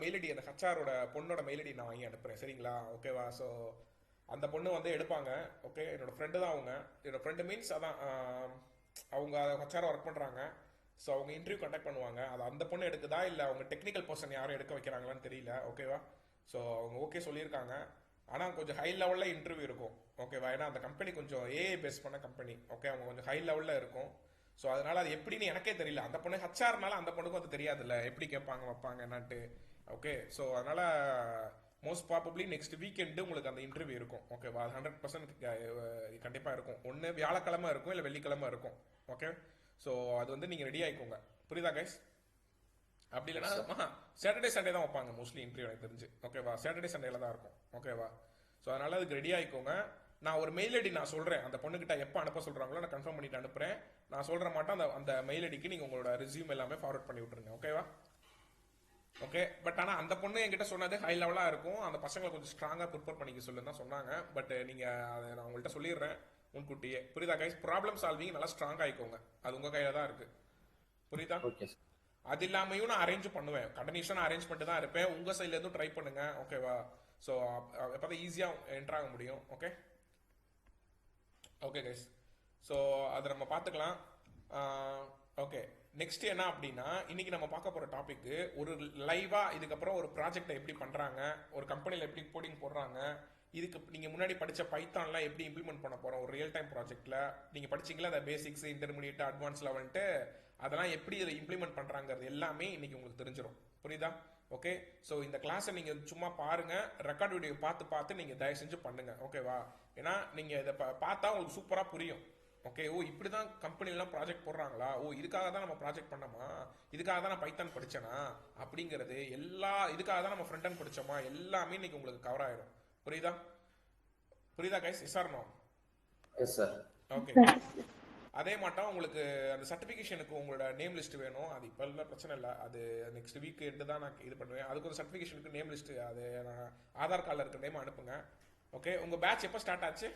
Mail ID, அந்த ஹச்ஆரோட பொண்ணோட mail ID நான் வாங்கி அனுப்புகிறேன், சரிங்களா? ஓகேவா? ஸோ அந்த பொண்ணு வந்து எடுப்பாங்க. ஓகே, என்னோட ஃப்ரெண்டு தான் அவங்க. என்னோட ஃப்ரெண்டு மீன்ஸ் அதான் அவங்க ஹச்ஆர் ஒர்க் பண்ணுறாங்க. ஸோ அவங்க இன்டர்வியூ கண்டக்ட் பண்ணுவாங்க. அது அந்த பொண்ணு எடுக்குதா இல்லை அவங்க டெக்னிக்கல் பர்சன் யாரும் எடுக்க வைக்கிறாங்களான்னு தெரியல. ஓகேவா? ஸோ அவங்க ஓகே சொல்லியிருக்காங்க. ஆனால் கொஞ்சம் ஹை லெவலில் இன்டர்வியூ இருக்கும். ஓகேவா? ஏன்னா அந்த கம்பெனி கொஞ்சம் ஏஐ பேஸ் பண்ண கம்பெனி. ஓகே, அவங்க கொஞ்சம் ஹை லெவலில் இருக்கும். ஸோ அதனால அது எப்படின்னு எனக்கே தெரியல. அந்த பொண்ணு ஹச்ஆர்னால அந்த பொண்ணுக்கும் அது தெரியாதுல்ல, எப்படி கேட்பாங்க வைப்பாங்க என்னன்ட்டு. ஓகே, ஸோ அதனால மோஸ்ட் ப்ராபப்ளி நெக்ஸ்ட் வீக்கெண்டு உங்களுக்கு அந்த இன்டர்வியூ இருக்கும். ஓகேவா? அது 100% கண்டிப்பாக இருக்கும். ஒன்று வியாழக்கிழமை இருக்கும், இல்லை வெள்ளிக்கிழமை இருக்கும். ஓகே, ஸோ அது வந்து நீங்கள் ரெடி ஆகிக்கோங்க. புரியுதா கைஸ்? அப்படி எஸ் சார். இல்லைன்னா சாட்டர்டே சண்டே தான் வைப்பாங்க மோஸ்ட்லி இன்டர்வியூ, எனக்கு தெரிஞ்சு. ஓகேவா? சாட்டர்டே சண்டேல தான் இருக்கும். ஓகேவா? ஸோ அதனால அதுக்கு ரெடி ஆகிக்கோங்க. நான் ஒரு மெயில் ஐடி நான் சொல்கிறேன், அந்த பொண்ணுகிட்ட எப்போ அனுப்ப சொல்கிறாங்களோ நான் கன்ஃபார்ம் பண்ணிட்டு அனுப்புகிறேன். நான் சொல்கிற மாட்டேன், அந்த அந்த மெயில் ஐடிக்கு நீங்கள் உங்களோட ரெஸ்யூம் எல்லாமே ஃபார்வர்ட் பண்ணி விட்டுருங்க. ஓகேவா? ஓகே, பட் ஆனால் அந்த பொண்ணு என்கிட்ட சொன்னது ஹை லெவலாக இருக்கும், அந்த பசங்களை கொஞ்சம் ஸ்ட்ராங்காக ப்ரிப்பேர் பண்ணிக்க சொல்லுன்னு தான் சொன்னாங்க. பட் நீங்கள் அதை நான் உங்கள்கிட்ட சொல்லிடுறேன் முன்கூட்டியே. புரியுதா கைஸ்? ப்ராப்ளம் சால்விங் நல்லா ஸ்ட்ராங் ஆகிக்கோங்க. அது உங்கள் கையில் தான் இருக்குது. புரியுதா? Okay sir. அது இல்லாமையும் நான் அரேஞ்ச் பண்ணுவேன், கண்டினியூஸாக நான் அரேஞ்ச் பண்ணிட்டு தான் இருப்பேன். உங்கள் சைட்லேருந்தும் ட்ரை பண்ணுங்க. ஓகேவா? ஸோ எப்போ தான் ஈஸியாக என்ட்ரு ஆக முடியும். ஓகே ஓகே கைஸ், ஸோ அதை நம்ம பார்த்துக்கலாம். ஓகே, நெக்ஸ்ட் என்ன அப்படின்னா, இன்னைக்கு நம்ம பார்க்க போகிற டாபிக் ஒரு லைவாக இதுக்கப்புறம் ஒரு ப்ராஜெக்டை எப்படி பண்ணுறாங்க, ஒரு கம்பெனியில் எப்படி கோடிங் போடுறாங்க, இதுக்கு நீங்கள் முன்னாடி படித்த பைத்தான்லாம் எப்படி இம்ப்ளிமெண்ட் பண்ண போகிறோம் ஒரு ரியல் டைம் ப்ராஜெக்ட்டில். நீங்கள் படிச்சிங்களா அந்த பேசிக்ஸ், இன்டர்மீடியட், அட்வான்ஸில் வந்துட்டு அதெல்லாம் எப்படி இதை இம்ப்ளிமெண்ட் பண்ணுறாங்கிறது எல்லாமே இன்னைக்கு உங்களுக்கு தெரிஞ்சிடும். புரியுதா? ஓகே, ஸோ இந்த கிளாஸை நீங்கள் சும்மா பாருங்கள், ரெக்கார்ட் வீடியோ பார்த்து பார்த்து நீங்கள் தயவு செஞ்சு பண்ணுங்கள். ஓகேவா? ஏன்னா நீங்கள் இதை பார்த்தா உங்களுக்கு சூப்பராக புரியும். ஓகே, ஓ இப்படி தான் கம்பெனிலாம் ப்ராஜெக்ட் போடுறாங்களா, ஓ இதுக்காக தான் நம்ம ப்ராஜெக்ட் பண்ணோமா, இதுக்காக தான் நான் பைத்தான் படித்தேனா அப்படிங்கிறது எல்லா, இதுக்காக தான் நம்ம ஃப்ரண்ட் அண்ட் படித்தோமா, எல்லாமே இன்னைக்கு உங்களுக்கு கவர் ஆயிடும். புரியுதா? புரியுதா guys? Yes or no? Yes sir. Okay, அதே மாட்டம் உங்களுக்கு அந்த சர்டிஃபிகேஷனுக்கு உங்களோட நேம் லிஸ்ட் வேணும். அது இப்போ இல்லை, பிரச்சனை இல்லை. அது நெக்ஸ்ட் வீக் எண்டு தான் நான் இது பண்ணுவேன். அதுக்கு ஒரு சர்டிஃபிகேஷனுக்கு நேம் லிஸ்ட், அது நான் ஆதார் கார்டில் இருக்கிற நேம் அனுப்புங்க. ஓகே, உங்கள் பேட்ச் எப்போ ஸ்டார்ட் ஆச்சு?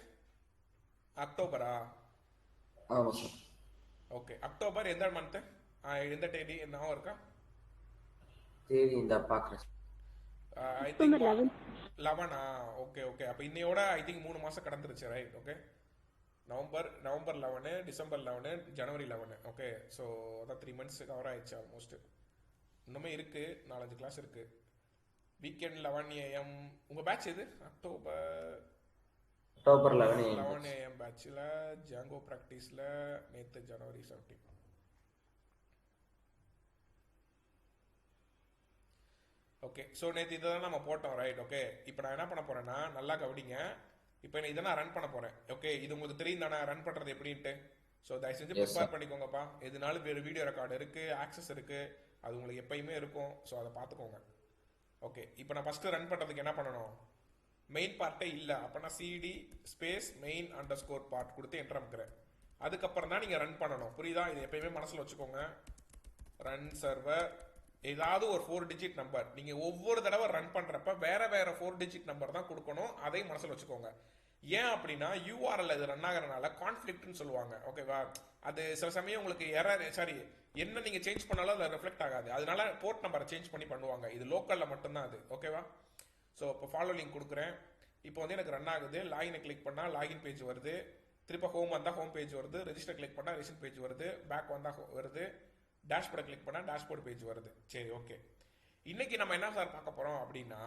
அக்டோபரா? ஆமாம் சார். ஓகே, அக்டோபர் எந்த மந்த்து, எந்த தேதி என்னவோ இருக்கா? தேதி இந்த பார்க்குறேன் sir. I think 11. Okay okay, அப்போ இன்னையோட ஐ திங்க் 3 மாதம் கடந்துருச்சு, ரைட்? ஓகே, நவம்பர் 11, டிசம்பர் 11, ஜனவரி 11. ஓகே, ஸோ அதான் 3 months கவர் ஆயிடுச்சு ஆல்மோஸ்ட். இன்னுமே இருக்குது, 4-5 கிளாஸ் இருக்குது. Weekend 11 AM. உங்கள் பேட்ச் எது? அக்டோபர் 11 11 AM பேட்சில் ஜாங்கோ ப்ராக்டிஸில் நேற்று ஜனவரி 17. ஓகே, ஸோ நேற்று இதை தான் நம்ம போட்டோம், ரைட்? ஓகே, இப்போ நான் என்ன பண்ண போகிறேன்னா, நல்லா கவனிங்க. இப்போ இதை நான் ரன் பண்ண போகிறேன். ஓகே, இது உங்களுக்கு தெரியும் தானே ரன் பண்ணுறது எப்படின்ட்டு? ஸோ தயவு செஞ்சு ப்ரிப்பேர் பண்ணிக்கோங்கப்பா. எதுனாலும் வீடியோ ரெக்கார்டு இருக்குது, ஆக்சஸ் இருக்குது, அது உங்களுக்கு எப்பயுமே இருக்கும். ஸோ அதை பார்த்துக்கோங்க. ஓகே, இப்போ நான் ஃபஸ்ட்டு ரன் பண்ணுறதுக்கு என்ன பண்ணணும்? மெயின் பார்ட்டே இல்லை அப்போனா சிடி ஸ்பேஸ் மெயின் _ பார்ட் கொடுத்து என்டர் அமைக்கிறேன். அதுக்கப்புறம் தான் நீங்கள் ரன் பண்ணணும். புரியுதா? இது எப்பயுமே மனசில் வச்சுக்கோங்க. ரன் சர்வர், ஏதாவது ஒரு 4 digit நம்பர் நீங்கள் ஒவ்வொரு தடவை ரன் பண்ணுறப்ப வேற வேற 4 digit நம்பர் தான் கொடுக்கணும். அதையும் மனசில் வச்சுக்கோங்க. ஏன் அப்படின்னா யூஆர்எல் அது ரன் ஆகிறனால கான்ஃப்ளிக்ட்னு சொல்லுவாங்க. ஓகேவா? அது சில சமயம் உங்களுக்கு எரர், சாரி, என்ன நீங்கள் சேஞ்ச் பண்ணாலும் அதில் ரிஃப்ளெக்ட் ஆகாது. அதனால போர்ட் நம்பரை சேஞ்ச் பண்ணி பண்ணுவாங்க. இது லோக்கலில் மட்டும்தான் அது. ஓகேவா? ஸோ இப்போ ஃபாலோ லிங்க் கொடுக்குறேன். இப்போ வந்து எனக்கு ரன் ஆகுது. லாகினை கிளிக் பண்ணால் லாகின் பேஜ் வருது. திருப்ப ஹோம் வந்தால் ஹோம் பேஜ் வருது. ரெஜிஸ்டர் கிளிக் பண்ணால் ரெஜிஸ்டர் பேஜ் வருது. பேக் வந்தால் வருது. டேஷ்போர்டை கிளிக் பண்ணால் டேஷ்போர்ட் பேஜ் வருது. சரி, ஓகே. இன்னைக்கு நம்ம என்ன சார் பார்க்க போகிறோம் அப்படின்னா,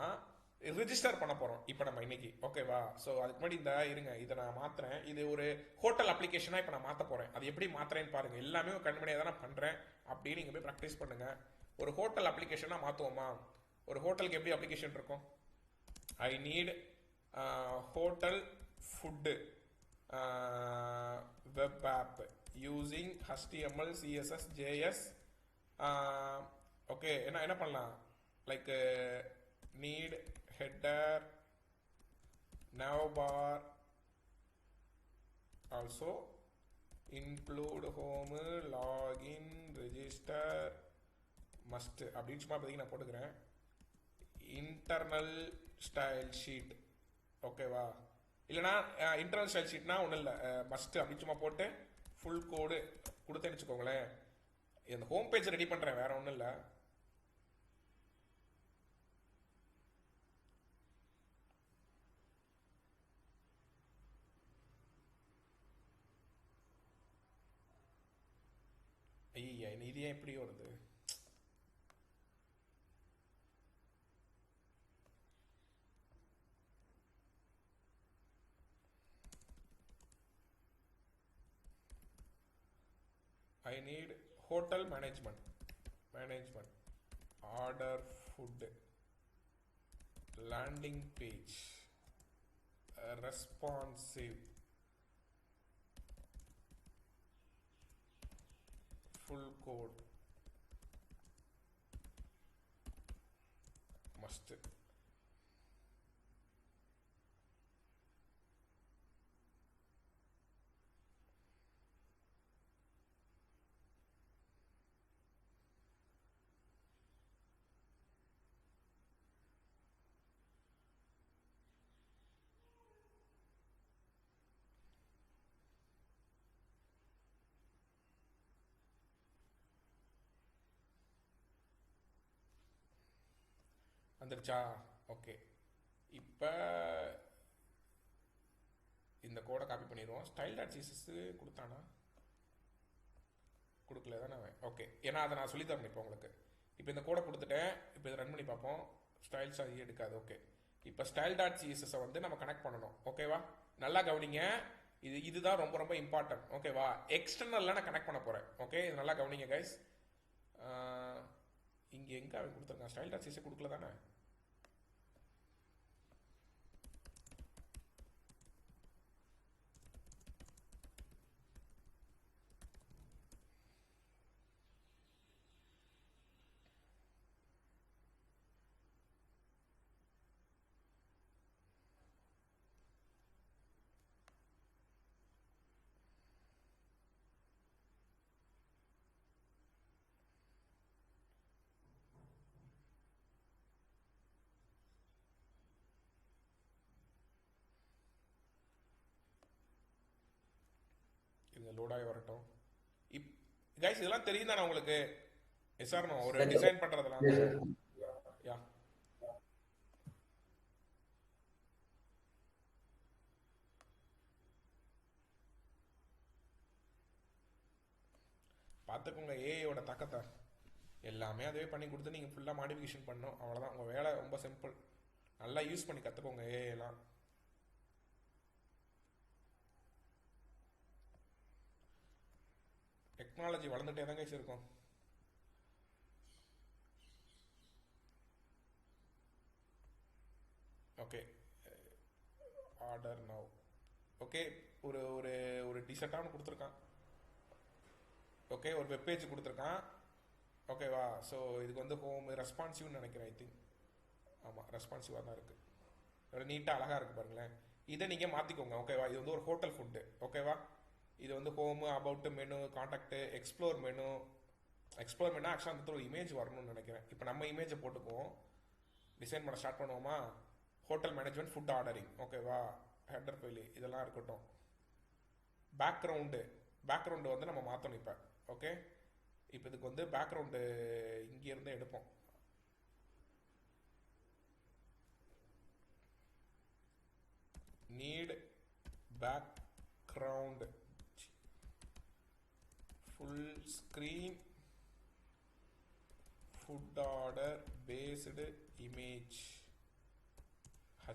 ரிஜிஸ்டர் பண்ண போகிறோம் இப்போ நம்ம இன்னைக்கு. ஓகேவா? ஸோ அதுக்கு முன்னாடி இந்த இருங்க, இதை நான் மாற்றுறேன். இது ஒரு ஹோட்டல் அப்ளிகேஷனாக இப்போ நான் மாற்ற போகிறேன். அது எப்படி மாற்றுறேன்னு பாருங்கள். எல்லாமே கண்மணியாக தான் நான் பண்ணுறேன். அப்படியே நீங்கள் போய் ப்ராக்டிஸ் பண்ணுங்கள். ஒரு ஹோட்டல் அப்ளிகேஷனாக மாற்றுவோமா? ஒரு ஹோட்டலுக்கு எப்படி அப்ளிகேஷன் இருக்கும்? I need hotel food web app using HTML, CSS, JS. Okay, என்ன பண்ணலாம்? Like need header, nav bar, also include home, login, register, must அப்படின்னு சும்மா இப்போதைக்கு நான் போட்டுக்கிறேன். Internal style sheet. ஓகேவா? இல்லைனா இன்டர்னல் ஸ்டைல் ஷீட்னா ஒன்றும் இல்லை, மஸ்ட் அப்படின்னு சும்மா போட்டு ஃபுல் கோடு கொடுத்தேன்னு வச்சுக்கோங்களேன். இந்த ஹோம் பேஜ் ரெடி பண்ணுறேன், வேற ஒன்றும் இல்லை. ஐயா இது ஏன் இப்படி வருது? I need hotel management, order food, landing page, responsive, full code, must. வந்துருச்சா? ஓகே, இப்போ இந்த கோடை காப்பி பண்ணிடுவோம். ஸ்டைல் டாட் சிஎஸ்எஸ் கொடுத்தானா? கொடுக்கல தானே அவன். ஓகே, ஏன்னா அதை நான் சொல்லித்தரேன் இப்போ உங்களுக்கு. இப்போ இந்த கோடை கொடுத்துட்டேன். இப்போ இதை ரன் பண்ணி பார்ப்போம். ஸ்டைல்ஸ் அது எடுக்காது. ஓகே, இப்போ ஸ்டைல் டாட் சிஎஸ்எஸ் வந்து நம்ம கனெக்ட் பண்ணணும். ஓகேவா? நல்லா கவனிங்க. இதுதான் ரொம்ப ரொம்ப இம்பார்ட்டன்ட். ஓகேவா? எக்ஸ்டர்னலில் நான் கனெக்ட் பண்ண போகிறேன். ஓகே, இது நல்லா கவனிங்க கைஸ். இங்கே எங்கே அவன் கொடுத்துருக்கான்? ஸ்டைல் டாட் சிஎஸ்எஸ் கொடுக்கல தானே? இது லோடாகி வரட்டும். கைஸ் இதெல்லாம் தெரியும் தானே உங்களுக்கு? SR no? ஒரு டிசைன் பண்றதெல்லாம். யா, பார்த்துக்கோங்க ஏஐயோட தாக்கத்தை. எல்லாமே அதுவே பண்ணி கொடுத்து நீங்கள் ஃபுல்லாக மாடிஃபிகேஷன் பண்ணணும். அவ்வளோதான், உங்கள் வேலை ரொம்ப சிம்பிள். நல்லா யூஸ் பண்ணி கற்றுக்கோங்க ஏஐலாம். டெக்னாலஜி வளர்ந்துட்டே தான் கைஸ் இருக்கும். Okay, order now. ஓகே, ஒரு ஒரு ஒரு டிசர்ட்டானு கொடுத்துருக்கான். ஓகே, ஒரு வெப்பேஜ் கொடுத்துருக்கான். ஓகேவா? ஸோ இதுக்கு வந்து ஹோம் ரெஸ்பான்சிவ்னு நினைக்கிறேன். ஐ திங்க் ஆமாம், ரெஸ்பான்சிவாக தான் இருக்குது. ஒரு நீட்டாக அழகாக இருக்குது பாருங்களேன். இதை நீங்கள் மாற்றிக்கோங்க. ஓகேவா? இது வந்து ஒரு ஹோட்டல் ஃபுட்டு. ஓகேவா? இது வந்து home, about menu, contact, explore menu. Explore menu ஆக்சுவலாக அந்த ஒரு இமேஜ் வரணும்னு நினைக்கிறேன். இப்போ நம்ம இமேஜை போட்டுக்குவோம். டிசைன் பண்ண ஸ்டார்ட் பண்ணுவோமா? Hotel management, food ordering. ஓகேவா? ஹெட்டர் ஃபைலு இதெல்லாம் இருக்கட்டும். பேக்ரவுண்டு வந்து நம்ம மாற்றணும் இப்போ. ஓகே, இப்போ இதுக்கு வந்து பேக்ரவுண்டு இங்கேருந்து எடுப்போம். Need background full screen food order based image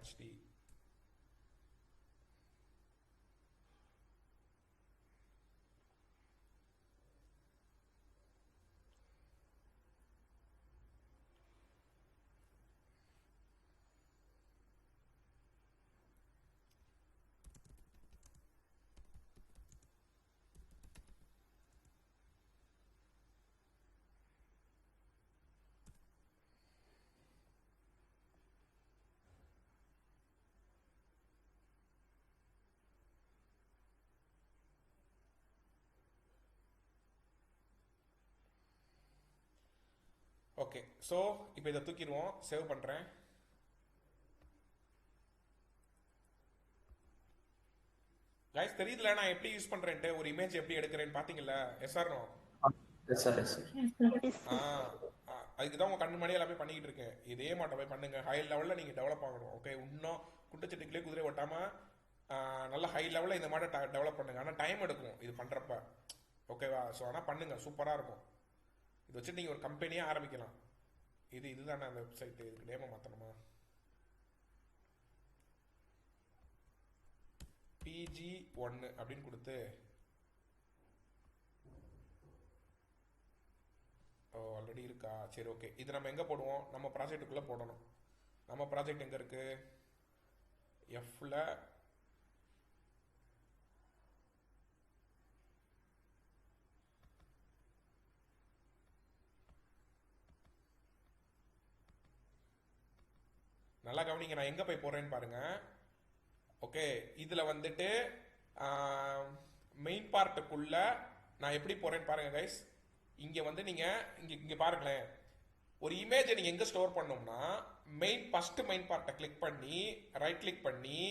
HD. Okay, so இப்போ இதை தூக்கிடுவோம். சேவ் பண்ணுறேன். கைஸ் தெரியுதுல நான் எப்படி யூஸ் பண்ணுறேன்ட்டு, ஒரு இமேஜ் எப்படி எடுக்கிறேன்னு பார்த்தீங்களா? Yes or no? அதுக்கு தான் உங்கள் கண்ணு முன்னாடி எல்லாமே பண்ணிக்கிட்டு இருக்கேன். இதே மாட்ட போய் பண்ணுங்க. ஹை லெவலில் நீங்கள் டெவலப் ஆகணும். ஓகே, இன்னும் குட்டச்சட்டுக்குள்ளே குதிரை ஓட்டாமல் நல்லா ஹை லெவலில் இந்த மாட்டை டெவலப் பண்ணுங்க. ஆனால் டைம் எடுக்கும் இது பண்ணுறப்ப. ஓகேவா? ஸோ ஆனால் பண்ணுங்க, சூப்பராக இருக்கும். இது வச்சு நீங்கள் ஒரு கம்பெனியே ஆரம்பிக்கலாம். இதுதானே அந்த வெப்சைட், இதுக்கு நேம மாற்றணுமா? PG1 அப்படின்னு கொடுத்து ஆல்ரெடி இருக்கா? சரி ஓகே. இது நம்ம எங்கே போடுவோம்? நம்ம ப்ராஜெக்ட்டுக்குள்ளே போடணும். நம்ம ப்ராஜெக்ட் எங்கே இருக்கு? எஃப்ல நல்லா கவனிங்க, நான் எங்கே போய் போடுறேன்னு பாருங்க. ஓகே, இதில் வந்துட்டு மெயின் பார்ட்டுக்குள்ள நான் எப்படி போறேன்னு பாருங்க கைஸ். இங்கே வந்து நீங்கள் இங்கே பாருங்களேன், ஒரு இமேஜை நீங்கள் எங்கே ஸ்டோர் பண்ணோம்னா ஃபர்ஸ்ட் மெயின் பார்ட்டை கிளிக் பண்ணி ரைட் கிளிக் பண்ணி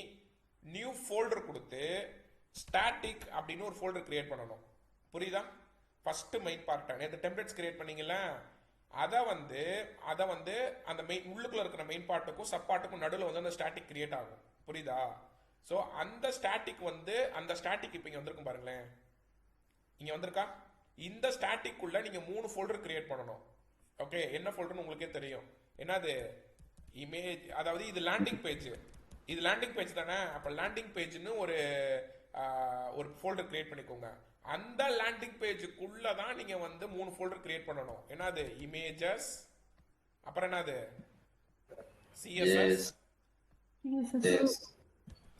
நியூ ஃபோல்டர் கொடுத்து ஸ்டாட்டிக் அப்படின்னு ஒரு ஃபோல்டர் கிரியேட் பண்ணணும். புரியுதா? ஃபர்ஸ்ட் மெயின் பார்ட்டை நேற்று டெம்ப்ளேட்ஸ் கிரியேட் பண்ணீங்கல்ல, அதை வந்து அந்த மெயின் உள்ளுக்குள்ள இருக்கிற மெயின் பார்ட்டுக்கும் சப் பார்ட்டுக்கும் நடுவில் வந்து அந்த ஸ்டாட்டிக் கிரியேட் ஆகும். புரியுதா? ஸோ அந்த ஸ்டாட்டிக் இப்போ இங்கே வந்திருக்கும் பாருங்களேன், இங்கே வந்திருக்கா? இந்த ஸ்டாட்டிக்குள்ள நீங்கள் 3 ஃபோல்டர் கிரியேட் பண்ணணும். ஓகே, என்ன ஃபோல்டர்னு உங்களுக்கே தெரியும். என்னது? இமேஜ். அதாவது இது லேண்டிங் பேஜ் தானே. அப்போ லேண்டிங் பேஜ்னு ஒரு ஃபோல்டர் கிரியேட் பண்ணிக்கோங்க. அந்த லேண்டிங் பேஜுக்குள்ள தான் நீங்க வந்து 3 ஃபோல்டர் கிரியேட் பண்ணணும். என்னது? இமேஜஸ், அப்புறம் என்னது?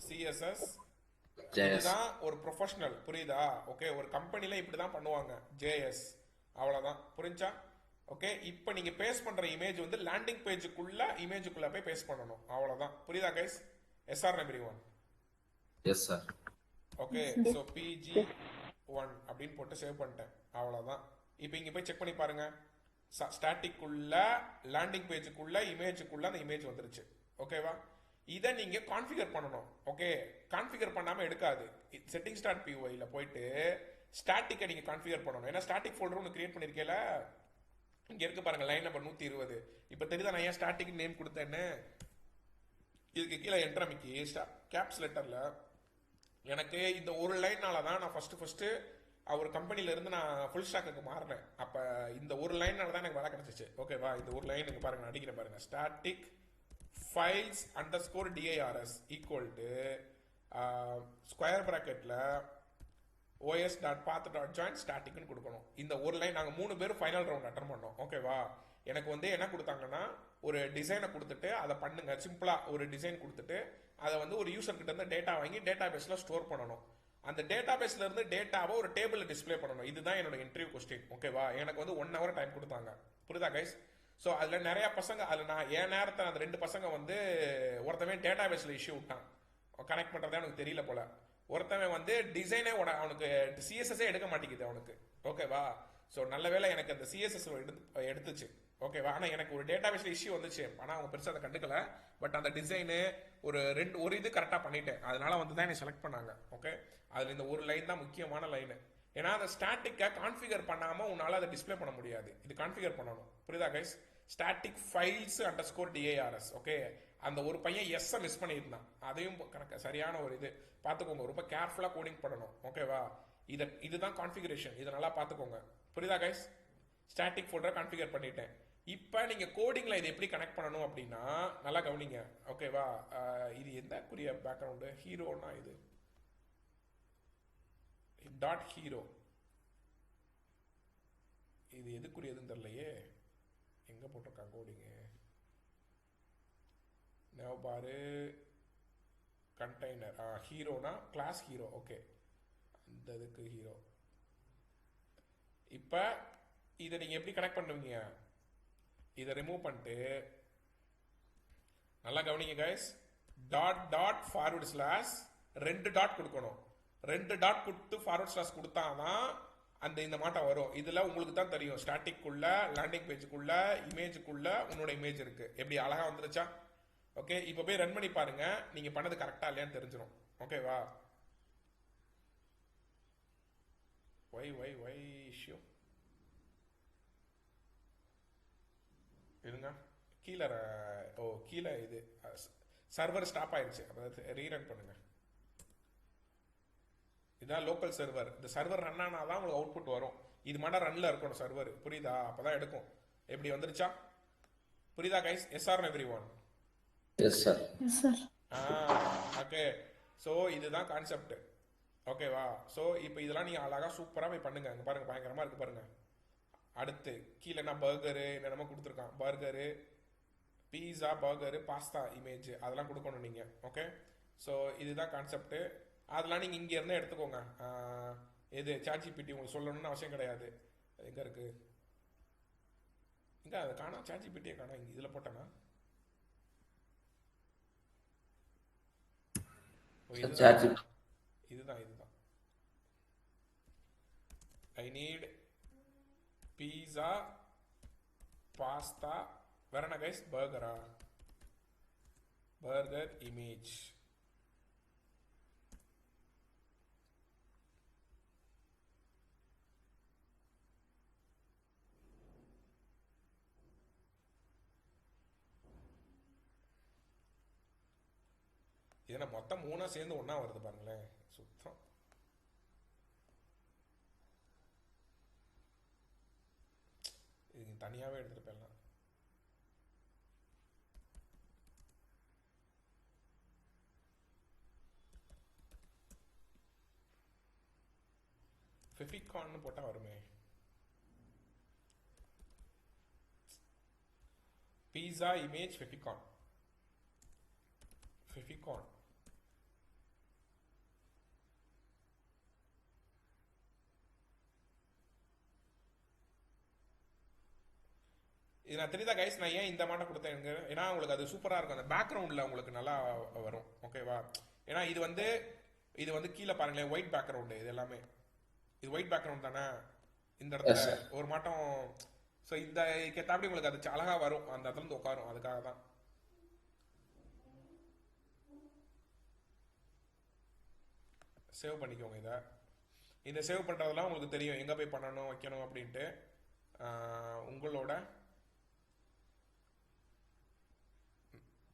சிஎஸ்எஸ், இதுதான் ஒரு ப்ரொஃபஷனல். புரியுதா? ஓகே, ஒரு கம்பெனில இப்படிதான் பண்ணுவாங்க. ஜேஎஸ், அவ்வளவுதான். புரிஞ்சா? ஓகே, இப்போ நீங்க பேஸ்ட் பண்ற இமேஜ் வந்து லேண்டிங் பேஜுக்குள்ள போய் பேஸ்ட் பண்ணணும். அவ்வளவுதான். புரியுதா guys? Yes or everyone? Yes sir. Okay, so PG1 அப்படின்னு போட்டு சேவ் பண்ணிட்டேன். அவ்வளோதான். இப்போ இங்கே போய் செக் பண்ணி பாருங்க. ஸ்டாட்டிக்குள்ள லேண்டிங் பேஜுக்குள்ள இமேஜுக்குள்ள அந்த இமேஜ் வந்துருச்சு. ஓகேவா? இதை நீங்க கான்ஃபிகர் பண்ணணும். ஓகே, கான்ஃபிகர் பண்ணாம எடுக்காது. செட்டிங் ஸ்டார்ட் PYல போயிட்டு ஸ்டாட்டிக்கை நீங்க கான்ஃபிகர் பண்ணணும். ஏன்னா ஸ்டாட்டிக் ஃபோல்டர் ஒன்று கிரியேட் பண்ணிருக்கேல, இங்க இருக்கு பாருங்க, லைன் நம்பர் 120. இப்போ தெரியுதா நான் ஏன் ஸ்டாட்டிக் நேம் கொடுத்தேன்னு? இதுக்கு கீழே என்ட்ரமிக்கி கேப்ஸ் லெட்டர்ல எனக்கு இந்த ஒரு லைன்னால தான் நான் ஃபர்ஸ்ட் ஒரு கம்பெனில இருந்து நான் ஃபுல் ஸ்டாக்குக்கு மாறினேன். அப்ப இந்த ஒரு லைன்னால தான் எனக்கு வேலை கிடைச்சிச்சு. ஓகேவா? இந்த ஒரு லைன் இங்க பாருங்க, நான் அடிக்கிறேன் பாருங்க. Static files underscore DIRS equal to square பிராக்கெட்ல os.path.join ஸ்டாட்டிக்னு கொடுக்கணும். இந்த ஒரு லைன் நாங்கள் 3 பேர் ஃபைனல் ரவுண்ட் அட்டன் பண்ணோம். ஓகேவா? எனக்கு வந்து என்ன கொடுத்தாங்கன்னா, ஒரு டிசைனை கொடுத்துட்டு அதை பண்ணுங்க, சிம்பிளா ஒரு டிசைன் கொடுத்துட்டு அதை வந்து ஒரு யூசர் கிட்ட இருந்து டேட்டா வாங்கி டேட்டா பேஸ்ல ஸ்டோர் பண்ணணும். அந்த டேட்டா பேஸ்ல இருந்து டேட்டாவை ஒரு டேபிள்ல டிஸ்பிளே பண்ணணும். இதுதான் என்னோட இன்டர்வியூ கொஸ்டின். ஓகேவா? எனக்கு வந்து 1 hour டைம் கொடுத்தாங்க. புரியுதா கைஸ்? ஸோ அதில் நிறைய பசங்க, அதில் நான் என் நேரத்தை அந்த 2 பசங்க வந்து ஒருத்தவன் டேட்டா பேஸ்ல இஷ்யூ விட்டான். கனெக்ட் பண்ணுறதே எனக்கு தெரியல போல. ஒருத்தவன் வந்து டிசைனே அவனுக்கு சிஎஸ்எஸ்ஸே எடுக்க மாட்டேங்குது அவனுக்கு. ஓகேவா? ஸோ நல்ல வேலை எனக்கு அந்த சிஎஸ்எஸ் எடுத்துச்சு. ஓகேவா? ஆனால் எனக்கு ஒரு டேட்டா பேஸ்ல இஷ்யூ வந்துச்சு. ஆனால் அவங்க பெருசாக அதை கண்டுக்கல. பட் அந்த டிசைனு ஒரு இது கரெக்டாக பண்ணிட்டேன். அதனால வந்து தான் என்னை செலக்ட் பண்ணாங்க. ஓகே, அதில் இந்த ஒரு லைன் தான் முக்கியமான லைனு. ஏன்னா அந்த ஸ்டாட்டிக்கை கான்ஃபிகர் பண்ணாமல் உன்னால் அதை டிஸ்பிளே பண்ண முடியாது. இது கான்ஃபிகர் பண்ணணும். புரியுதா guys? Static files underscore DIRS. Okay, அந்த ஒரு பையன் எஸ்ஸை மிஸ் பண்ணியிருந்தான். அதையும் கணக்கு சரியான ஒரு இது பார்த்துக்கோங்க. ரொம்ப கேர்ஃபுல்லாக கோடிங் பண்ணணும். ஓகேவா? இதுதான் கான்ஃபிகரேஷன். இதை நல்லா பார்த்துக்கோங்க. புரியுதா கைஸ்? ஸ்டாட்டிக் ஃபோல்டரை கான்ஃபிகர் பண்ணிட்டேன். இப்போ நீங்கள் கோடிங்கில் இதை எப்படி கனெக்ட் பண்ணணும் அப்படின்னா நல்லா கவனிங்க. ஓகேவா? இது எந்தக்குரிய பேக்ரவுண்டு? ஹீரோனா இது டாட் ஹீரோ. இது எதுக்குரியதுன்னு தெரியலையே. எங்கே போட்டிருக்காங்க கோடிங்கு? பாரு, கண்டெய்னர் ஹீரோனா கிளாஸ் ஹீரோ. ஓகே, இந்த இதுக்கு ஹீரோ. இப்போ இதை நீங்கள் எப்படி கனெக்ட் பண்ணுவீங்க? இதை ரிமூவ் பண்ணிட்டு நல்லா கவனிங்க guys. Dot forward slash 2 dot கொடுக்கணும். 2 டாட் கொடுத்து ஃபார்வர்ட் ஸ்லாஷ் கொடுத்தாதான் இந்த மாட்டம் வரும். இதில் உங்களுக்கு தான் தெரியும். ஸ்டாட்டிக்குள்ள லேண்டிங் பேஜுக்குள்ள இமேஜுக்குள்ள உன்னோட இமேஜ் இருக்கு. எப்படி அழகா வந்துருச்சா? ஓகே, இப்போ போய் ரன் பண்ணி பாருங்க. நீங்க பண்ணது கரெக்டா இல்லையான்னு தெரிஞ்சிடும். ஓகேவா? வை இஷ்யூ இருங்க. கீழே இது சர்வர் ஸ்டாப் ஆயிடுச்சு. ரீரன் பண்ணுங்க. இதுதான் லோக்கல் சர்வர். இந்த சர்வர் ரன் ஆனால் தான் உங்களுக்கு அவுட்புட் வரும். இது மட்டும் ரன்ல இருக்கணும் சர்வர், புரியுதா? அப்பதான் எடுக்கும். எப்படி வந்துருச்சா? புரியுதா guys? SR every one? Yes sir. Yes sir. Ah okay. So இதுதான் கான்செப்ட். ஓகேவா? ஸோ இப்போ இதெல்லாம் நீங்கள் அழகாக சூப்பராக போய் பண்ணுங்க. அங்கே பாருங்க, பயங்கரமாக இருக்கு பாருங்க. அடுத்து கீழே என்ன பர்கரு என்னென்னமோ கொடுத்துருக்கான். பர்கரு, பீஸா, பர்கரு, பாஸ்தா இமேஜ் அதெல்லாம் கொடுக்கணும் நீங்கள். ஓகே, ஸோ இதுதான் கான்செப்ட். அதெல்லாம் நீங்கள் இங்கே இருந்தே எடுத்துக்கோங்க. எது சாட்ஜிபிடி உங்களுக்கு சொல்லணும்னு அவசியம் கிடையாது. எங்கே இருக்கு? இங்கே அதை காணா, சாட்ஜிபிட்டியே காணா. இங்கே இதில் போட்டேன்னா இதுதான் இதுதான். ஐ நீட் பீஸா, பாஸ்தா, வேற என்ன கைஸ்? பர்கரா? Burger image. ஏன்னா மொத்தம் 3 சேர்ந்து ஒண்ணா வருது பாருங்களேன், சுத்தம். இது தனியாவே எடுத்துட்டு போயிடலாம். ஃபெஃபிகான்னு போட்டா வருமே. பீஸா இமேஜ் ஃபெஃபிகான். ஃபெஃபிகான் இது நான் தெரியுதா கைஸ்? நான் ஏன் இந்த மாட்டை கொடுத்தேன்? ஏன்னா உங்களுக்கு அது சூப்பராக இருக்கும். அந்த பேக்ரவுண்டில் உங்களுக்கு நல்லா வரும். ஓகேவா? ஏன்னா இது வந்து கீழே பாருங்களேன், ஒயிட் பேக்ரவுண்டு. இது எல்லாமே இது ஒயிட் பேக்ரவுண்ட் தானே. இந்த இடத்துல ஒரு மாட்டம். ஸோ இந்த கேட்டாப்படி உங்களுக்கு அது அழகாக வரும். அந்த இடத்துல இருந்து உட்காரும். அதுக்காக தான். சேவ் பண்ணிக்கோங்க இதை. இந்த சேவ் பண்ணுறதெல்லாம் உங்களுக்கு தெரியும் எங்கே போய் பண்ணணும் வைக்கணும் அப்படின்ட்டு. உங்களோட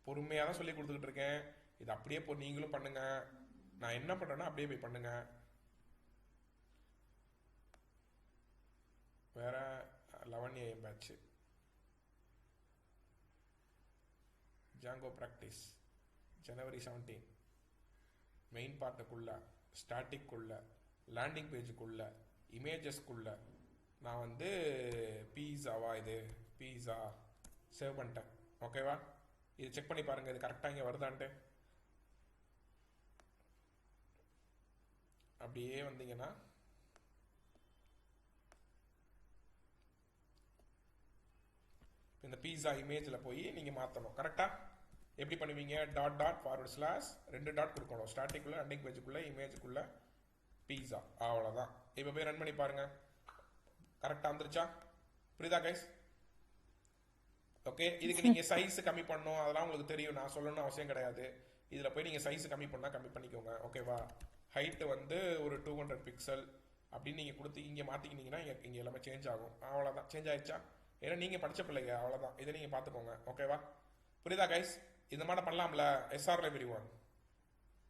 பொறுமையாக தான் சொல்லி கொடுத்துக்கிட்டு இருக்கேன். இது அப்படியே நீங்களும் பண்ணுங்க. நான் என்ன பண்ணுறேன்னா அப்படியே போய் பண்ணுங்க. வேற 11 AM batch Django practice January 17. Main பார்ட்டுக்குள்ள, ஸ்டாட்டிக்குள்ள, லேண்டிங் பேஜுக்குள்ள, இமேஜஸ்க்குள்ள நான் வந்து பீஸாவா, இது பீஸா சேவ் பண்ணிட்டேன். ஓகேவா? இது செக் பண்ணி பாருங்க, இது கரெக்டாக இங்கே வருதான்ட்டு. அப்படியே வந்தீங்கன்னா இந்த பீஸா இமேஜில் போய் நீங்கள் மாற்றணும். கரெக்டாக எப்படி பண்ணுவீங்க? Dot dot forward slash 2 dot கொடுக்கணும். ஸ்டாட்டிக்குள்ளே, லேண்டிங் பேஜுக்குள்ளே, இமேஜுக்குள்ளே, பீஸா. அவ்வளோதான். இப்போ போய் ரன் பண்ணி பாருங்க. கரெக்டாக வந்துருச்சா? புரியுதா கைஸ்? ஓகே, இதுக்கு நீங்கள் சைஸ் கம்மி பண்ணணும், அதெல்லாம் உங்களுக்கு தெரியும். நான் சொல்லணும்னு அவசியம் கிடையாது. இதில் போய் நீங்கள் சைஸ் கம்மி பண்ணால் கம்மி பண்ணிக்கோங்க. ஓகேவா? ஹைட்டு வந்து ஒரு 200 பிக்சல் அப்படின்னு நீங்கள் கொடுத்து இங்கே மாற்றிக்கினீங்கன்னா இங்கே எல்லாமே சேஞ்ச் ஆகும். அவ்வளோதான். சேஞ்ச் ஆயிடுச்சா? ஏன்னா நீங்கள் படித்த பிள்ளைங்க, அவ்வளோதான். இதை நீங்கள் பார்த்துக்கோங்க. ஓகேவா? புரியுதா கைஸ்? இந்த மாட்டம் பண்ணலாம்ல? Yes or every one?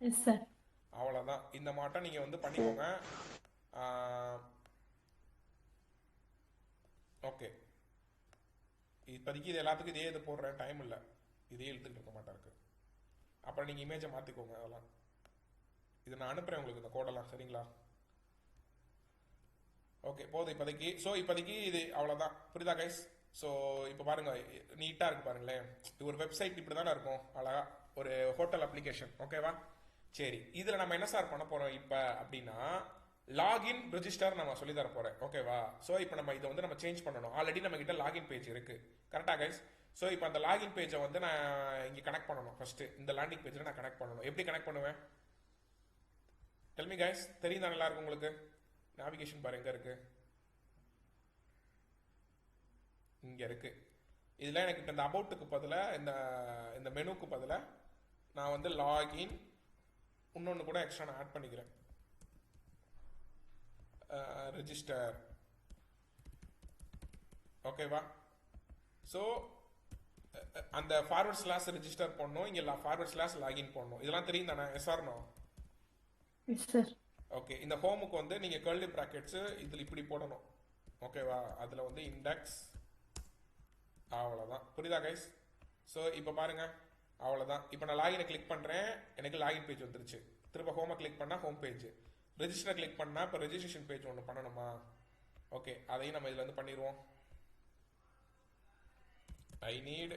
Yes sir. அவ்வளோதான். இந்த மாட்டம் நீங்கள் வந்து பண்ணிக்கோங்க. ஓகே, இப்போதைக்கு இது எல்லாத்துக்கும் இதே இது போடுறேன். டைம் இல்லை, இதே இழுத்துக்கிட்டு இருக்க மாட்டாருக்கு. அப்புறம் நீங்கள் இமேஜை மாற்றிக்கோங்க. அதெல்லாம் இது நான் அனுப்புகிறேன் உங்களுக்கு, இந்த கோடெல்லாம். சரிங்களா? ஓகே, போதும் இப்போதைக்கு. ஸோ இப்போதைக்கு இது அவ்வளோதான். புரியுதா கைஸ்? ஸோ இப்போ பாருங்க, நீட்டாக இருக்கு பாருங்களேன். இது ஒரு வெப்சைட் இப்படி தானே இருக்கும், அழகா ஒரு ஹோட்டல் அப்ளிகேஷன். ஓகேவா? சரி, இதில் நம்ம என்ன சார் பண்ண போகிறோம் இப்போ அப்படின்னா, லாகின் ரெஜிஸ்டர் நம்ம சொல்லி தர போகிறேன். ஓகேவா? ஸோ இப்போ நம்ம இதை வந்து நம்ம சேஞ்ச் பண்ணணும். ஆல்ரெடி நம்ம கிட்ட லாகின் பேஜ் இருக்கு. கரெக்டாக கைஸ்? ஸோ இப்போ அந்த லாகின் பேஜை வந்து நான் இங்கே கனெக்ட் பண்ணணும். ஃபர்ஸ்ட் இந்த லேண்டிங் பேஜில் நான் கனெக்ட் பண்ணணும். எப்படி கனெக்ட் பண்ணுவேன்? Del me guys. தெரியும் தான் எல்லாருக்கும் உங்களுக்கு. நேவிகேஷன் பாரு எங்கே இருக்கு? இங்கே இருக்கு. இதில் எனக்கு இப்போ இந்த அபவுட்டுக்கு பதிலாக இந்த மெனுக்கு பதிலாக நான் வந்து லாகின் இன்னொன்று கூட எக்ஸ்ட்ரா நான் ஆட் பண்ணிக்கிறேன். ரெஜிஸ்டர். ஓகேவா? ஸோ அந்த ஃபார்வர்ட் ஸ்லாஷ் ரெஜிஸ்டர் பண்ணணும், இங்கே ஃபார்வர்ட் ஸ்லாஷ் லாகின் பண்ணணும். இதெல்லாம் தெரியும் தானே? எஸ்ஆர்னோ? S sir. ஓகே இந்த ஹோமுக்கு வந்து நீங்கள் கர்லி ப்ராக்கெட்ஸு இதில் இப்படி போடணும் ஓகேவா, அதில் வந்து இண்டெக்ஸ், அவ்வளோதான். புரியுதா கைஸ்? ஸோ இப்போ பாருங்க, அவ்வளோதான். இப்போ நான் லாகினை கிளிக் பண்ணுறேன், எனக்கு லாகின் பேஜ் வந்துருச்சு. திரும்ப ஹோமை கிளிக் பண்ணால் ஹோம் பேஜ், ரெஜிஸ்டர் கிளிக் பண்ணால் இப்போ ரெஜிஸ்ட்ரேஷன் பேஜ் ஒன்று பண்ணணுமா? ஓகே, அதையும் நம்ம இதில் வந்து பண்ணிடுவோம். I need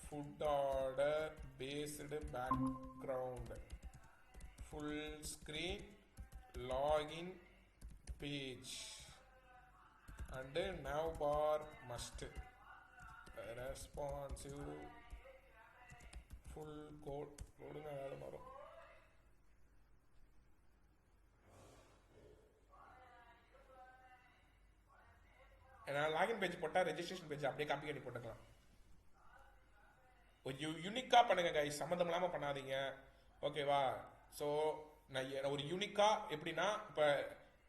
food order based background full screen login page and nav bar must responsive full code கொடுங்க, ஏதாவது வரும். நான் லாகின் பேஜ் போட்டால் ரெஜிஸ்ட்ரேஷன் பேஜ் அப்படியே காப்பி பண்ணி போட்டுக்கலாம். ஒரு யூனிக்காக பண்ணுங்க கைஸ், சம்மந்தம் இல்லாமல் பண்ணாதீங்க ஓகேவா? ஸோ நான் ஒரு யூனிக்காக எப்படின்னா, இப்போ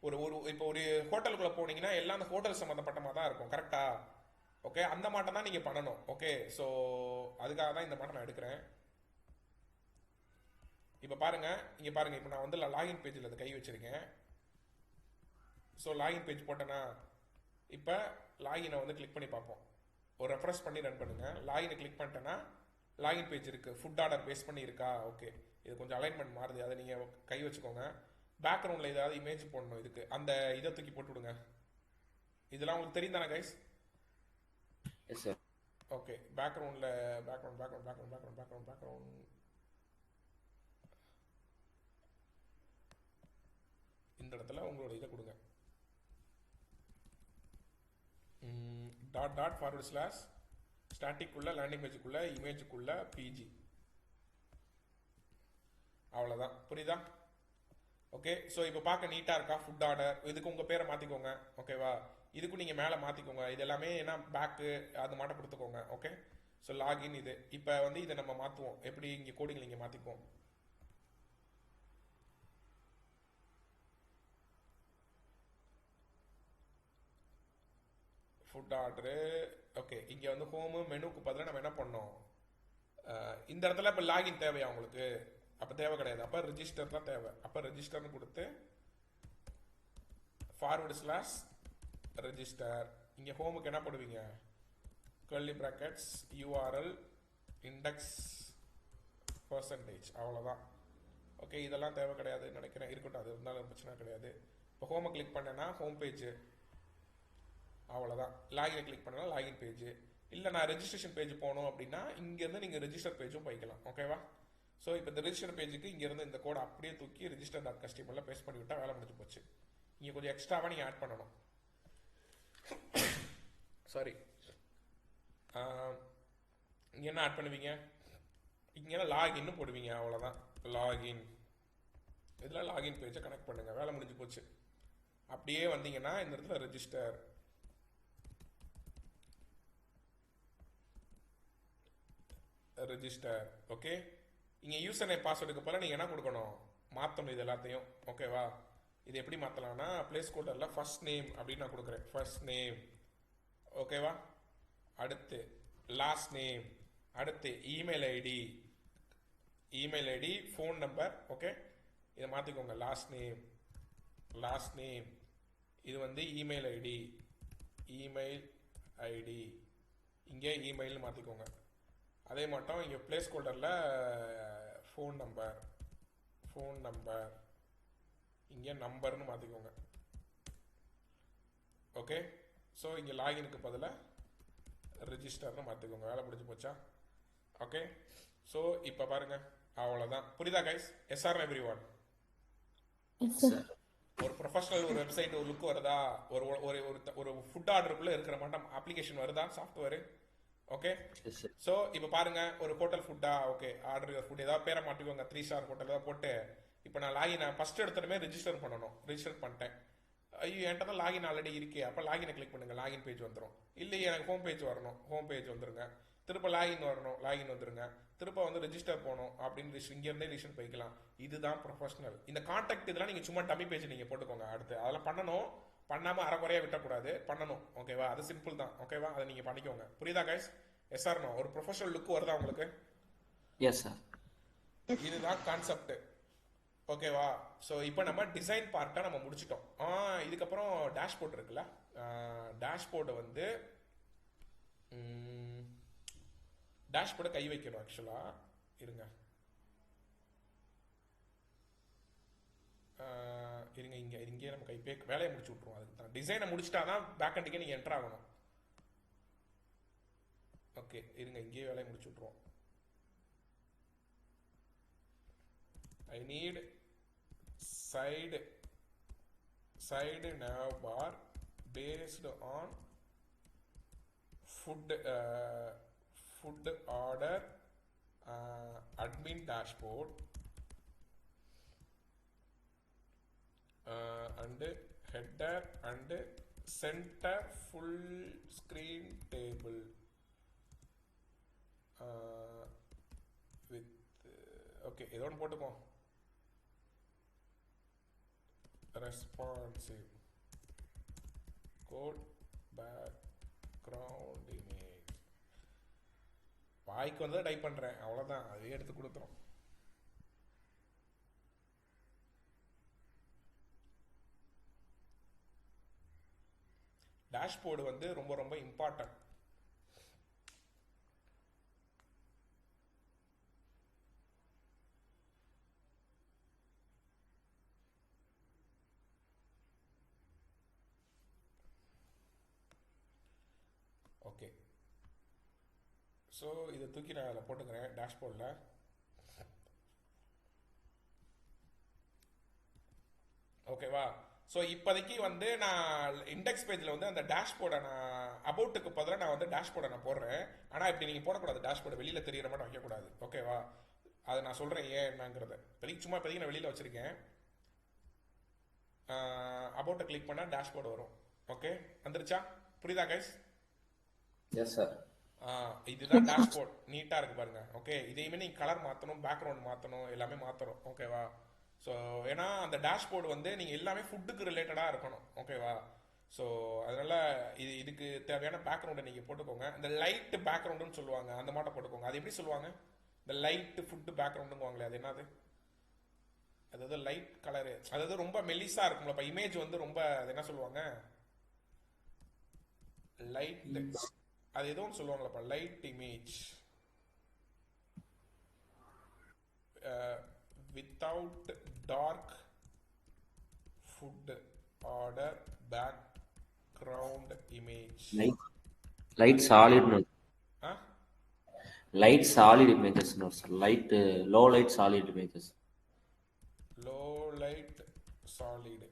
இப்போ ஒரு ஹோட்டலுக்குள்ளே போனீங்கன்னா எல்லாம் அந்த ஹோட்டல் சம்மந்தப்பட்டமாக தான் இருக்கும், கரெக்டா? ஓகே, அந்த மாட்டம் தான் நீங்கள் பண்ணணும். ஓகே, ஸோ அதுக்காக தான் இந்த மாட்டம் நான் எடுக்கிறேன். இப்போ பாருங்க, இங்கே பாருங்க, இப்போ நான் வந்து லாகின் பேஜில் அதை கை வச்சிருக்கேன். ஸோ லாகின் பேஜ் போட்டேன்னா இப்போ லாகினை வந்து கிளிக் பண்ணி பார்ப்போம். ஒரு ரெஃப்ரெஷ் பண்ணி ரன் பண்ணுங்க. லாகினை கிளிக் பண்ணிட்டேன்னா லாகின் பேஜ் இருக்குது, ஃபுட் ஆர்டர் பேஸ் பண்ணி இருக்கா? ஓகே, இது கொஞ்சம் அலைன்மெண்ட் மாறுது, அதை நீங்கள் கை வச்சுக்கோங்க. பேக்ரவுண்டில் ஏதாவது இமேஜ் போடணும், இதுக்கு அந்த இதை தூக்கி போட்டு விடுங்க. இதெல்லாம் உங்களுக்கு தெரியும் தானே கைஸ்? Yes sir. ஓகே, பேக்ரவுண்டில் பேக்ரவுண்ட் இந்த இடத்துல உங்களோட இதை கொடுங்க. டாட் ஃபார்வர்ட் ஸ்லாஷ் ஸ்டாட்டிக்குள்ள லேண்டிங் பேஜுக்குள்ள இமேஜுக்குள்ள பிஜி, அவ்வளோதான். புரியுதா? ஓகே, ஸோ இப்போ பார்க்க நீட்டாக இருக்கா? ஃபுட் ஆர்டர், இதுக்கு உங்கள் பேரை மாற்றிக்கோங்க ஓகேவா? இதுக்கும் நீங்கள் மேலே மாற்றிக்கோங்க. இது எல்லாமே என்ன பேக்கு அது மாட்ட கொடுத்துக்கோங்க. ஓகே, ஸோ லாகின் இது. இப்போ வந்து இதை நம்ம மாற்றுவோம். எப்படி? இங்கே கோடிங்கில் இங்கே மாற்றிக்குவோம். Food order. ஓகே, இங்கே வந்து ஹோமு மெனுக்கு பதிலாக நம்ம என்ன பண்ணோம், இந்த இடத்துல இப்போ லாகின் தேவையா உங்களுக்கு? அப்போ தேவை கிடையாது. அப்போ ரிஜிஸ்டர் தான் தேவை. அப்போ ரெஜிஸ்டர்னு கொடுத்து ஃபார்வர்டு ஸ்லாஷ் ரெஜிஸ்டர், இங்கே ஹோமுக்கு என்ன பண்ணுவீங்க? Curly brackets URL index percentage, அவ்வளோதான். ஓகே, இதெல்லாம் தேவை கிடையாதுன்னு நினைக்கிறேன், இருக்கட்டும், அது இருந்தாலும் பிரச்சனை கிடையாது. இப்போ ஹோமை கிளிக் பண்ணேன்னா ஹோம் பேஜ், அவ்வளோதான். லாகினை கிளிக் பண்ணனா லாகின் பேஜ். இல்லை நான் ரெஜிஸ்ட்ரேஷன் பேஜ் போகணும் அப்படின்னா இங்கேருந்து நீங்கள் ரெஜிஸ்டர் பேஜும் போய்க்கலாம். ஓகேவா? ஸோ இப்போ இந்த ரெஜிஸ்டர் பேஜுக்கு இங்கேருந்து இந்த கோடை அப்படியே தூக்கி ரெஜிஸ்டர் டாட் கஸ்டமரில் பேஸ்ட் பண்ணி விட்டால் வேலை முடிஞ்சு போச்சு. இங்கே கொஞ்சம் எக்ஸ்ட்ராவாக நீங்கள் ஆட் பண்ணணும். சாரி, இங்கே என்ன ஆட் பண்ணுவீங்க? இங்கே லாகின்னு போடுவீங்க, அவ்வளோதான். லாகின், இதில் லாகின் பேஜை கனெக்ட் பண்ணுங்கள், வேலை முடிஞ்சு போச்சு. அப்படியே வந்தீங்கன்னா இந்த இடத்துல ரெஜிஸ்டர், ரெஜிஸ்டர். ஓகே, இங்கே யூசர் நேம் பாஸ்வேர்டுக்கு போல நீங்கள் என்ன கொடுக்கணும்? மாற்றணும் இது எல்லாத்தையும். ஓகேவா? இது எப்படி மாற்றலாம்னா பிளேஸ் கோடரில் ஃபர்ஸ்ட் நேம் அப்படின்னு நான் கொடுக்குறேன், ஃபர்ஸ்ட் நேம். ஓகேவா? அடுத்து லாஸ்ட் நேம், அடுத்து email ID, phone number. Okay, இதை மாற்றிக்கோங்க. லாஸ்ட் நேம், இது வந்து இமெயில் ஐடி, இங்கே இமெயில் மாற்றிக்கோங்க. அதே மட்டும் இங்கே பிளேஸ் ஹோல்டரில் ஃபோன் நம்பர், இங்கே நம்பர்னு மாற்றிக்கோங்க. ஓகே, ஸோ இங்கே லாகினுக்கு பதிலாக ரெஜிஸ்டர்னு மாற்றிக்கோங்க, வேலை முடிஞ்சு போச்சா? ஓகே, ஸோ இப்போ பாருங்க, அவ்வளோதான். புரியுதா கைஸ்? SR every one. ஒரு ப்ரொஃபஷனல் ஒரு வெப்சைட் ஒரு லுக் வருதா? ஒரு ஒரு ஒரு ஃபுட் ஆர்டருக்குள்ளே இருக்கிற மாட்டம் அப்ளிகேஷன் வருதா? சாஃப்ட்வேர். ஓகே, ஸோ இப்போ பாருங்க, ஒரு ஹோட்டல் ஃபுட்டா? ஓகே, ஆர்டர் ஃபுட் ஏதாவது பேரை மாட்டிக்கோங்க, 3 ஸ்டார் ஹோட்டல் ஏதாவது போட்டு. இப்போ நான் லாகின் ஃபர்ஸ்ட் எடுத்துமே ரெஜிஸ்டர் பண்ணணும். ரெஜிஸ்டர் பண்ணிட்டேன். ஐயோ, என்கிட்ட தான் லாகின் ஆல்ரெடி இருக்கே. அப்போ லாகினை கிளிக் பண்ணுங்க, லாகின் பேஜ் வந்துடும். இல்லையே, எனக்கு ஹோம் பேஜ் வரணும், ஹோம் பேஜ் வந்துருங்க. திரும்ப லாகின் வரணும், லாகின் வந்துருங்க. திரும்ப வந்து ரெஜிஸ்டர் போகணும் அப்படின்னு இங்கேருந்தே ரிஜிஸ்டர் போய்க்கலாம். இதுதான் ப்ரொஃபஷனல். இந்த கான்டாக்ட் இதெல்லாம் நீங்கள் சும்மா டம்மி பேஜ் நீங்கள் போட்டுக்கோங்க. அடுத்து அதெல்லாம் பண்ணணும், பண்ணாமல் அரைக்குறையாக விட்டக்கூடாது, பண்ணணும். ஓகேவா? அது சிம்பிள் தான். ஓகேவா? அதை நீங்கள் பண்ணிக்கோங்க. புரியுதா கைஸ்? Yes or no? ஒரு ப்ரொஃபஷனல் லுக் வருதா உங்களுக்கு? Yes sir. இதுதான் கான்செப்ட். ஓகேவா? ஸோ இப்போ நம்ம டிசைன் பார்ட்டை நம்ம முடிச்சிட்டோம். இதுக்கப்புறம் டேஷ்போர்ட் இருக்குல்ல, டேஷ்போர்டை வந்து டேஷ்போர்டை கை வைக்கணும் ஆக்சுவலாக. இருங்க இருங்க இங்கே நம்ம கைப்பே வேலையை முடிச்சு விட்ருவோம். அதுக்கு தான் டிசைனை முடிச்சிட்டா தான் பேக் அண்டுக்கே நீங்கள் என்டர் ஆகணும். ஓகே இருங்க, இங்கேயே வேலையை முடிச்சு விட்ருவோம். I need side nav bar based on food order admin dashboard and header and center full screen table with okay ஏதோ ஒன்று போட்டுப்போம். Responsive code background image. வாய்க்கு வந்து டைப் பண்றேன், அவ்வளவுதான். அதே எடுத்து கொடுத்துரும். டேஷ்போர்டு வந்து ரொம்ப ரொம்ப இம்பார்ட்டன்ட். ஓகே ஸோ இதை தூக்கி நான் அதில் போட்டுக்கிறேன் டேஷ்போர்டில். ஓகேவா? ஸோ இப்போதைக்கு வந்து நான் இண்டெக்ஸ் பேஜில் வந்து அந்த டேஷ்போர்டை நான் அபவுட்டுக்கு பதிலாக நான் வந்து டேஷ்போர்டை நான் போடுறேன். ஆனால் இப்படி நீங்கள் போடக்கூடாது, டேஷ்போர்டை வெளியில் தெரிகிற மட்டும் வைக்கக்கூடாது. ஓகேவா? அதை நான் சொல்கிறேன் ஏன் என்னங்கிறத. இப்போதைக்கு நான் வெளியில் வச்சுருக்கேன். அபவுட்டை கிளிக் பண்ணால் டேஷ்போர்டு வரும். ஓகே வந்துருச்சா? புரியுதா கைஸ்? Yes sir. இதுதான் டேஷ்போர்ட். நீட்டாக இருக்கு பாருங்க. ஓகே இதையுமே நீங்கள் கலர் மாற்றணும், பேக்ரவுண்ட் மாற்றணும், எல்லாமே மாற்றணும். ஓகேவா? ஸோ ஏன்னா அந்த டேஷ்போர்டு வந்து நீங்கள் எல்லாமே ஃபுட்டுக்கு ரிலேட்டடாக இருக்கணும். ஓகேவா? ஸோ அதனால் இதுக்கு தேவையான பேக்ரவுண்டை நீங்கள் போட்டுக்கோங்க. இந்த லைட்டு பேக்ரவுண்டுன்னு சொல்லுவாங்க, அந்த மாட்டை போட்டுக்கோங்க. அது எப்படி சொல்லுவாங்க? இந்த லைட்டு ஃபுட்டு பேக்ரவுண்டுங்குவாங்களே, அது என்னது? அதாவது லைட் கலரு, அதாவது ரொம்ப மெல்லிஸாக இருக்கும்ல. இப்போ இமேஜ் வந்து ரொம்ப அது என்ன சொல்லுவாங்க? லைட், அது ஏதோ ஒன்று சொல்லுவாங்களப்பா, light image without dark food order background image. Light solid light solid images sir. Light low light solid images. Low light solid.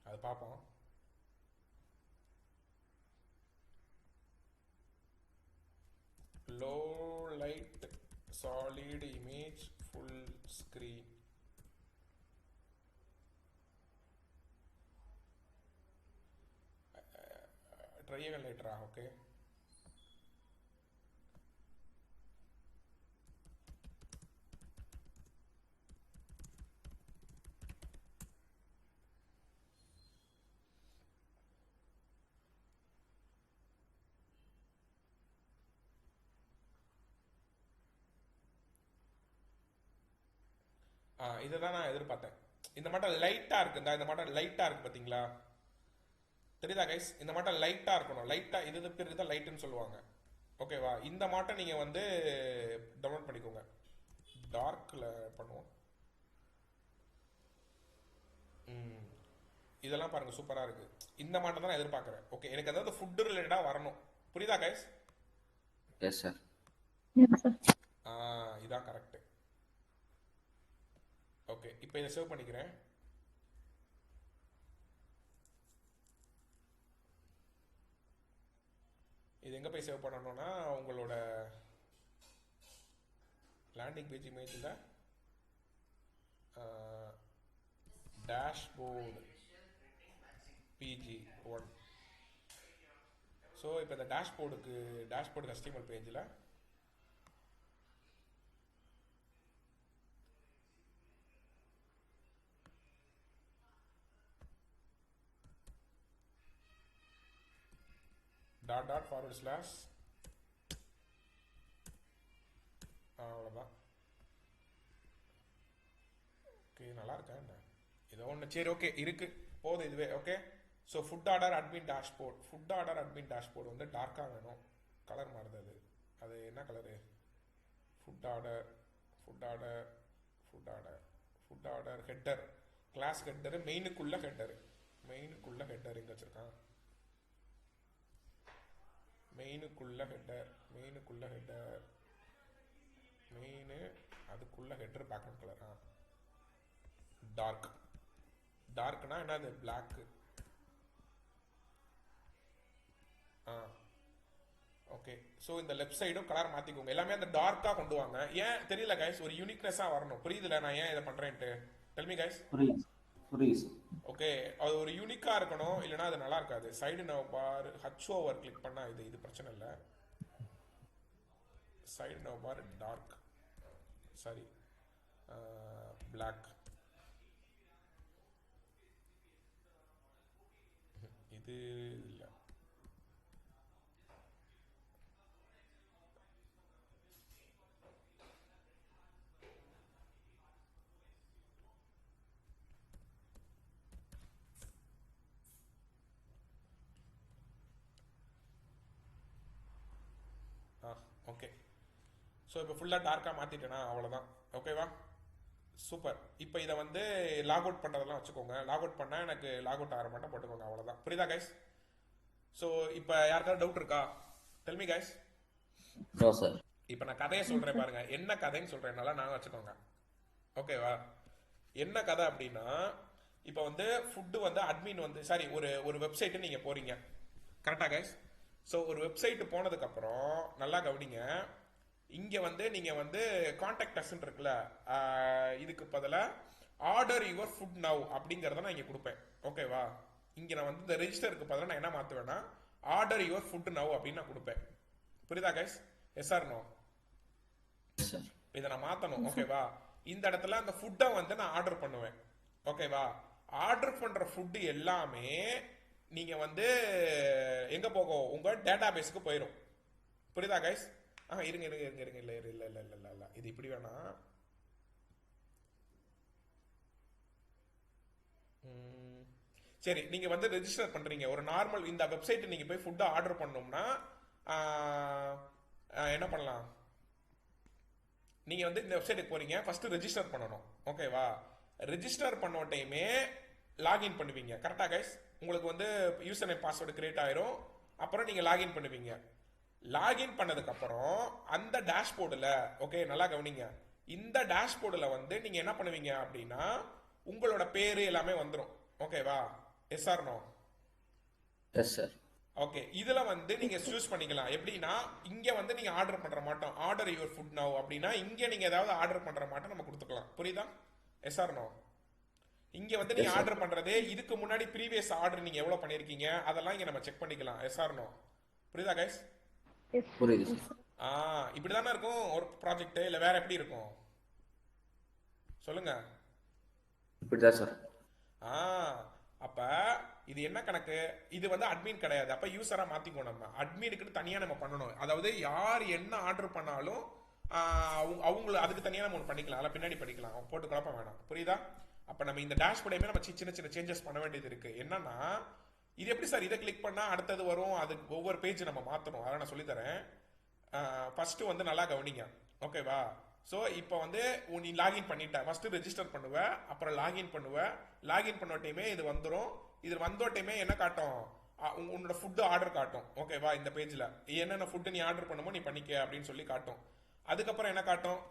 அது பார்ப்போம். Low light solid image full screen. Try again லேட்டரா? Okay இதை தான் நான் எதிர்பார்த்தேன். இந்த மாட்டம் லைட்டாக இருக்குதா? இந்த மாட்டம் லைட்டாக இருக்குது பார்த்தீங்களா? தெரியுதா கைஸ்? இந்த மாட்டம் லைட்டாக இருக்கணும். லைட்டாக இது பேருக்கு தான் லைட்டுன்னு சொல்லுவாங்க. ஓகேவா? இந்த மாட்டம் நீங்கள் வந்து டவுன்லோட் பண்ணிக்கோங்க. டார்க்கில் பண்ணுவோம். இதெல்லாம் பாருங்கள் சூப்பராக இருக்குது. இந்த மாட்டம் தான் நான் எதிர்பார்க்குறேன். ஓகே எனக்கு அதாவது ஃபுட்டு ரிலேட்டடாக வரணும். புரியுதா கைஸ்? Yes sir. இதான் கரெக்ட். ஓகே இப்போ இதை சேவ் பண்ணிக்கிறேன். இது எங்கே போய் சேவ் பண்ணணும்னா உங்களோட லேண்டிங் பேஜ் இமேஜில் டேஷ்போர்டு PG1. ஸோ இப்போ இந்த டேஷ்போர்டு கஸ்டமர் பேஜில் // அவ்வளோதான். ஓகே, நல்லா இருக்கா என்ன? ஏதோ ஒன்று. சரி, ஓகே, இருக்கு, போதும் இதுவே. Okay, so food order admin dashboard. Food order admin dashboard வந்து டார்க்காக வேணும். கலர் மாறுது அது. அது என்ன colour? Food order, food order, food order, food order header, class header, மெயினுக்குள்ள ஹெட்டரு. மெயினுக்குள்ள ஹெட்டர் எங்கே வச்சுருக்கான்? மெயினுக்குள்ள ஹெட்டர், மெயினுக்குள்ள ஹெட்டர், மெயினு, அதுக்குள்ள ஹெட்டர் பேக்ரவுண்ட் கலர். டார்க். டார்க்னா என்னது? பிளாக்கு. ஓகே, ஸோ இந்த லெஃப்ட் சைடும் கலர் மாற்றிக்கோங்க. எல்லாமே அந்த டார்க்காக கொண்டு வாங்க. ஏன் தெரியல கைஸ், ஒரு யூனிக்னஸாக வரணும். புரியுதுல நான் ஏன் இதை பண்ணுறேன்ட்டு? Tell me guys. புரியுது புரியுது சார். ஓகே, அது ஒரு யூனிக்காக இருக்கணும், இல்லைனா அது நல்லா இருக்காது. சைடு நவ் பார் ஹச் ஓவர் கிளிக் பண்ணால் இது பிரச்சனை இல்லை. சைடு நவ் பார் டார்க், சாரி, பிளாக். இது இல்லை. ஓகே, ஸோ இப்போ ஃபுல்லாக டார்க்காக மாற்றிட்டேனா? அவ்வளோதான். ஓகேவா? சூப்பர். இப்போ இதை வந்து லாக் அவுட் பண்ணுறதெல்லாம் வச்சுக்கோங்க. லாக் அவுட் பண்ணால் எனக்கு லாக் அவுட் ஆகிற மட்டும் போட்டுக்கோங்க. அவ்வளோதான். புரியுதா கைஸ்? ஸோ இப்போ யாருக்காவது டவுட் இருக்கா? Tell me guys. No sir. இப்போ நான் கதையை சொல்கிறேன் பாருங்க. என்ன கதைன்னு சொல்கிறேன்னால நாங்கள் வச்சுக்கோங்க. ஓகேவா? என்ன கதை அப்படின்னா, இப்போ வந்து ஃபுட்டு வந்து அட்மின் வந்து சாரி, ஒரு வெப்சைட்டு நீங்கள் போகிறீங்க. கரெக்டாக கைஸ்? ஸோ ஒரு வெப்சைட்டு போனதுக்கப்புறம் நல்லா கவனிங்க. இங்கே வந்து நீங்கள் வந்து கான்டாக்ட் அஸ்ன்னு இருக்குல்ல, இதுக்கு பதிலாக ஆர்டர் யுவர் ஃபுட் நவ் அப்படிங்கிறத நான் இங்கே கொடுப்பேன். ஓகேவா? இங்கே நான் வந்து இந்த ரெஜிஸ்டருக்கு பதிலாக நான் என்ன மாற்றுவேன்னா ஆர்டர் யுவர் ஃபுட் நவ் அப்படின்னு நான் கொடுப்பேன். புரியுதா கைஸ்? Yes or no? இதை நான் மாற்றணும். ஓகேவா? இந்த இடத்துல அந்த ஃபுட்டை வந்து நான் ஆர்டர் பண்ணுவேன். ஓகேவா? ஆர்டர் பண்ணுற ஃபுட்டு எல்லாமே நீங்கள் வந்து எங்கே போகும்? உங்கள் டேட்டா பேஸுக்கு போயிடும். புரியுதா கைஸ்? இருங்க இருங்க இருங்க இருங்க இல்லை இல்லை இல்லை இல்லை இல்லை இல்லை, இது இப்படி வேணாம். சரி, நீங்கள் வந்து ரெஜிஸ்டர் பண்ணுறீங்க ஒரு நார்மல் இந்த வெப்சைட். நீங்கள் போய் ஃபுட்டை ஆர்டர் பண்ணோம்னா என்ன பண்ணலாம்? நீங்கள் வந்து இந்த வெப்சைட்டுக்கு போகிறீங்க, ஃபஸ்ட்டு ரெஜிஸ்டர் பண்ணணும். ஓகேவா? ரெஜிஸ்டர் பண்ண டைமே லாகின் பண்ணுவீங்க. கரெக்டாக கைஸ்? உங்களுக்கு வந்து யூசர் நேம் பாஸ்வேர்டு கிரியேட் ஆயிரும். அப்புறம் நீங்கள் லாகின் பண்ணுவீங்க. லாகின் பண்ணதுக்கப்புறம் அந்த டேஷ்போர்டில், ஓகே நல்லா கவனிங்க, இந்த டேஷ்போர்டில் வந்து நீங்கள் என்ன பண்ணுவீங்க அப்படின்னா உங்களோட பேர் எல்லாமே வந்துடும். ஓகேவா? Yes or no? Yes sir. Okay, இதில் வந்து நீங்கள் சூஸ் பண்ணிக்கலாம். எப்படின்னா இங்கே வந்து நீங்கள் ஆர்டர் பண்ணுற மாட்டோம், ஆர்டர் யுவர் ஃபுட் நவ் அப்படின்னா இங்கே நீங்கள் ஏதாவது ஆர்டர் பண்ணுற மாட்டோம் நம்ம கொடுத்துக்கலாம். புரியுதா? Yes or no? இங்கே வந்து நீங்கள் ஆர்டர் பண்ணுறது இதுக்கு முன்னாடி ப்ரீவியஸ் ஆர்டர் நீங்கள் எவ்வளோ பண்ணியிருக்கீங்க அதெல்லாம் இங்கே நம்ம செக் பண்ணிக்கலாம். Yes or no? புரியுதா கைஸ்? புரியுது. இப்படி தானே இருக்கும் ஒரு ப்ராஜெக்ட், இல்லை வேற எப்படி இருக்கும் சொல்லுங்க? இப்படிதான் சார். அப்ப இது என்ன கணக்கு? இது வந்து அட்மின் கிடையாது. அப்ப யூசரா மாத்திக்கோ. நம்ம அட்மினுக்கு தனியா நம்ம பண்ணணும். அதாவது யார் என்ன ஆர்டர் பண்ணாலும் அவங்கள அதுக்கு தனியா நம்ம ஒன்று பண்ணிக்கலாம். அதில் பின்னாடி படிக்கலாம், போட்டு குழப்பம் வேணாம். புரியுதா? அப்ப நம்ம இந்த டேஷ்போர்டையுமே நம்ம சின்ன சின்ன சேஞ்சஸ் பண்ண வேண்டியது இருக்கு. என்னன்னா இது எப்படி சார் இதை கிளிக் பண்ணா அடுத்தது வரும், அது ஒவ்வொரு பேஜ் நம்ம மாற்றணும். அதை நான் சொல்லித்தரேன். ஃபர்ஸ்ட் வந்து நல்லா கவனிங்க. ஓகேவா? ஸோ இப்போ வந்து நீ லாகின் பண்ணிட்ட, ஃபர்ஸ்ட் ரெஜிஸ்டர் பண்ணுவ, அப்புறம் லாகின் பண்ணுவ. லாகின் பண்ண டைமே இது வந்துடும். இது வந்த டைமே என்ன காட்டும்? உன்னோட ஃபுட்டு ஆர்டர் காட்டும். ஓகேவா? இந்த பேஜில் என்னென்ன ஃபுட்டு நீ ஆர்டர் பண்ணுமோ நீ பண்ணிக்க அப்படின்னு சொல்லி காட்டும். அதுக்கப்புறம் என்ன காட்டும்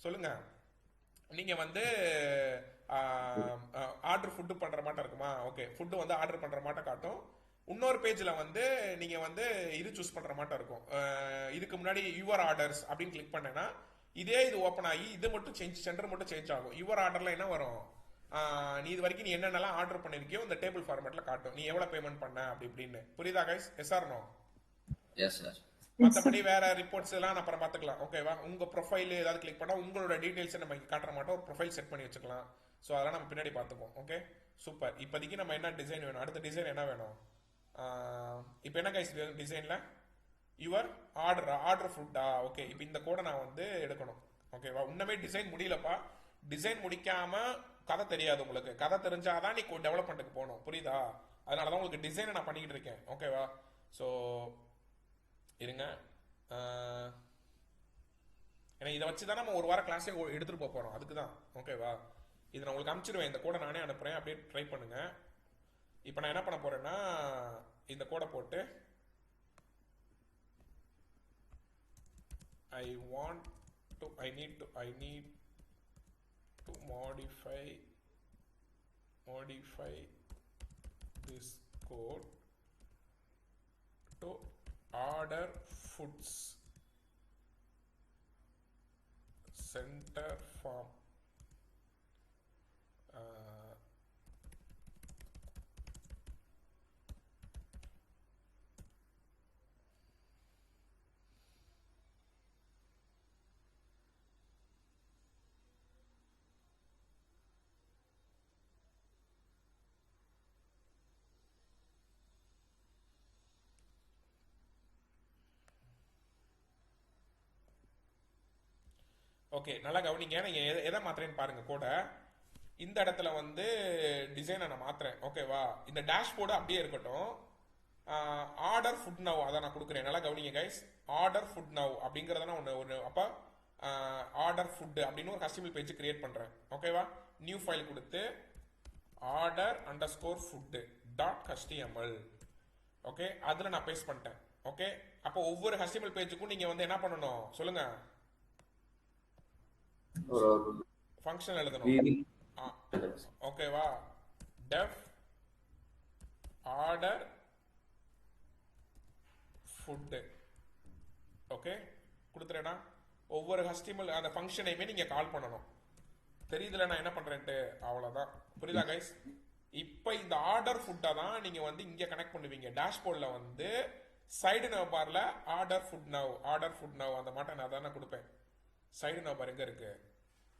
சொல்லுங்க? நீங்க வந்து ஆர்டர் ஃபுட்டு பண்ற மாட்டம் இருக்குமா? ஓகே, ஃபுட்டு வந்து ஆர்டர் பண்ற மாட்டம் காட்டும். இன்னொரு பேஜில் வந்து நீங்க வந்து இது சூஸ் பண்ற மாட்டம் இருக்கும். இதுக்கு முன்னாடி யுவர் ஆர்டர்ஸ் அப்படின்னு கிளிக் பண்ணேன்னா இதே இது ஓப்பன் ஆகி இது மட்டும் சேஞ்ச், சென்டர் மட்டும் சேஞ்ச் ஆகும். யுவர் ஆர்டர்ல என்ன வரும்? நீ இது வரைக்கும் நீ என்னென்னலாம் ஆர்டர் பண்ணிருக்கியோ இந்த டேபிள் ஃபார்மேட்ல காட்டும், நீ எவ்வளவு பேமெண்ட் பண்ண அப்படி இப்படின்னு. புரியுதா guys? Yes or no? Yes sir. மற்றபடி வேற ரிப்போர்ட்ஸ் எல்லாம் அப்புறம் பார்த்துக்கலாம். ஓகேவா? உங்க ப்ரொஃபைல் ஏதாவது கிளிக் பண்ணா உங்களோட டீடைல்ஸ் நம்ம காட்ட மாட்டோம், ஒரு ப்ரொஃபைல் செட் பண்ணி வச்சுக்கலாம். ஸோ அதெல்லாம் நம்ம பின்னாடி பார்த்துப்போம். Okay, super. இப்போதைக்கு நம்ம என்ன டிசைன் வேணும், அடுத்த டிசைன் என்ன வேணும்? இப்போ என்ன கைஸ் டிசைன்ல யுவர் ஆர்டர் ஃபுட்டா. ஓகே, இப்போ இந்த கோடை நான் வந்து எடுக்கணும். ஓகேவா, இன்னமே டிசைன் முடியலப்பா. டிசைன் முடிக்காம கதை தெரியாது உங்களுக்கு. கதை தெரிஞ்சாதான் நீ டெவலப்மெண்ட்டுக்கு போகணும், புரியுதா? அதனால தான் உங்களுக்கு டிசைனை நான் பண்ணிக்கிட்டு இருக்கேன். ஓகேவா, ஸோ இருங்க. ஏன்னா இதை வச்சு தான் நம்ம ஒரு வாரம் கிளாஸே எடுத்துகிட்டு போக போகிறோம், அதுக்கு தான். ஓகேவா, இதை நான் உங்களுக்கு அனுப்பிச்சிடுவேன். இந்த கோடை நானே அனுப்புகிறேன், அப்படியே ட்ரை பண்ணுங்க. இப்போ நான் என்ன பண்ண போகிறேன்னா, இந்த கோடை போட்டு I need to modify this code to order foods center form. Okay, நல்லா கவனிங்க. நீங்க எதை மாத்துறேன்னு பாருங்க கோட. இந்த இடத்துல வந்து டிசைனை நான் மாத்துறேன். ஓகேவா, இந்த டேஷ்போர்டு அப்படியே இருக்கட்டும். ஆர்டர் ஃபுட் நவ் அதை நான் கொடுக்குறேன். நல்லா கவனிங்க கைஸ். ஆர்டர் ஃபுட் நவ் அப்படிங்கிறத நான் ஒன்று அப்போ ஆர்டர் ஃபுட் அப்படின்னு ஒரு கஸ்டமர் பேஜ் கிரியேட் பண்ணுறேன். ஓகேவா, நியூ ஃபைல் கொடுத்து order_food.html. ஓகே, அதில் நான் பேஸ்ட் பண்ணிட்டேன். ஓகே, அப்போ ஒவ்வொரு HTML பேஜுக்கும் நீங்கள் வந்து என்ன பண்ணணும் சொல்லுங்க, ஃபங்க்ஷன் எழுதணும். ஓகேவா, டெஃப் ஆர்டர் ஃபுட். ஓகே, கொடுத்துறேன்னா ஒவ்வொரு HTML அந்த ஃபங்க்ஷனையுமே நீங்க கால் பண்ணணும். தெரியுதுல நான் என்ன பண்றேன்ட்டு? அவ்வளவுதான். புரியுதா கைஸ்? இப்போ இந்த ஆர்டர் ஃபுட்டை தான் நீங்க வந்து இங்க கனெக்ட் பண்ணுவீங்க. டேஷ்போர்ட்ல வந்து சைடு நவ் பார்ல ஆர்டர் ஃபுட் நவ் அந்த மாட்டை நான் தானே கொடுப்பேன். சைடு நவ் பார் எங்க இருக்கு?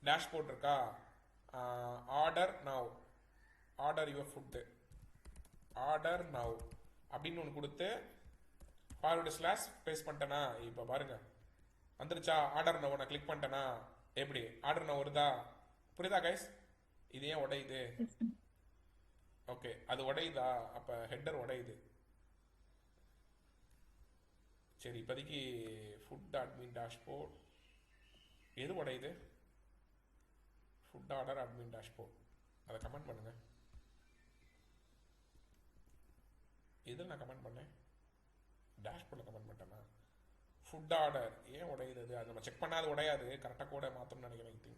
டேஷ்போர்ட் இருக்கா? Order now, order your food, order now அப்படின்னு ஒன்று கொடுத்து ஃபார்வர்டு ஸ்லாஷ் பேஸ்ட் பண்ணிட்டேனா? இப்போ பாருங்க வந்துருச்சா? ஆர்டர் நவ் நான் கிளிக் பண்ணிட்டேனா? எப்படி ஆர்டர் நவ் வருதா? புரியுதா கைஸ்? இது ஏன் உடையுது? ஓகே, அது உடையுதா? அப்போ ஹெட்டர் உடையுது. சரி, இப்போதைக்கு ஃபுட் அட்மின் டேஷ்போர்ட் எது உடையுது? Food order admin dashboard. அதை கமெண்ட் பண்ணுங்க. எதில் நான் கமெண்ட் பண்ணேன்? டேஷ்போர்டில் கமெண்ட் பண்ணிட்டேன்னா ஃபுட் ஆர்டர் ஏன் உடையுது? அது நம்ம செக் பண்ணாது உடையாது. கரெக்டாக கூட மாற்றணும்னு நினைக்கிறேன். இது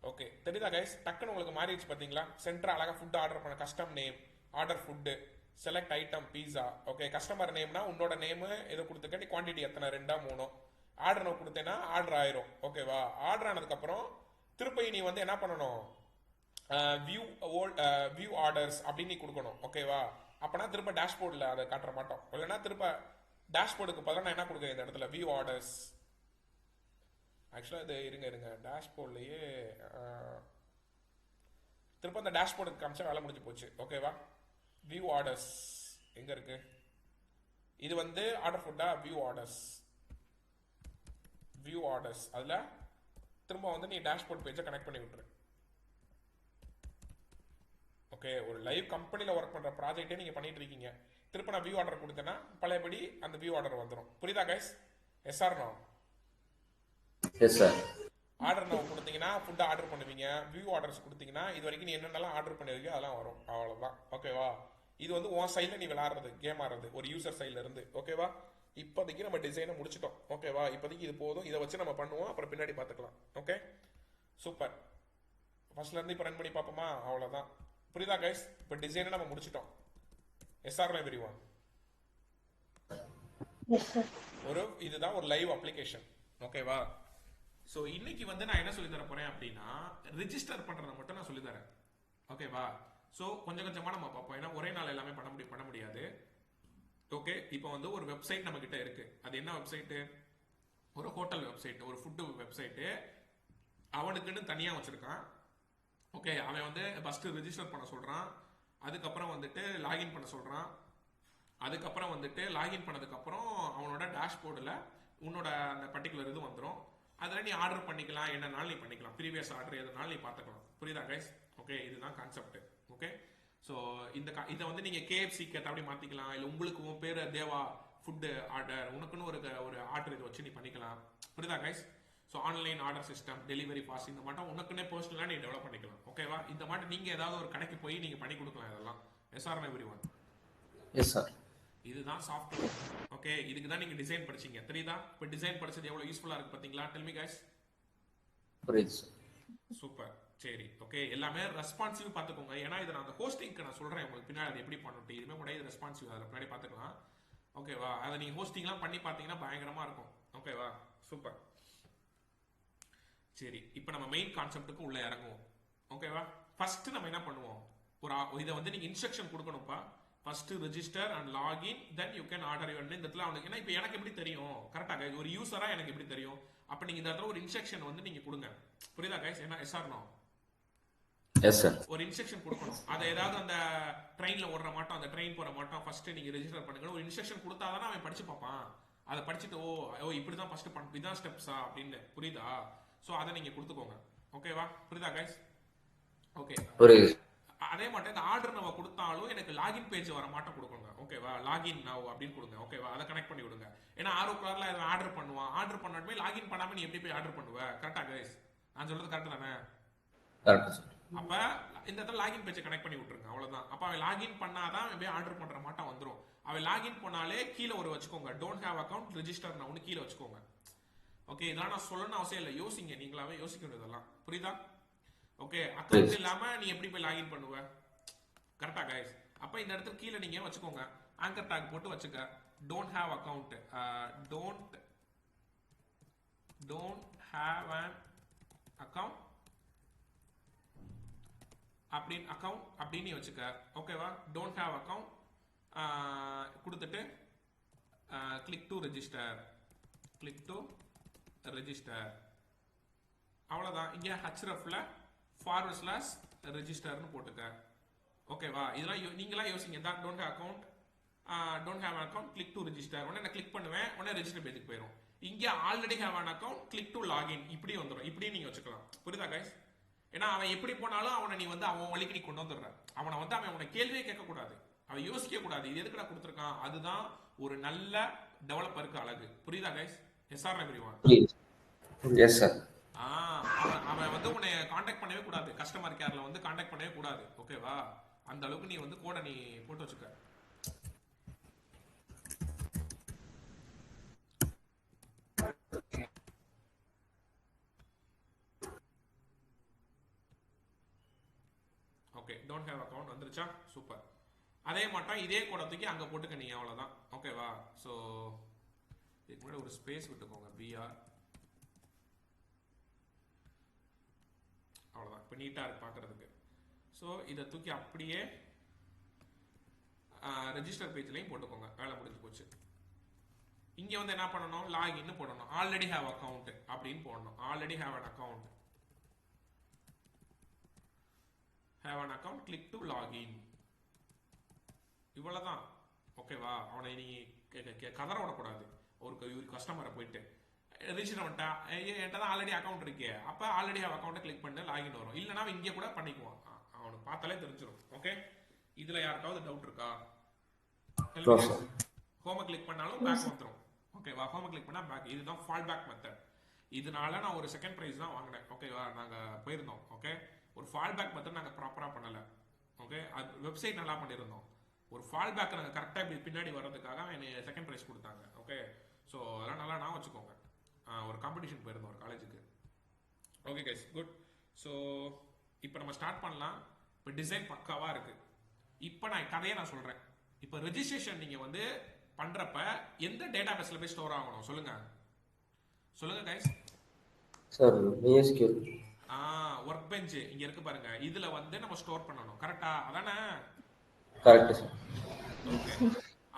ஓகே, தெரியுதா கைஸ்? டக்குன்னு உங்களுக்கு மாறிடுச்சு பார்த்தீங்களா? சென்டர் அழகாக ஃபுட் ஆர்டர் பண்ண, custom name order food, select item pizza. Okay, customer நேம்னா உன்னோட நேமு எதை கொடுத்துக்க, நீ குவான்டிட்டி எத்தனை, 2 3. ஆர்டர் நோ கொடுத்தேன்னா ஆர்டர் ஆயிரும். ஓகேவா, ஆர்டர் ஆனதுக்கப்புறம் திருப்பி நீ வந்து என்ன பண்ணணும்? வியூ ஆர்டர்ஸ் அப்படின்னு நீ கொடுக்கணும். ஓகேவா, அப்போனா திரும்ப டேஷ்போர்டில் அதை காட்டுற மாட்டோம். இல்லைன்னா திரும்ப டேஷ்போர்டுக்கு பதிலாக நான் என்ன கொடுக்குறேன் இந்த இடத்துல? View orders. ஆக்சுவலாக இது இருங்க டேஷ்போர்ட்லேயே திரும்ப அந்த டேஷ்போர்டுக்கு காமிச்சா வேலை முடிஞ்சு போச்சு. ஓகேவா, வியூ ஆர்டர்ஸ் எங்க இருக்கு? இது வந்து ஆர்டர் ஃபுட்டா? வியூ ஆர்டர்ஸ் அதுல திரும்ப வந்து நீ டேஷ்போர்ட் பேஜை கனெக்ட் பண்ணி விட்டுரு. ஓகே, ஒரு லைவ் கம்பெனியில் ஒர்க் பண்ற ப்ராஜெக்டே நீங்க பண்ணிட்டு இருக்கீங்க. திரும்ப நான் வியூ ஆர்டர் கொடுத்தேன்னா பழையபடி அந்த வியூ ஆர்டர் வந்துடும். புரியுதா guys? Yes or no? Yes sir. Order no கொடுத்தீங்கன்னா ஃபுட் ஆர்டர் பண்ணுவீங்க. வியூ ஆர்டர்ஸ் கொடுத்தீங்கன்னா இது வரைக்கும் நீ என்னென்னலாம் ஆர்டர் பண்ணிருக்கோ அதெல்லாம் வரும். அவ்வளவுதான். ஓகேவா, இது வந்து உன் சைடில் நீ விளாடுறது, கேம் ஆடுறது ஒரு யூசர் சைட்ல இருந்து. ஓகேவா, இப்போதைக்கு நம்ம டிசைனை முடிச்சிட்டோம். ஓகேவா, இப்போதைக்கு இது போதும். இதை வச்சு நம்ம பண்ணுவோம், அப்புறம் பின்னாடி பார்த்துக்கலாம். Okay, super. ஃபர்ஸ்ட்ல இருந்து இப்போ ரன் பண்ணி பார்ப்போமா? அவ்வளோதான். புரியுதா கைஸ்? இப்போ டிசைனை நம்ம முடிச்சிட்டோம். Yes or everyone. இதுதான் ஒரு லைவ் அப்ளிகேஷன். ஓகேவா, ஸோ இன்னைக்கு வந்து நான் என்ன சொல்லி தர போறேன் அப்படின்னா, ரிஜிஸ்டர் பண்றதை மட்டும் நான் சொல்லி தரேன். ஓகேவா, ஸோ கொஞ்சம் கொஞ்சமா நம்ம பார்ப்போம். ஏன்னா ஒரே நாள் எல்லாமே பண்ண முடியாது. ஓகே, இப்போ வந்து ஒரு வெப்சைட் நம்ம கிட்ட இருக்கு. அது என்ன வெப்சைட்டு? ஒரு ஹோட்டல் வெப்சைட், ஒரு ஃபுட்டு வெப்சைட்டு. அவனுக்குன்னு தனியாக வச்சிருக்கான். ஓகே, அவன் வந்து ஃபர்ஸ்ட் ரெஜிஸ்டர் பண்ண சொல்றான், அதுக்கப்புறம் வந்துட்டு லாகின் பண்ண சொல்றான், அதுக்கப்புறம் வந்துட்டு லாகின் பண்ணதுக்கப்புறம் அவனோட டேஷ்போர்டில் உன்னோட அந்த பர்டிகுலர் இது வந்துடும். அதில் நீ ஆர்டர் பண்ணிக்கலாம், என்னன்னாலும் நீ பண்ணிக்கலாம், ப்ரீவியஸ் ஆர்டர் எதுனாலும் நீ பார்த்துக்கலாம். புரியுதா கைஸ்? ஓகே, இதுதான் கான்செப்ட். ஓகே, ஸோ இதை வந்து நீங்கள் கேஎஃப்சிக்கு அப்படி மாற்றிக்கலாம், இல்லை உங்களுக்கு உன் பேர் தேவா ஃபுட்டு ஆர்டர், உனக்குன்னு ஒரு ஆர்டர் இதை வச்சு நீ பண்ணிக்கலாம். புரியுதா guys? So online order system, delivery fast, இந்த மட்டும் உனக்குன்னே பர்சனலாக நீ டெவலப் பண்ணிக்கலாம். ஓகேவா? இந்த மாதிரி நீங்கள் ஏதாவது ஒரு கடைக்கு போய் நீங்கள் பண்ணி கொடுக்கலாம் இதெல்லாம். Yes or every one. Yes sir. இதுதான் சாஃப்ட்வேர். ஓகே, இதுக்கு தான் நீங்க டிசைன் படிச்சீங்க, தெரியுதா? இப்போ டிசைன் படிச்சது எவ்வளவு யூஸ்ஃபுல்லா இருக்கு பாத்தீங்களா? Del me guys. புரியுது சார். சூப்பர். சரி, ஓகே, எல்லாமே ரெஸ்பான்சிவ் பாத்துக்கோங்க. ஏன்னா இதை நான் அந்த ஹோஸ்டிங்க்கு நான் சொல்றேன் உங்களுக்கு பின்னாடி அது எப்படி பண்ணணும். இதுமே கூட இது ரெஸ்பான்சிவ், அதில் பின்னாடி பாத்துக்கலாம். ஓகேவா? அதை நீங்க ஹோஸ்டிங்லாம் பண்ணி பார்த்தீங்கன்னா பயங்கரமா இருக்கும். ஓகேவா? சூப்பர். சரி, இப்போ நம்ம மெயின் கான்செப்ட்டுக்கு உள்ள இறங்குவோம். ஓகேவா? ஃபர்ஸ்ட் நம்ம என்ன பண்ணுவோம், இதை வந்து நீங்க இன்ஸ்ட்ரக்ஷன் கொடுக்கணும்ப்பா. First register and login, then you can order your. இந்த இடத்துல அவனுக்கு ஏன்னா இப்போ எனக்கு எப்படி தெரியும் கரெக்டாக, ஒரு யூசரா எனக்கு எப்படி தெரியும்? அப்போ நீங்க இந்த இடத்துல ஒரு இன்ஸ்ட்ரக்ஷன் வந்து நீங்க கொடுங்க. புரியுதா கைஸ்? என்ன எஸ்ஆர் நோ? Yes sir. ஒரு இன்ஸ்ட்ரக்ஷன் கொடுக்கணும். அதை ஏதாவது அந்த ட்ரெயின்ல ஓடுற மாட்டோம், அந்த ட்ரெயின் போற மாட்டோம், ஃபர்ஸ்ட் நீங்க ரெஜிஸ்டர் பண்ணுங்க. ஒரு இன்ஸ்ட்ரக்ஷன் கொடுத்தாதானே அவன் படிச்சு பார்ப்பான். அதை படிச்சுட்டு ஓ இப்படிதான் ஃபர்ஸ்ட் இதான் ஸ்டெப்ஸா அப்படின்னு. புரியுதா? ஸோ அதை நீங்க கொடுத்துக்கோங்க. ஓகேவா? புரியுதா கைஸ்? ஓகே, புரியுது. அதே மாதிரி இந்த ஆர்டர் நம்ம கொடுத்தாலும் எனக்கு லாகின் பேஜ் வர மாட்டோம் கொடுக்கணும். ஓகேவா? லாகின் நவ் அப்படின்னு கொடுங்க. ஓகேவா? அதை கனெக்ட் பண்ணி விடுங்க. ஏன்னா ஆர்வக்காரல ஆர்டர் பண்ணுவான், ஆர்டர் பண்ணாலுமே லாகின் பண்ணாம நீ எப்படி போய் ஆர்டர் பண்ணுவ? கரெக்டா கைஸ்? நான் சொல்றது கரெக்ட் தானே? Correct sir. அப்ப இந்த இடத்துல லாகின் பேஜை கனெக்ட் பண்ணி விட்டுருங்க, அவ்வளவுதான். அப்ப அவன் லாகின் பண்ணாதான் அவன் போய் ஆர்டர் பண்ற மாட்டான் வந்துடும். அவன் லாகின் பண்ணாலே கீழே ஒரு வச்சுக்கோங்க, டோன்ட் ஹேவ் அக்கௌண்ட் ரெஜிஸ்டர் நான் ஒன்று கீழே வச்சுக்கோங்க. ஓகே, இதெல்லாம் நான் சொல்லணும்னு அவசியம் இல்லை, யோசிங்க, நீங்களாவே யோசிக்கணும் இதெல்லாம். புரியுதா? ஓகே, அக்கௌண்ட் இல்லாம நீ எப்படி போய் லாகின் பண்ணுவ? கரெக்டா கைஸ்? அப்ப இந்த இடத்துல கீழே நீங்க வச்சுக்கோங்க, ஆங்கர் டாக் போட்டு வச்சுக்க, don't have account, don't have an account அப்படின்னு அக்கௌண்ட் அப்படின்னு நீ வச்சுக்க. ஓகேவா? டோன்ட் ஹேவ் அக்கௌண்ட் கொடுத்துட்டு click to register, click to register, அவ்வளவுதான். இங்க ஹச்ரஃப்ல ஃபார்வர்ட் ஸ்லாஷ் ரெஜிஸ்டர்னு போட்டுக்க. ஓகேவா? இதெல்லாம் நீங்களா யோசிங்க. Don't have account, don't have account, click to register. உடனே நான் கிளிக் பண்ணுவேன், உடனே ரெஜிஸ்டர் பேஜுக்கு போயிடும். இங்க already have an account, click to login, இப்படி வந்துடும். இப்படி நீங்க வச்சுக்கலாம். புரியுதா கைஸ்? ஏன்னா அவன் எப்படி போனாலும் அவனை நீ வந்து அவன் வழிக்கு நீ கொண்டு வந்துடுற. அவனை வந்து அவன் உன கேள்வியே கேட்க கூடாது, அவன் யோசிக்க கூடாது, இது எதுக்குடா கொடுத்துருக்கான். அதுதான் ஒரு நல்ல டெவலப்பருக்கு அழகு. புரியுதா guys? Yes or everyone. Yes sir. அவன் வந்து உன்னை காண்டாக்ட் பண்ணவே கூடாது, கஸ்டமர் கேர்ல வந்து காண்டாக்ட் பண்ணவே கூடாது. ஓகேவா? அந்த அளவுக்கு நீ வந்து கோடை நீ போட்டு வச்சுக்க. ஓகே, டோன்ட் ஹேவ் அக்கௌண்ட் வந்துருச்சா? சூப்பர். அதே மாட்டம் இதே கோடை தூக்கி அங்க போட்டுக்க நீ, அவ்வளவுதான். ஓகேவா? ஸோ இதுக்கு முன்னாடி ஒரு ஸ்பேஸ் விட்டுக்கோங்க, பிஆர், அவ்வளவுதான். இப்போ நீட்டா இருக்கு பார்க்கறதுக்கு. ஸோ இதை தூக்கி அப்படியே ரெஜிஸ்டர் பேஜ்லையும் போட்டுக்கோங்க, வேலை முடிஞ்சு போச்சு. இங்க வந்து என்ன பண்ணணும், லாகின் போடணும். ஆல்ரெடி ஹேவ் அக்கௌண்ட் அப்படின்னு போடணும். Already have an account, have an account, click to login, இவ்வளவுதான். ஓகேவா? அவனை நீ கதற விடக்கூடாது. ஒரு கஸ்டமரை போயிட்டு ரெஜிஸ்டர் பண்ணிட்டா, என்கிட்ட தான் ஆல்ரெடி அக்கௌண்ட் இருக்கே, அப்ப ஆல்ரெடி ஹேவ் அக்கௌண்ட்டை கிளிக் பண்ணிட்டு லாகின் வரும். இல்லைனா இங்கே கூட பண்ணிக்குவான், அவனுக்கு பார்த்தாலே தெரிஞ்சிடும். ஓகே, இதுல யாருக்காவது டவுட் இருக்கா? ஹோமை கிளிக் பண்ணாலும் பேக் வந்துடும். ஓகேவா? ஹோமை கிளிக் பண்ணா பேக். இதுதான் ஃபால் பேக் மெத்தட். இதனால நான் ஒரு செகண்ட் பிரைஸ் தான் வாங்கினேன். ஓகேவா? நாங்க போயிருந்தோம். ஓகே, ஒரு ஃபால் பேக் மெத்தட் நாங்க ப்ராப்பரா பண்ணல. ஓகே, அது வெப்சைட் நல்லா பண்ணியிருந்தோம். ஒரு ஃபால் பேக் நாங்க கரெக்டா இப்படி பின்னாடி வர்றதுக்காக எனக்கு செகண்ட் பிரைஸ் கொடுத்தாங்க. ஓகே, ஸோ அதெல்லாம் நல்லா நான் வச்சுக்கோங்க. ஒரு காம்படிஷன் போயிருந்தோம் ஒரு காலேஜுக்கு. Okay guys, good. ஸோ இப்போ நம்ம ஸ்டார்ட் பண்ணலாம். இப்போ டிசைன் பக்காவா இருக்கு. இப்போ நான் கதையை நான் சொல்றேன். இப்போ ரெஜிஸ்ட்ரேஷன் நீங்க வந்து பண்றப்ப எந்த டேட்டா பேஸ்ல போய் ஸ்டோர் ஆகணும் சொல்லுங்க, சொல்லுங்க guys. Sir MySQL. Work bench இங்க இருக்கு பாருங்க, இதுல வந்து நம்ம ஸ்டோர் பண்ணணும். கரெக்டா? அதானே? Correct sir. ஓகே,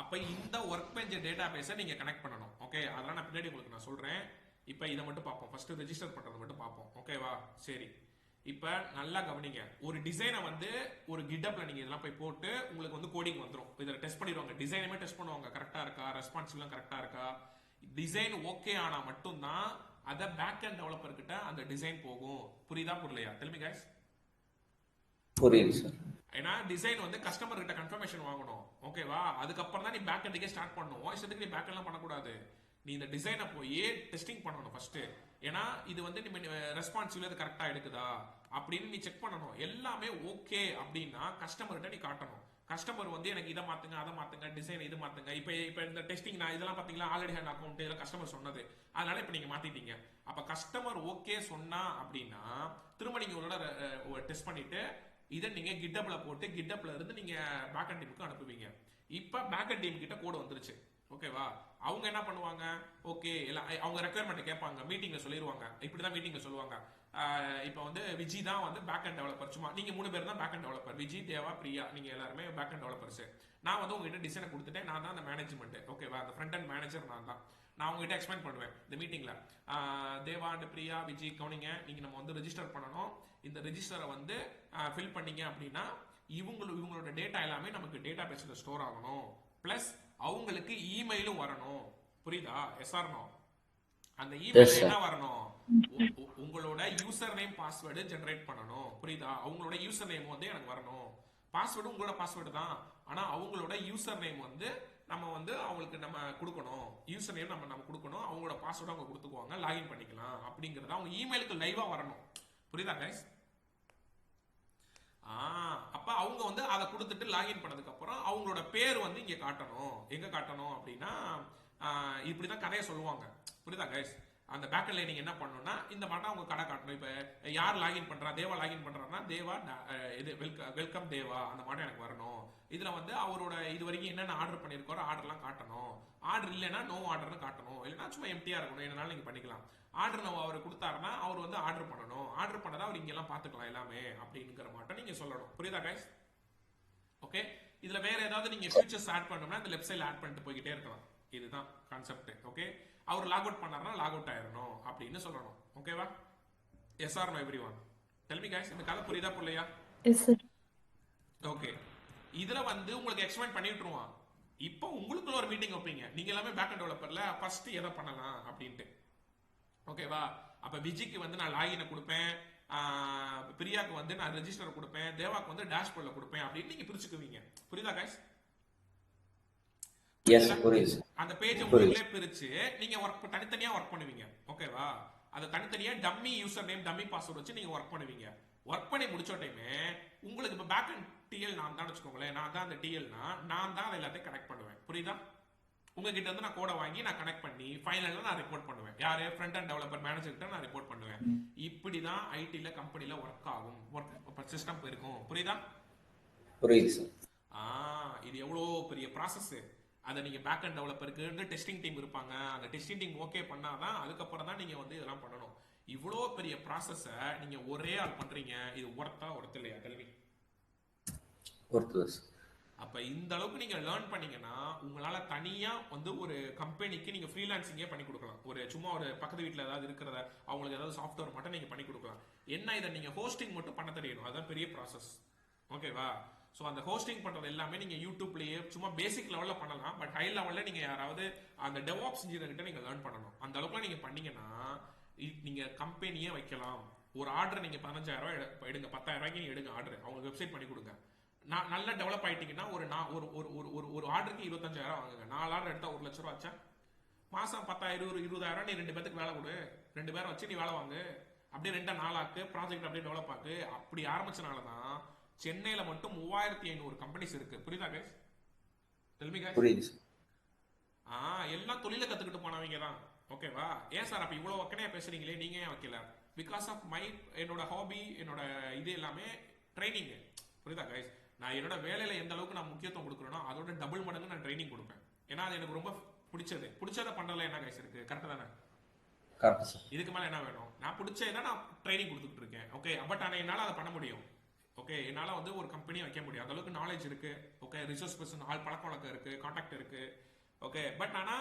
அப்ப இந்த ஒர்க் பெஞ்ச் டேட்டா பேஸை நீங்க கனெக்ட் பண்ணணும். ஓகே, அதெல்லாம் நான் பின்னாடி உங்களுக்கு நான் சொல்றேன். இப்போ இதை மட்டும் பார்ப்போம். ஃபர்ஸ்ட் ரெஜிஸ்டர் பண்றது மட்டும் பார்ப்போம். ஓகேவா? சரி, இப்ப நல்லா கவனிங்க. ஒரு டிசைனை வந்து ஒரு கிட்டப்ல நீங்க இதெல்லாம் போய் போட்டு உங்களுக்கு வந்து கோடிங் வந்துரும். இதில் டெஸ்ட் பண்ணிடுவாங்க, டிசைனுமே டெஸ்ட் பண்ணுவாங்க, கரெக்டா இருக்கா, ரெஸ்பான்சிவ்லாம் கரெக்டா இருக்கா. டிசைன் ஓகே ஆனா மட்டும்தான் அதை பேக் அண்ட் டெவலப்பர் கிட்ட அந்த டிசைன் போகும். புரியுதா புரியலையா? Tell me guys. புரியுது சார். ஏன்னா டிசைன் வந்து கஸ்டமர் கிட்ட கன்ஃபர்மேஷன் வாங்கணும், ஓகேவா? அதுக்கப்புறம் தான் நீ பேக் எண்டுக்கே ஸ்டார்ட் பண்ணணும். இஷ்டத்துக்கு நீ பேக் எல்லாம் பண்ணக்கூடாது. நீ இந்த டிசைனை போய் டெஸ்டிங் பண்ணணும் ஃபர்ஸ்ட். ஏன்னா இது வந்து நீ ரெஸ்பான்சிவ் இது கரெக்டா எடுக்குதா அப்படின்னு நீ செக் பண்ணணும். எல்லாமே ஓகே அப்படின்னா கஸ்டமர்கிட்ட நீ காட்டணும். கஸ்டமர் வந்து எனக்கு இதை மாத்துங்க, அதை மாத்துங்க, டிசைன் இது மாத்துங்க. இப்போ இந்த டெஸ்டிங் நான் இதெல்லாம் பாத்தீங்களா, ஆல்ரெடி ஹேண்ட் அக்கௌண்ட் இதெல்லாம் கஸ்டமர் சொன்னது, அதனால இப்போ நீங்க மாத்திட்டீங்க. அப்ப கஸ்டமர் ஓகே சொன்னா அப்படின்னா திரும்ப நீங்க உங்களோட டெஸ்ட் பண்ணிட்டு இதை நீங்க கிட்டப்ல போட்டு கிட்டப்ல இருந்து நீங்க பேக்கெண்ட் டீமுக்கு அனுப்புவீங்க. இப்ப பேக்கெண்ட் டீம் கிட்ட கோடு வந்துருச்சு, ஓகேவா? அவங்க என்ன பண்ணுவாங்க, ஓகே எல்லாம் அவங்க ரெக்குயர்மெண்ட் கேட்பாங்க, மீட்டிங்ல சொல்லிடுவாங்க. இப்படிதான் மீட்டிங்ல சொல்லுவாங்க, இப்போ வந்து விஜி தான் வந்து பேக் அண்ட் டெவலப்பர். சும்மா நீங்க 3 பேர் தான் பேக் அண்ட் டெவலப்பர், விஜி, தேவா, பிரியா, நீங்க எல்லாருமே பேக் அண்ட் டெவலப்பர்ஸ். நான் வந்து உங்ககிட்ட டிசைனை கொடுத்துட்டேன், நான் தான் அந்த மேனேஜ்மெண்ட், ஓகேவா? அந்த ஃப்ரண்ட் அண்ட் மேனேஜர் நான் தான். நான் உங்ககிட்ட எக்ஸ்பிளைன் பண்ணுவேன் இந்த மீட்டிங்ல, தேவா அண்ட் பிரியா, விஜி கவுனிங்க, நீங்க நம்ம வந்து ரெஜிஸ்டர் பண்ணணும். இந்த ரெஜிஸ்டரை வந்து ஃபில் பண்ணீங்க அப்படின்னா இவங்களோட டேட்டா எல்லாமே நமக்கு டேட்டா பேஸ்ல ஸ்டோர் ஆகணும். பிளஸ் அவங்களுக்கு இமெயிலும் வரணும். புரியுதா? எஸ்ஆர்னோ அந்த இமெயில் என்ன வரணும், உங்களோட யூசர் நேம் பாஸ்வேர்டு ஜெனரேட் பண்ணணும். புரியுதா? அவங்களோட யூசர் நேம் வந்து எனக்கு வரணும். பாஸ்வேர்டு உங்களோட பாஸ்வேர்டு தான், ஆனா அவங்களோட யூசர் நேம் வந்து நம்ம வந்து அவங்களுக்கு நம்ம கொடுக்கணும். யூசர் நேம் நம்ம கொடுக்கணும், அவங்களோட பாஸ்வேர்டு அவங்க கொடுத்துக்குவாங்க, லாகின் பண்ணிக்கலாம். அப்படிங்கறத அவங்க இமெயிலுக்கு லைவா வரணும். புரியுதா கைஸ்? அப்ப அவங்க வந்து அதை கொடுத்துட்டு லாகின் பண்ணதுக்கு அப்புறம் அவங்களோட பேர் வந்து இங்க காட்டணும். எங்க காட்டணும் அப்படின்னா இப்படிதான் கதையை சொல்லுவாங்க. புரியுதா கைஸ்? அந்த பேக்கெண்ட்ல நீங்க என்ன பண்ணணும்னா இந்த மாட்டம் அவங்க கடை காட்டணும். இப்ப யார் லாகின் பண்றா, தேவா லாகின் பண்றாருன்னா தேவா இது வெல்கம் தேவா அந்த மாட்டம் எனக்கு வரணும். இதுல வந்து அவரோட இது வரைக்கும் என்னென்ன ஆர்டர் பண்ணிருக்காரோ ஆர்டர்லாம் காட்டணும். ஆர்டர் இல்லைன்னா நோ ஆர்டர்னு காட்டணும். இல்லைன்னா சும்மா எம்டியா இருக்கணும், என்னனாலும் நீங்க பண்ணிக்கலாம். ஆர்டர் அவர் கொடுத்தாருன்னா அவர் வந்து ஆர்டர் பண்ணணும். ஆர்டர் பண்ணதா அவர் இங்கெல்லாம் பாத்துக்கலாம் எல்லாமே அப்படிங்கிற மாட்டம் நீங்க சொல்லணும். புரியுதா கைஸ்? ஓகே. இதுல வேற ஏதாவது நீங்க ஃபியூச்சர்ஸ் ஆட் பண்ணணும்னா இந்த லெஃப்ட் சைடுல ஆட் பண்ணிட்டு போய்கிட்டே இருக்கலாம். இதுதான் கான்செப்ட். ஓகே. அவர் லாக் அவுட் பண்ணாருன்னா லாக் அவுட் ஆயிரணும் அப்படின்னு சொல்லணும். ஓகேவா? Yes or no everyone? Tell me guys, இந்த கதை புரியுதா புரியலையா? Yes sir. ஓகே. இதுல வந்து உங்களுக்கு எக்ஸ்பிளைன் பண்ணிட்டுருவான். இப்போ உங்களுக்குள்ள ஒரு மீட்டிங் வைப்பீங்க, நீங்க எல்லாமே பேக் அண்ட் டெவலப்பர்ல ஃபர்ஸ்ட் எதை பண்ணலாம் அப்படின்ட்டு. ஓகேவா? அப்ப விஜிக்கு வந்து நான் லாகினை கொடுப்பேன், பிரியாக்கு வந்து நான் ரெஜிஸ்டர் கொடுப்பேன், தேவாக்கு வந்து டேஷ்போர்ட்ல கொடுப்பேன் அப்படின்னு நீங்க பிரிச்சுக்குவீங்க. புரியுதா கைஸ்? அந்த பேஜ் உங்களுக்குள்ளே பிரிச்சு நீங்க தனித்தனியா ஒர்க் பண்ணுவீங்க. ஓகேவா? அதை தனித்தனியா dummy user name dummy password வச்சு நீங்க ஒர்க் பண்ணுவீங்க. ஒர்க் பண்ணி முடிச்ச டைமே உங்களுக்கு இப்ப பேக் அண்ட் டிஎல் நான் தான் வச்சுக்கோங்களேன், நான் தான் அந்த டிஎல்னா நான் தான் அதை எல்லாத்தையும் கனெக்ட் பண்ணுவேன். புரியுதா? உங்ககிட்ட இருந்து நான் கோடை வாங்கி நான் கனெக்ட் பண்ணி ஃபைனல்ல நான் ரிப்போர்ட் பண்ணுவேன். யாரு? ஃப்ரண்ட் அண்ட் டெவலப்பர் மேனேஜர் கிட்ட நான் ரிப்போர்ட் பண்ணுவேன். இப்படிதான் ஐடில கம்பெனில ஒர்க் ஆகும், ஒர்க் சிஸ்டம் இருக்கும். புரியுதா? புரியுது சார். இது எவ்வளவு பெரிய ப்ராசஸ். அதை நீங்க பேக் அண்ட் டெவலப்பருக்கு டெஸ்டிங் டீம் இருப்பாங்க. அந்த டெஸ்டிங் டீம் ஓகே பண்ணாதான் அதுக்கப்புறம் தான் நீங்க வந்து இதெல்லாம் பண்ணணும். இவ்வளோ பெரிய ப்ராசஸ நீங்க ஒரே ஆள் பண்றீங்க. இது ஒர்த் இல்லையா கல்வி? அப்ப இந்த அளவுக்கு நீங்க லேர்ன் பண்ணீங்கன்னா உங்களால தனியா வந்து ஒரு கம்பெனிக்கு நீங்க ஃப்ரீலான்சிங்கே பண்ணி கொடுக்கலாம். ஒரு சும்மா ஒரு பக்கத்து வீட்டுல ஏதாவது இருக்கிறத அவங்களுக்கு ஏதாவது சாஃப்ட்வேர் மட்டும் நீங்க பண்ணி கொடுக்கலாம். என்ன இதை நீங்க ஹோஸ்டிங் மட்டும் பண்ண தெரியணும், அதுதான் பெரிய ப்ராசஸ். ஓகேவா? ஸோ அந்த ஹோஸ்டிங் பண்றது எல்லாமே நீங்க யூடியூப்லயே சும்மா பேசிக் லெவல்ல பண்ணலாம். பட் ஹை லெவல்ல நீங்க யாராவது அந்த டெவாப்ஸ் இன்ஜினியர் கிட்ட நீங்க லேர்ன் பண்ணணும். அந்த அளவுக்கு நீங்க பண்ணீங்கன்னா நீங்க கம்பெனியே வைக்கலாம். ஒரு ஆர்டர் நீங்க 15,000 எடுங்க, 10,000 ரூபாய்க்கு நீங்க எடுங்க ஆர்டர், அவங்க வெப்சைட் பண்ணி கொடுங்க. நல்லா டெவலப் ஆயிட்டீங்கன்னா ஒரு ஆர்டருக்கு 25,000 வாங்குங்க. 4 ஆர்டர் எடுத்தா 1 லட்ச ரூபா ஆச்சா? மாசம் 10,000 20,000 நீ 2 பேருக்கு வேலை கொடு, 2 பேரை வச்சு நீ வேலை வாங்கு. அப்படியே 2 4 ஆக்கு, ப்ராஜெக்ட் அப்படியே டெவலப் ஆக்கு. அப்படி ஆரம்பிச்சனாலதான் சென்னையில மட்டும் 3,500 கம்பெனிஸ் இருக்கு. புரியுதா கைஸ்? Del me guys. புரியுது. எல்லாம் தொழில கத்துக்கிட்டு போனவங்க தான். ஓகேவா? ஏன் சார் அப்ப இவ்வளவு வக்கனையா பேசுறீங்களே, நீங்க ஏன் வைக்கல? பிகாஸ் ஆஃப் என்னோட ஹாபி, என்னோட இது எல்லாமே ட்ரைனிங். புரியுதா கைஸ்? நான் என்னோட வேலையில எந்த அளவுக்கு நான் முக்கியத்துவம் கொடுக்குறேனோ அதோட டபுள் மடங்கு நான் ட்ரைனிங் கொடுப்பேன். ஏன்னா அது எனக்கு ரொம்ப பிடிச்சதை பண்றதுல என்ன கைஸ் இருக்கு? கரெக்ட் தானே? இதுக்கு மேல என்ன வேணும்? நான் பிடிச்சதை நான் ட்ரைனிங் கொடுத்துட்டு இருக்கேன். ஓகே. பட் ஆனா என்னால அதை பண்ண முடியும். ஓகே. என்னால வந்து ஒரு கம்பெனி வைக்க முடியும். அந்த அளவுக்கு நாலேஜ் இருக்கு. ஓகே. ரிசோர்ஸ் பர்சன், ஆள் பழக்க வழக்கம் இருக்கு, கான்டாக்ட் இருக்கு. ஓகே. பட் ஆனா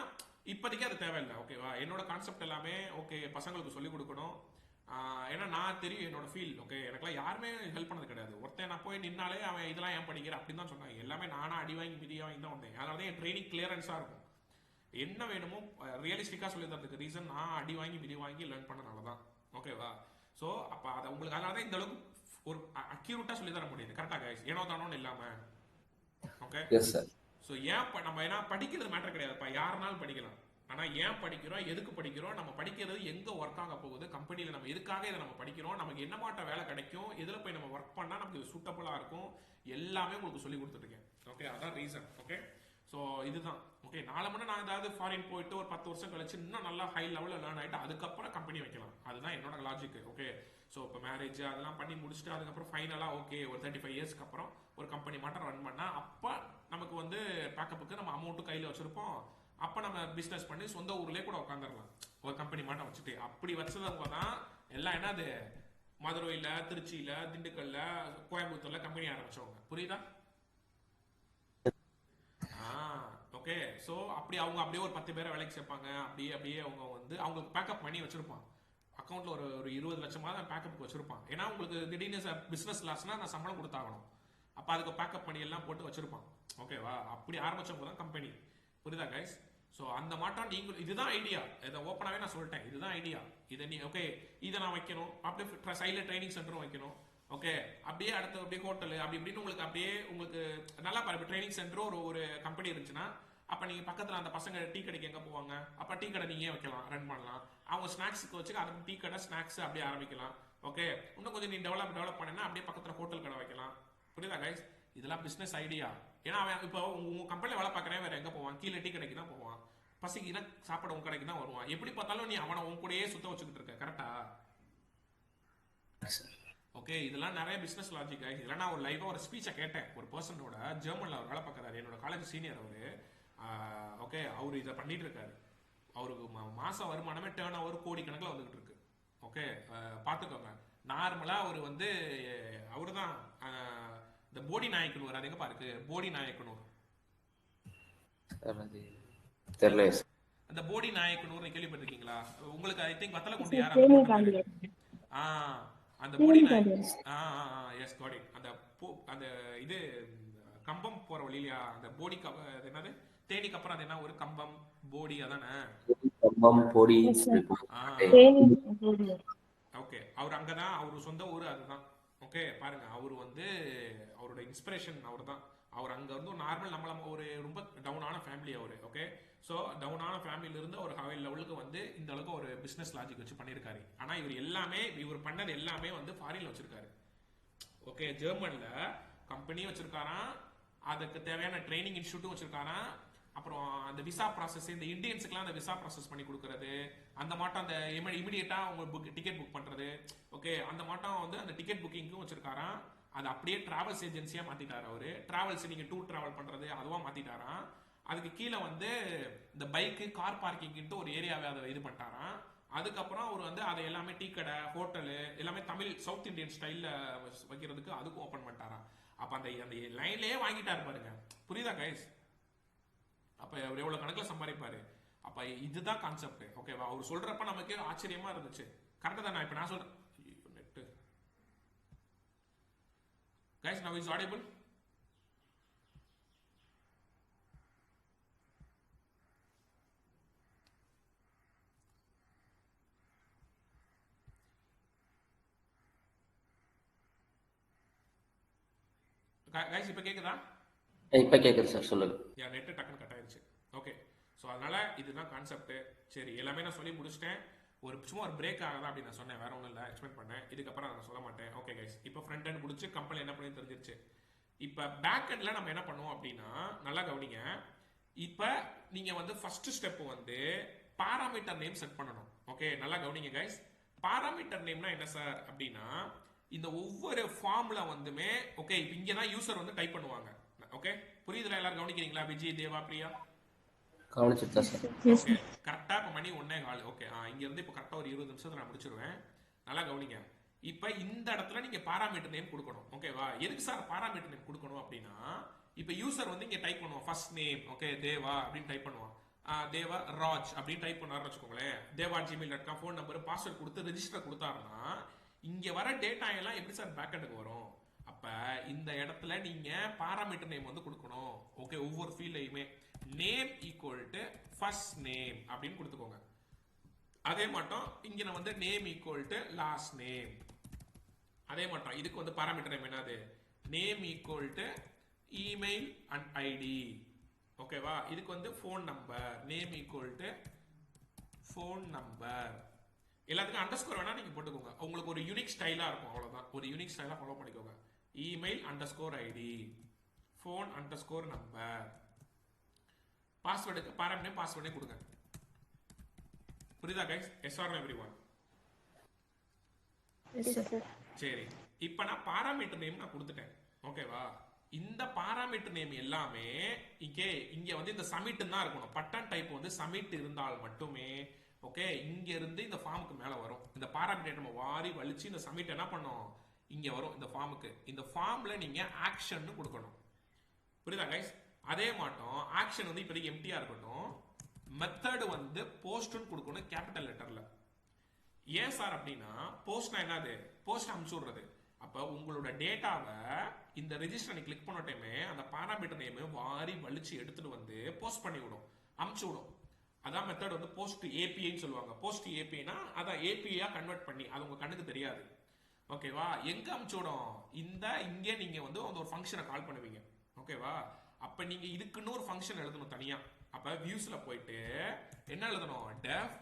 இப்போதைக்கு அது தேவையில்லை. ஓகேவா? என்னோட கான்செப்ட் எல்லாமே ஓகே, பசங்களுக்கு சொல்லிக் கொடுக்கணும், ஏன்னா நான் தெரியும் என்னோட ஃபீல். ஓகே, எனக்குலாம் யாருமே ஹெல்ப் பண்ணது கிடையாது. ஒருத்தன் நான் போய் நின்னாலே அவன் இதெல்லாம் ஏன் படிக்கிற அப்படின்னு தான் சொன்னாங்க. எல்லாமே நானா அடி வாங்கி மிதி வாங்கி தான் வந்தேன். அதனால தான் என் ட்ரைனிங் கிளியரன்ஸாக இருக்கும். என்ன வேணுமோ ரியலிஸ்டிக்காக சொல்லி தரதுக்கு ரீசன் நான் அடி வாங்கி மிதி வாங்கி லேர்ன் பண்ணனால தான். ஓகேவா? ஸோ அப்போ அதை உங்களுக்கு அதனால தான் இந்த அளவுக்கு ஒரு அக்யூரேட்டாக சொல்லி தர முடியுது. கரெக்டாக கைஸ், ஏனோ தானோன்னு இல்லாமல். Okay, yes sir. ஸோ ஏன் நம்ம ஏன்னா படிக்கிறது மேட்டர் கிடையாதுப்பா, யாருனாலும் படிக்கலாம். ஆனால் ஏன் படிக்கிறோம், எதுக்கு படிக்கிறோம், நம்ம படிக்கிறது எங்கே ஒர்க் ஆக போகுது, கம்பெனியில் நம்ம எதுக்காக இதை நம்ம படிக்கிறோம், நமக்கு என்ன மாட்ட வேலை கிடைக்கும், எதில் போய் நம்ம ஒர்க் பண்ணால் நமக்கு இது சூட்டபுளாக இருக்கும், எல்லாமே உங்களுக்கு சொல்லி கொடுத்துருக்கேன். ஓகே, அதான் ரீசன். ஓகே, ஸோ இதுதான். ஓகே, நாளை மணி நான் ஏதாவது ஃபாரின் போயிட்டு ஒரு 10 வருஷம் கழிச்சு இன்னும் நல்லா ஹை லெவலில் லேர்ன் ஆகிட்டு அதுக்கப்புறம் கம்பெனி வைக்கலாம். அதுதான் என்னோட லாஜிக். ஓகே, ஸோ இப்போ மேரேஜ் அதெல்லாம் பண்ணி முடிச்சுட்டு அதுக்கப்புறம் ஃபைனலாக ஓகே ஒரு 35 இயர்ஸ்க்கு அப்புறம் ஒரு கம்பெனி மட்டும் ரன் பண்ணால் அப்போ நமக்கு வந்து பேக்கப்புக்கு நம்ம அமௌண்ட்டு கையில் வச்சுருப்போம். அப்போ நம்ம பிஸ்னஸ் பண்ணி சொந்த ஊர்லேயே கூட உட்காந்துடலாம் ஒரு கம்பெனி மட்டும் வச்சுட்டு. அப்படி வச்சதவங்க தான் எல்லாம் என்னது மதுரையில், திருச்சியில், திண்டுக்கல்ல, கோயம்புத்தூர்ல கம்பெனி ஆரம்பிச்சவங்க. புரியுதா? ஓகே, ஸோ அப்படி அவங்க அப்படியே ஒரு 10 பேரை வேலைக்கு சேர்ப்பாங்க. அப்படியே அவங்க வந்து அவங்களுக்கு பேக்கப் பண்ணி வச்சிருப்பான். அக்கௌண்ட்ல ஒரு 20 லட்சமாக தான் பேக்கப்புக்கு வச்சிருப்பான். ஏன்னா உங்களுக்கு திடீர்னு பிசினஸ் லாஸ்னா நான் சம்பளம் கொடுத்தாகணும். அப்போ அதுக்கு பேக்கப் பண்ணி எல்லாம் போட்டு வச்சிருப்பான். ஓகேவா? அப்படி ஆரம்பிச்சவங்க தான் கம்பெனி. புரியுதா கைஸ்? ஸோ அந்த மாட்டம் நீங்கள் இதுதான் ஐடியா. இதை ஓப்பனாகவே நான் சொல்லிட்டேன், இதுதான் ஐடியா. இதை நீ ஓகே இதை நான் வைக்கணும், அப்படியே சைடில் ட்ரைனிங் சென்டரும் வைக்கணும். ஓகே, அப்படியே அடுத்து அப்படியே ஹோட்டல் அப்படி இப்படின்னு உங்களுக்கு அப்படியே உங்களுக்கு நல்லா பாரு. ட்ரைனிங் சென்டரும் ஒரு கம்பெனி இருந்துச்சுன்னா அப்போ நீங்கள் பக்கத்தில் அந்த பசங்க டீ கடைக்கு எங்கே போவாங்க, அப்போ டீ கடை நீங்கள் வைக்கலாம், ரன் பண்ணலாம். அவங்க ஸ்நாக்ஸுக்கு வச்சு அதை டீ கடை ஸ்நாக்ஸ் அப்படியே ஆரம்பிக்கலாம். ஓகே, இன்னும் கொஞ்சம் நீ டெவலப் பண்ணேன்னா அப்படியே பக்கத்தில் ஹோட்டல் கடை வைக்கலாம். புரியுதா கைஸ்? இதெல்லாம் பிஸ்னஸ் ஐடியா. ஏன்னா அவன் இப்போ உங்கள் கம்பெனியில் வேலை பார்க்குறேன் வேறு எங்கே போவான்? கீழே டீ கடைக்கு தான் போவான். பசிக்குன்னா சாப்பாடு உன் கடைக்கு தான் வருவான். எப்படி பார்த்தாலும் நீ அவனை உன் கூடயே சுத்த வச்சுக்கிட்டு இருக்க. கரெக்டா? ஓகே, இதெல்லாம் நிறைய பிசினஸ் லாஜிக். இதெல்லாம் நான் ஒரு லைவா ஒரு ஸ்பீச்சை கேட்டேன். ஒரு பர்சனோட ஜெர்மன்ல அவர் வேலை பார்க்கறாரு, என்னோட காலேஜ் சீனியர் அவரு. ஓகே, அவரு இதை பண்ணிட்டு இருக்காரு. அவருக்கு மாசம் வருமானமே டேர்ன் ஓவர் கோடிக்கணக்கில் வந்துகிட்டு இருக்கு. ஓகே, பார்த்துக்கோங்க. நார்மலா அவர் வந்து அவரு தான் இந்த போடி நாயக்கனூர், அது எங்கப்பா இருக்கு? போடி நாயக்கனூர் தெரியல. அந்த போடி நாயக்கனூர் கேள்விப்பட்டிருக்கீங்களா? உங்களுக்கு ஐ திங்க் வத்தலக்குண்டு யாராவது அந்த போடி எஸ் காட் இட். அந்த இது கம்பம் போற வழியிலையா அந்த போடி என்னது தேனிக்கு அப்புறம் அது என்ன ஒரு கம்பம் போடி அதானே? கம்பம் போடி. ஓகே, அவர் அங்கதான், அவரு சொந்த ஊர் அதுதான். ஓகே, பாருங்க, அவர் வந்து அவரோட இன்ஸ்பிரேஷன் அவர் தான். அவர் அங்க வந்து நார்மல் நம்மள ஒரு ரொம்ப டவுனான ஃபேமிலி அவரு. ஓகே, ஸோ டவுனான ஃபேமிலியில இருந்து ஒரு ஹை லெவலுக்கு வந்து இந்த அளவுக்கு ஒரு பிசினஸ் லாஜிக் வச்சு பண்ணியிருக்காரு. ஆனா இவர் பண்ணது எல்லாமே வந்து ஃபாரின்ல வச்சிருக்காரு. ஓகே, ஜெர்மன்ல கம்பெனி வச்சிருக்காராம், அதுக்கு தேவையான ட்ரைனிங் இன்ஸ்டியூட்டும் வச்சிருக்காராம். அப்புறம் அந்த விசா ப்ராசஸ், இந்த இந்தியன்ஸுக்குலாம் அந்த விசா ப்ராசஸ் பண்ணி கொடுக்கறது, அந்த மாட்டம் அந்த இமிடியேட்டா அவங்க டிக்கெட் புக் பண்றது. ஓகே, அந்த மாட்டம் வந்து அந்த டிக்கெட் புக்கிங்கும் வச்சிருக்காராம். அது அப்படியே டிராவல்ஸ் ஏஜென்சியா மாத்திட்டாரு அவரு. டிராவல்ஸ் நீங்க டூர் டிராவல் பண்றது அதுவா மாத்திட்டாராம். அதுக்கு கீழே வந்து இந்த பைக்கு கார் பார்க்கிங்ட்டு ஒரு ஏரியாவை அதை இது பண்ணிட்டாராம். அதுக்கப்புறம் அவர் வந்து அதை எல்லாமே டீ கடை, ஹோட்டலு எல்லாமே தமிழ் சவுத் இந்தியன் ஸ்டைல்ல வைக்கிறதுக்கு அதுக்கும் ஓப்பன் பண்ணிட்டாராம். அப்ப அந்த லைன்லயே வாங்கிட்டாரு பாருங்க. புரியுதா கைஸ்? அப்ப அவர் எவ்வளவு கணக்குல சம்பாதிப்பாரு. அப்ப இதுதான் கான்செப்ட். ஓகேவா? அவர் சொல்றப்ப நமக்கு ஆச்சரியமா இருந்துச்சு. கரெக்டா தான் இப்ப நான் சொல்றேன். Guys, now is audible? Guys, இப்ப கேக்குதா? இப்ப கேக்குது சார், சொல்லுங்க. நெட் டக்குன்னு கட் ஆயிருச்சு. ஓகே, ஸோ அதனால இதுதான் கான்செப்ட். சரி, எல்லாமே நான் சொல்லி முடிச்சிட்டேன். சும்மா ஒரு பிரேக் ஆகலாம் அப்படின்னு நான் சொன்னேன், வேற ஒன்றும் இல்லை, எக்ஸ்பிளைன் பண்ணேன். இதுக்கப்புறம் நான் சொல்ல மாட்டேன். ஓகே கைஸ், இப்போ ஃப்ரண்ட் எண்ட் முடிச்சு கம்பெனி என்ன பண்ணி தெரிஞ்சிருச்சு. இப்போ பேக் எண்ட்ல நம்ம என்ன பண்ணுவோம் அப்படின்னா, நல்லா கவனிங்க. இப்போ நீங்க வந்து ஃபர்ஸ்ட் ஸ்டெப் வந்து பாராமீட்டர் நேம் செட் பண்ணணும். ஓகே, நல்லா கவனிங்க கைஸ். பாராமீட்டர் நேம்னா என்ன சார் அப்படின்னா, இந்த ஒவ்வொரு ஃபார்ம்ல வந்துமே ஓகே இப்போ இங்கே தான் யூசர் வந்து டைப் பண்ணுவாங்க. ஓகே, புரியுதுல? எல்லாரும் கவனிக்கிறீங்களா? விஜய், தேவா, பிரியா கவனிச்சுட்டா சார். ஓகே, கரெக்டா இப்போ மணி 1:15. ஓகே, இங்க இருந்து இப்போ கரெக்டா ஒரு 20 நிமிஷத்துல நான் முடிச்சிருவேன். நல்லா கவனிங்க. இப்போ இந்த இடத்துல நீங்க பாராமீட்டர் நேம் கொடுக்கணும். ஓகேவா? எதுக்கு சார் பாராமீட்டர் நேம் கொடுக்கணும் அப்படின்னா, இப்போ யூசர் வந்து இங்க டைப் பண்ணுவான் ஃபர்ஸ்ட் நேம், ஓகே தேவா அப்படின்னு டைப் பண்ணுவான். தேவா ராஜ் அப்படின்னு டைப் பண்ணாருன்னு வச்சுக்கோங்களேன், தேவா@gmail.com ஃபோன் நம்பர் பாஸ்வேர்ட் கொடுத்து ரெஜிஸ்டர் கொடுத்தாருன்னா இங்க வர டேட்டா எல்லாம் எப்படி சார் பேக்கெண்டுக்கு வரும்? அப்ப இந்த இடத்துல நீங்க பாராமீட்டர் நேம் வந்து கொடுக்கணும். ஓகே, ஒவ்வொரு ஃபீல்ட்லயுமே name equal to first name அப்படின்னு கொடுத்துக்கோங்க. அதே மட்டும் இங்க நான் வந்து name equal to last name. அதே மட்டும் இதுக்கு வந்து பாராமீட்டர் நேம் என்னது? Name equal to email and ID. ஓகேவா? இதுக்கு வந்து phone number, name equal to phone number. எல்லாத்துக்கும் அண்டர்ஸ்கோர் வேணா நீங்க போட்டுக்கோங்க, உங்களுக்கு ஒரு யூனிக் ஸ்டைலா இருக்கும், அவ்வளவுதான். ஒரு யூனிக் ஸ்டைலா ஃபாலோ பண்ணிக்கோங்க. Email underscore ID, phone underscore number, பாஸ்வேர்டுக்கு பாராமீட்டர் பாஸ்வேர்டே கொடுங்க. புரியுதா கைஸ்? Yes or everyone? சரி, இப்போ நான் பாராமீட்டர் நேம் நான் கொடுத்துட்டேன். ஓகேவா? இந்த பாராமீட்டர் நேம் எல்லாமே இங்க வந்து இந்த சமிட் தான் இருக்கணும். பட்டன் டைப் வந்து சமிட் இருந்தால் மட்டுமே ஓகே இங்க இருந்து இந்த ஃபார்முக்கு மேல வரும். இந்த பாராமீட்டர் நம்ம வாரி வலிச்சு இந்த சமிட் என்ன பண்ணோம், இங்க வரும் இந்த ஃபார்முக்கு. இந்த ஃபார்ம்ல நீங்க ஆக்ஷன் கொடுக்கணும். புரியுதா கைஸ்? அதே மாட்டோம் ஆக்ஷன் வந்து இப்போதைக்கு எம்டியா இருக்கட்டும். மெத்தட் வந்து போஸ்ட்னு கொடுக்கணும் கேபிட்டல் லெட்டர்ல. ஏன் சார் அப்படின்னா போஸ்ட்னா என்னது? போஸ்ட் அனுப்பிச்சு விடுறது. அப்ப உங்களோட டேட்டாவை இந்த ரெஜிஸ்டர் கிளிக் பண்ண டைமே அந்த பாராமீட்டர் நேம் வாரி வலிச்சு எடுத்துட்டு வந்து போஸ்ட் பண்ணி விடும், அமுச்சு விடும். அதான் மெத்தட் வந்து போஸ்ட் ஏபிஐன்னு சொல்லுவாங்க. போஸ்ட் ஏபிஐனா அதான் ஏபிஐயா கன்வெர்ட் பண்ணி, அது உங்க கண்ணுக்கு தெரியாது. ஓகேவா? எங்க அமுச்சு விடும்? இங்கே நீங்க வந்து ஒரு ஃபங்க்ஷனை கால் பண்ணுவீங்க. ஓகேவா? அப்ப நீங்க இதுக்குன்னு ஒரு ஃபங்க்ஷன் எழுதணும் தனியா. அப்ப வியூஸ்ல போயிட்டு என்ன எழுதணும்? டெஃப்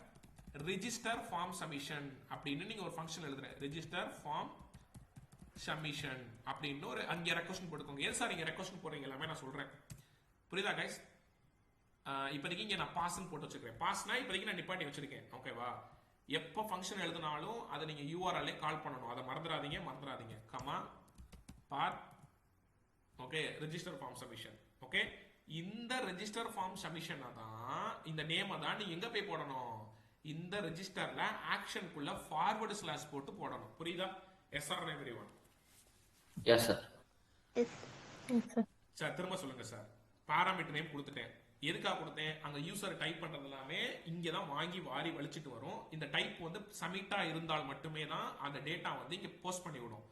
ரெஜிஸ்டர் ஃபார்ம் சப்மிஷன் அப்படின்னு நீங்க ஒரு ஃபங்க்ஷன் எழுதுறேன். ரெஜிஸ்டர் ஃபார்ம் சப்மிஷன் அப்படின்னு ஒரு அங்கே ரெக்வஸ்ட் போட்டுக்கோங்க. ஏன் சார் இங்க ரெக்வஸ்ட் போடுறீங்க எல்லாமே நான் சொல்றேன். புரியுதா கைஸ்? இப்போதைக்கு இங்க நான் பாஸ்ன்னு போட்டு வச்சிருக்கேன். பாஸ்னா இப்போதைக்கு நான் நிப்பாட்டி வச்சிருக்கேன். ஓகேவா? எப்போ ஃபங்க்ஷன் எழுதினாலும் அதை நீங்க யூஆர்எல்லே கால் பண்ணணும். அதை மறந்துடாதீங்க. Comma path okay register form submission. Okay, இந்த ரெஜிஸ்டர் ஃபார்ம் சப்மிஷன் தான் இந்த நேமை தான் நீங்க எங்க போய் போடணும்? இந்த ரெஜிஸ்டர்ல ஆக்ஷனுக்குள்ள ஃபார்வர்ட் ஸ்லாஷ் போட்டு போடணும். புரியுதா? Yes or everyone? Yes sir. Sir திரும்ப சொல்லுங்க சார். பாராமீட்டர் நேம் கொடுத்துட்டேன். எதுக்காக கொடுத்தேன்? அங்க யூசர் டைப் பண்றது எல்லாமே இங்க தான் வாங்கி வாரி வலிச்சிட்டு வரும். இந்த டைப் வந்து சமிட்டா இருந்தால் மட்டுமே தான் அந்த டேட்டா வந்து இங்க போஸ்ட் பண்ணி விடும்.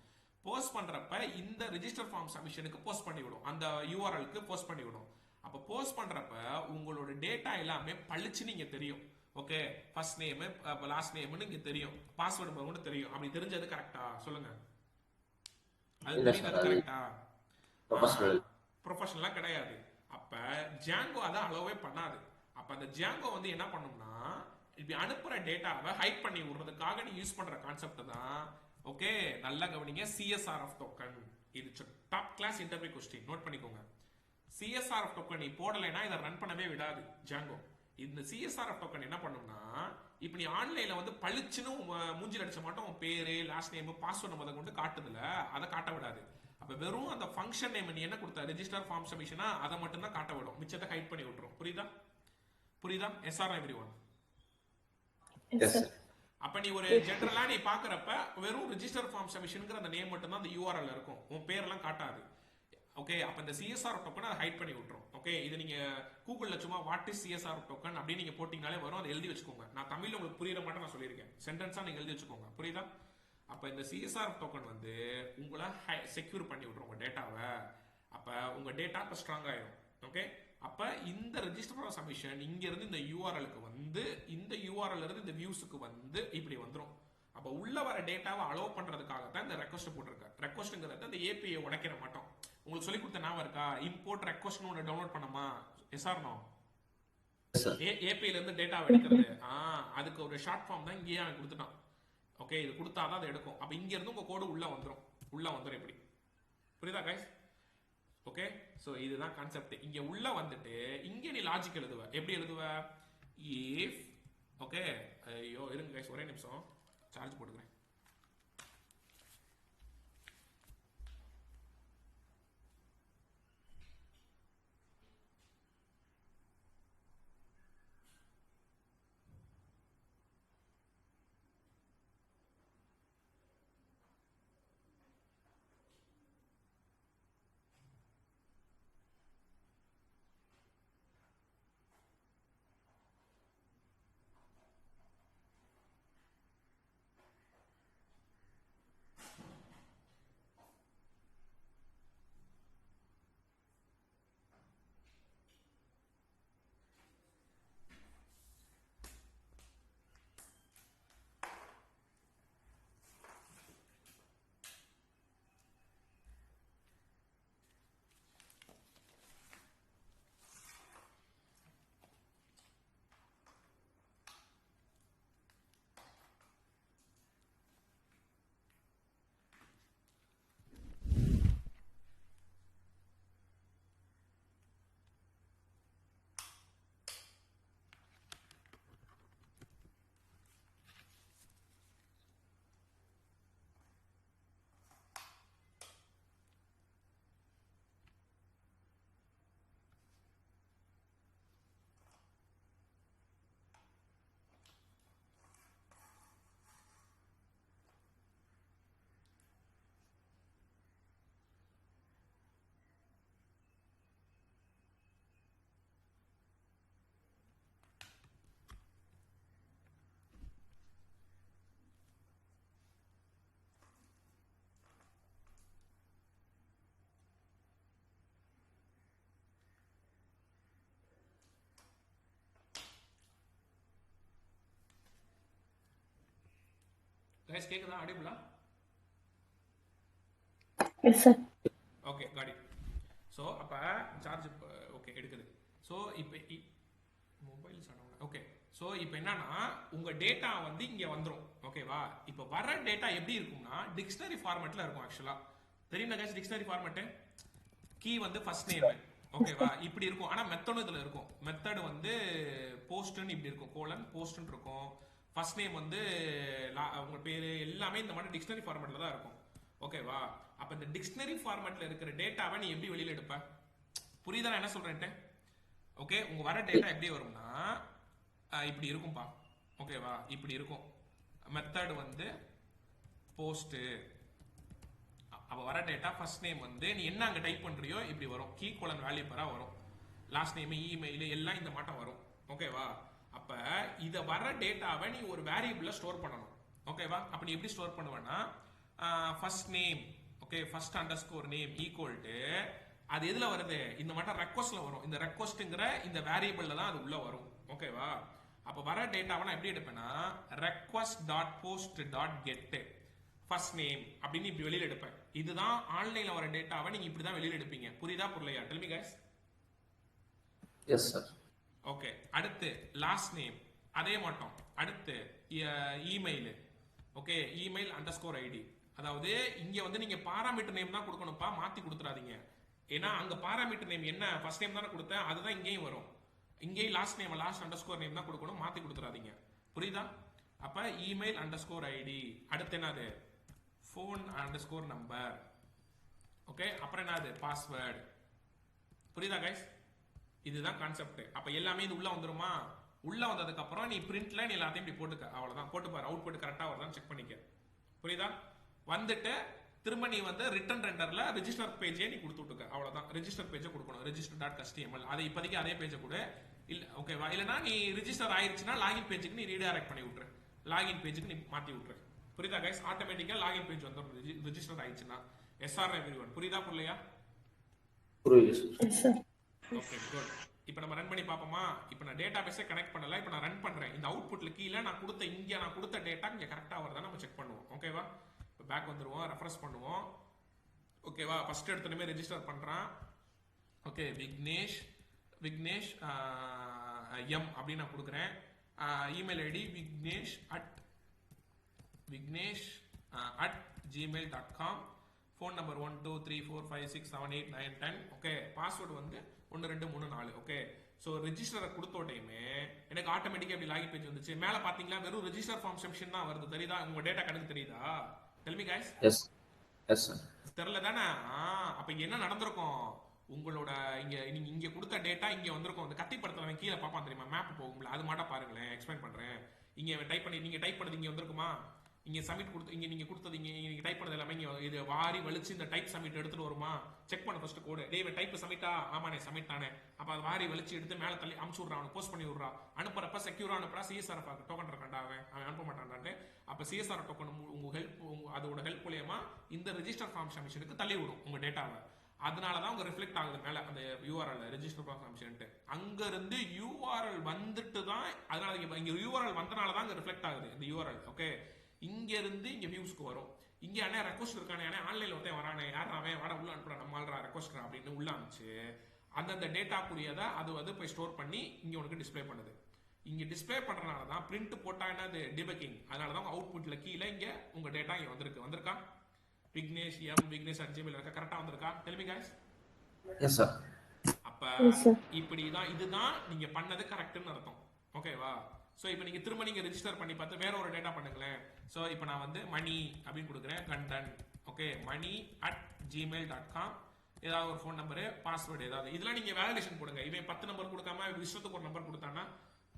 போஸ்ட் பண்றப்ப இந்த ரெஜிஸ்டர் ஃபார்ம் சப்மிஷனுக்கு போஸ்ட் பண்ணி விடும், அந்த யூஆர்எல்க்கு போஸ்ட் பண்ணி விடும். அப்ப போஸ்ட் பண்றப்ப உங்களோட டேட்டா எல்லாமே பளிச்சுன்னு இங்க தெரியும். ஓகே, ஃபர்ஸ்ட் நேம் லாஸ்ட் நேம்னு இங்க தெரியும், பாஸ்வேர்டு கூட தெரியும். அப்படி தெரிஞ்சது கரெக்டா சொல்லுங்க? அது தெரிஞ்சது கரெக்டா? ப்ரொஃபஷனலா கிடையாது. அப்ப ஜாங்கோ அதை அலோவே பண்ணாது. அப்ப அந்த ஜாங்கோ வந்து என்ன பண்ணும்னா இப்படி அனுப்புற டேட்டாவை ஹைட் பண்ணி விடுறதுக்காக நீ யூஸ் பண்ற கான்செப்ட் தான். ஓகே, நல்லா கவனிங்க. சிஎஸ்ஆர்எஃப் டோக்கன் இது top class interview question, note பண்ணிக்கோங்க. சிஎஸ்ஆர்எஃப் டோக்கன் நீ போடலைன்னா இதை ரன் பண்ணவே விடாது ஜாங்கோ. இந்த சிஎஸ்ஆர்எஃப் டோக்கன் என்ன பண்ணும்னா இப்ப நீ ஆன்லைன்ல வந்து பளிச்சுன்னு மூஞ்சில் அடிச்ச மாட்டோம் உன் பேரு லாஸ்ட் நேம் பாஸ்வேர்ட் நம்ம அதை கொண்டு காட்டுதுல, அதை காட்ட விடாது. அப்ப வெறும் அந்த ஃபங்க்ஷன் நேம் நீ என்ன கொடுத்த ரெஜிஸ்டர் ஃபார்ம் சப்மிஷனா அதை மட்டும் தான் காட்ட விடும், மிச்சத்தை ஹைட் பண்ணி விட்டுரும். புரியுதா? Yes or everyone? அப்ப நீ ஒரு ஜெனரலா நீ பாக்குறப்ப வெறும் ரெஜிஸ்டர் ஃபார்ம் சப்மிஷன்ங்கிற அந்த நேம் மட்டும் தான் அந்த யூஆர்எல் இருக்கும், உன் பேரெல்லாம் காட்டாது. ஓகே, அப்ப இந்த சிஎஸ்ஆர் டோக்கன் அதை ஹைட் பண்ணி விட்டுரும். ஓகே, இது நீங்க கூகுள்ல சும்மா வாட் இஸ் சிஎஸ்ஆர் டோக்கன் அப்படின்னு நீங்க போட்டீங்கனாலே வரும், அதை எழுதி வச்சுக்கோங்க. நான் தமிழ்ல உங்களுக்கு புரியுற மாட்டேன் நான் சொல்லியிருக்கேன், சென்டென்ஸா நீங்க எழுதி வச்சுக்கோங்க. புரியுதா? அப்ப இந்த சிஎஸ்ஆர் டோக்கன் வந்து உங்களை செக்யூர் பண்ணி விட்டுரும் உங்க டேட்டாவை. அப்ப உங்க டேட்டா இப்ப ஸ்ட்ராங் ஆயிடும். ஓகே, அப்ப இந்த ரெஜிஸ்டர் சப்மிஷன் இங்க இருந்து இந்த யூஆர்எலுக்கு வந்து இந்த யூஆர்எல் இருந்து இந்த வியூஸுக்கு வந்து இப்படி வந்துடும். அப்ப உள்ள வர டேட்டாவை அலோவ் பண்றதுக்காக தான் இந்த ரெக்வஸ்ட் போட்டிருக்கேன். ரெக்வஸ்ட்ங்கிறது அந்த ஏபிஐ உடைக்கிற மாட்டோம். உங்களுக்கு சொல்லி கொடுத்த ஞாபகம் இருக்கா? இம்போர்ட் ரெக்வஸ்ட் ஒன்று டவுன்லோட் பண்ணமா? Yes or no? ஏபிஐல இருந்து டேட்டா எடுக்கிறது, அதுக்கு ஒரு ஷார்ட் ஃபார்ம் தான் இங்கேயே அவன் கொடுத்துட்டான். ஓகே, இது கொடுத்தாதான் அதை எடுக்கும். அப்ப இங்க இருந்து உங்க கோடு உள்ள வந்துடும் இப்படி. புரியுதா கைஸ்? ஓகே, சோ இதுதான் கான்செப்ட். இங்க உள்ள வந்துட்டு இங்க நீ லாஜிக் எழுதுவ. எப்படி எழுதுவ? இஃப் ஓகே, ஐயோ இருங்க கைஸ் ஒரே நிமிஷம் சார்ஜ் போட்டுக்கிறேன். கைஸ் கேக்குதா ஆடிபிளா? Yes, sir. Okay got it. So அப்போ சார்ஜ் ஓகே எடுக்குது. ஸோ இப்போ மொபைல் சடவுன். ஓகே ஸோ இப்போ என்னன்னா உங்கள் டேட்டா வந்து இங்கே வந்துடும். ஓகேவா? இப்போ வர டேட்டா எப்படி இருக்கும்னா டிக்ஷனரி ஃபார்மேட்டில் இருக்கும். ஆக்சுவலாக தெரியுமா கைஸ் டிக்ஷனரி ஃபார்மேட்டு? கீ வந்து ஃபர்ஸ்ட் நேம், ஓகேவா, இப்படி இருக்கும். ஆனால் மெத்தடும் இதில் இருக்கும். மெத்தட் வந்து போஸ்ட்னு இப்படி இருக்கும், கோலன் போஸ்ட்னு இருக்கும். ஃபர்ஸ்ட் நேம் வந்து உங்க பேர் எல்லாமே இந்த மாதிரி டிக்ஷனரி ஃபார்மேட்டில் தான் இருக்கும். ஓகேவா? அப்போ இந்த டிக்ஷனரி ஃபார்மேட்டில் இருக்கிற டேட்டாவை நீ எப்படி வெளியில் எடுப்ப? புரியுதா நான் என்ன சொல்றேன்ட்டு? ஓகே, உங்க வர டேட்டா எப்படி வரும்னா இப்படி இருக்கும்பா. ஓகேவா? இப்படி இருக்கும். மெத்தட் வந்து போஸ்ட். அப்போ வர டேட்டா ஃபர்ஸ்ட் நேம் வந்து நீ என்ன அங்கே டைப் பண்றியோ இப்படி வரும். கீ கோலன் வேல்யூ பெறா வரும். லாஸ்ட் நேம், இமெயில் எல்லாம் இந்த மாட்டம் வரும். ஓகேவா? அப்ப இத வர டேட்டாவை நீ ஒரு வேரியபிள்ல ஸ்டோர் பண்ணணும். ஓகேவா? அப்ப நீ எப்படி ஸ்டோர் பண்ணுவேன்னா first name, okay, first underscore name equal to அது எதுல வருது? இந்த மாட்டம் ரெக்வஸ்ட்ல வரும். இந்த ரெக்வஸ்ட்ங்கிற இந்த வேரியபிள்ல தான் அது உள்ள வரும். ஓகேவா? அப்ப வர டேட்டாவை நான் எப்படி எடுப்பேன்னா request dot post dot get first name அப்படின்னு இப்படி வெளியில எடுப்பேன். இதுதான் ஆன்லைன்ல வர டேட்டாவை நீங்க இப்படி தான் வெளியில எடுப்பீங்க. புரியுதா புரியலையா? Tell me guys. Yes sir. Okay, அடுத்து லாஸ்ட் நேம் அதே மாட்டோம். அடுத்து email, okay, email underscore ID. அதாவது இங்க வந்து நீங்க பாராமீட்டர் நேம் தான் கொடுக்கணும்ப்பா, மாத்தி கொடுத்துறாதீங்க. ஏன்னா அங்க பாராமீட்டர் நேம் என்ன ஃபர்ஸ்ட் நேம் தானே கொடுத்தேன், அதுதான் இங்கேயும் வரும். இங்கேயும் last name, last underscore name தான் கொடுக்கணும், மாத்தி கொடுத்துறாதீங்க. புரியுதா? அப்ப இமெயில் அண்டர்ஸ்கோர் ஐடி. அடுத்து என்னது? Phone underscore number. ஓகே, அப்புறம் என்னது? பாஸ்வேர்டு. புரியுதா கைஸ்? இதுதான் கான்செப்ட். அப்ப எல்லாமே இது உள்ள வந்துருமா? உள்ள வந்ததுக்கு அப்புறம் நீ பிரிண்ட்ல நீ எல்லாத்தையும் இப்படி போட்டுக்க. அவ்வளவுதான். போட்டு பாரு அவுட்புட் கரெக்டா வருதான்னு செக் பண்ணிக்க. புரியுதா? வந்துட்டு திரும்ப நீ வந்து ரிட்டர்ன் ரெண்டர்ல ரெஜிஸ்டர் பேஜே நீ கொடுத்து விட்டுக்க. அவ்வளவுதான். ரெஜிஸ்டர் பேஜை கொடுக்கணும். Register dot HTML. அதை இப்போதைக்கு அதே பேஜை கொடு. இல்ல ஓகேவா? இல்லனா நீ ரெஜிஸ்டர் ஆயிருச்சுன்னா லாகின் பேஜுக்கு நீ ரீடைரக்ட் பண்ணி விட்டுரு. லாகின் பேஜுக்கு நீ மாத்தி விட்டுரு. புரியுதா கைஸ்? ஆட்டோமேட்டிக்கா லாகின் பேஜ் வந்துடும் ரெஜிஸ்டர் ஆயிடுச்சுன்னா. Yes or everyone. புரியுதா புரியலையா? புரியுது sir. Yes, sir. Okay good. இப்போ நம்ம ரன் பண்ணி பார்ப்போமா? இப்போ நான் டேட்டா பேஸை கனெக்ட் பண்ணல. இப்போ நான் ரன் பண்றேன். இந்த அவுட்புட்ல கீழே நான் கொடுத்த டேட்டா இங்க கரெக்டா வருதா நம்ம செக் பண்ணுவோம். ஓகேவா? இப்போ பேக் வந்துருவோம், ரெஃப்ரெஷ் பண்ணுவோம். ஓகேவா? ஃபர்ஸ்ட் எடுத்தோடனே ரெஜிஸ்டர் பண்றான். ஓகே, விக்னேஷ் எம் அப்படின்னு நான் கொடுக்குறேன். Email ID vignesh@gmail.com. Phone number 1 2 3 4 5 6 7 8 9 10. Okay, password வந்து 1 2 3 4. ஓகே, ஸோ ரெஜிஸ்டரை கொடுத்த டைமே எனக்கு ஆட்டோமேட்டிக்காக இப்படி லாகின் பேஜ் வந்துச்சு. மேலே பார்த்தீங்களா வெறும் ரெஜிஸ்டர் ஃபார்ம் செக்ஷன் தான் வருது. தெரியுதா? உங்க டேட்டா கணக்கு தெரியுதா? Tell me guys. Yes yes sir. தெரியல தானே? அப்ப இங்க என்ன நடந்திருக்கும்? உங்களோட நீங்க கொடுத்த டேட்டா இங்க வந்திருக்கும். அந்த கத்தி படத்துல கீழே பாப்பான் தெரியுமா? மேப் போகும்ல, அது மட்டும் பாருங்களேன். எக்ஸ்பிளைன் பண்றேன். இங்க டைப் பண்ணி நீங்க டைப் பண்ணது இங்க வந்திருக்குமா? இங்க சப்மிட் கொடுத்து இங்க நீங்க கொடுத்தது இங்க டைப் பண்ணது எல்லாமே இங்க இது வாரி வலிச்சு இந்த டைப் சப்மிட் எடுத்துட்டு வருமா? செக் பண்ண ஃபர்ஸ்ட் கோடு. டேய் டைப் சப்மிட்டா? ஆமாண்ணே சப்மிட் தானே. அப்ப அது வாரி வலிச்சு எடுத்து மேல தள்ளி அமுச்சு விடுறான், அவனை போஸ்ட் பண்ணி விடுறா. அனுப்புறப்ப செக்யூரா அனுப்புறா. சிஎஸ்ஆர் டோக்கன் இருக்காண்டா, அவன் அனுப்ப மாட்டான்டான்ட்டு. அப்ப சிஎஸ்ஆர் டோக்கன் உங்க அதோட ஹெல்ப் மூலியமா இந்த ரெஜிஸ்டர் ஃபார்ம் சப்மிஷனுக்கு தள்ளி விடும் உங்க டேட்டாவை. அதனாலதான் உங்க ரிஃப்ளெக்ட் ஆகுது மேல அந்த யூஆர்எல் ரெஜிஸ்டர் ஃபார்ம் சப்மிஷன். அங்க இருந்து யூஆர்எல் வந்துட்டு தான், அதனால இங்க யூஆர்எல் வந்தனால தான் அங்க ரிஃப்ளெக்ட் ஆகுது இந்த யூஆர்எல். ஓகே, இங்க இருந்து இங்க வியூஸ்க்கு வரும். இங்க அண்ணே ரெக்வஸ்ட் இருக்கானே, அண்ணே ஆன்லைன்ல ஒருத்தன் வரானே, யார் அவன் வாட உள்ள அனுப்புறான், நம்ம ஆள்றா ரெக்வஸ்ட் அப்படின்னு உள்ள அனுப்பிச்சு அந்தந்த டேட்டாக்குரியதை அது வந்து போய் ஸ்டோர் பண்ணி இங்க உனக்கு டிஸ்பிளே பண்ணுது. இங்க டிஸ்பிளே பண்றதுனால தான் பிரிண்ட் போட்டா என்னது டிபக்கிங். அதனால தான் அவுட்புட்ல கீழே இங்க உங்க டேட்டா இங்க வந்திருக்கா? vignesh@gmail இருக்கா? கரெக்டா வந்திருக்கா? Del me guys. Yes sir. அப்ப இப்படிதான், இதுதான் நீங்க பண்ணது கரெக்ட்னு அர்த்தம். ஓகேவா? சோ இப்போ நீங்க திரும்ப நீங்க ரெஜிஸ்டர் பண்ணி பார்த்து வேற ஒரு டேட்டா பண்ணுங்களேன். சோ இப்போ நான் வந்து மணி அப்படின்னு கொடுக்குறேன். கண்டன். Okay, money@gmail.com. ஏதாவது ஒரு ஃபோன் நம்பரு, பாஸ்வேர்டு ஏதாவது. இதெல்லாம் நீங்க வேலிடேஷன் போடுங்க. இவன் 10 நம்பர் கொடுக்காம இஷ்டத்துக்கு ஒரு நம்பர் கொடுத்தானா,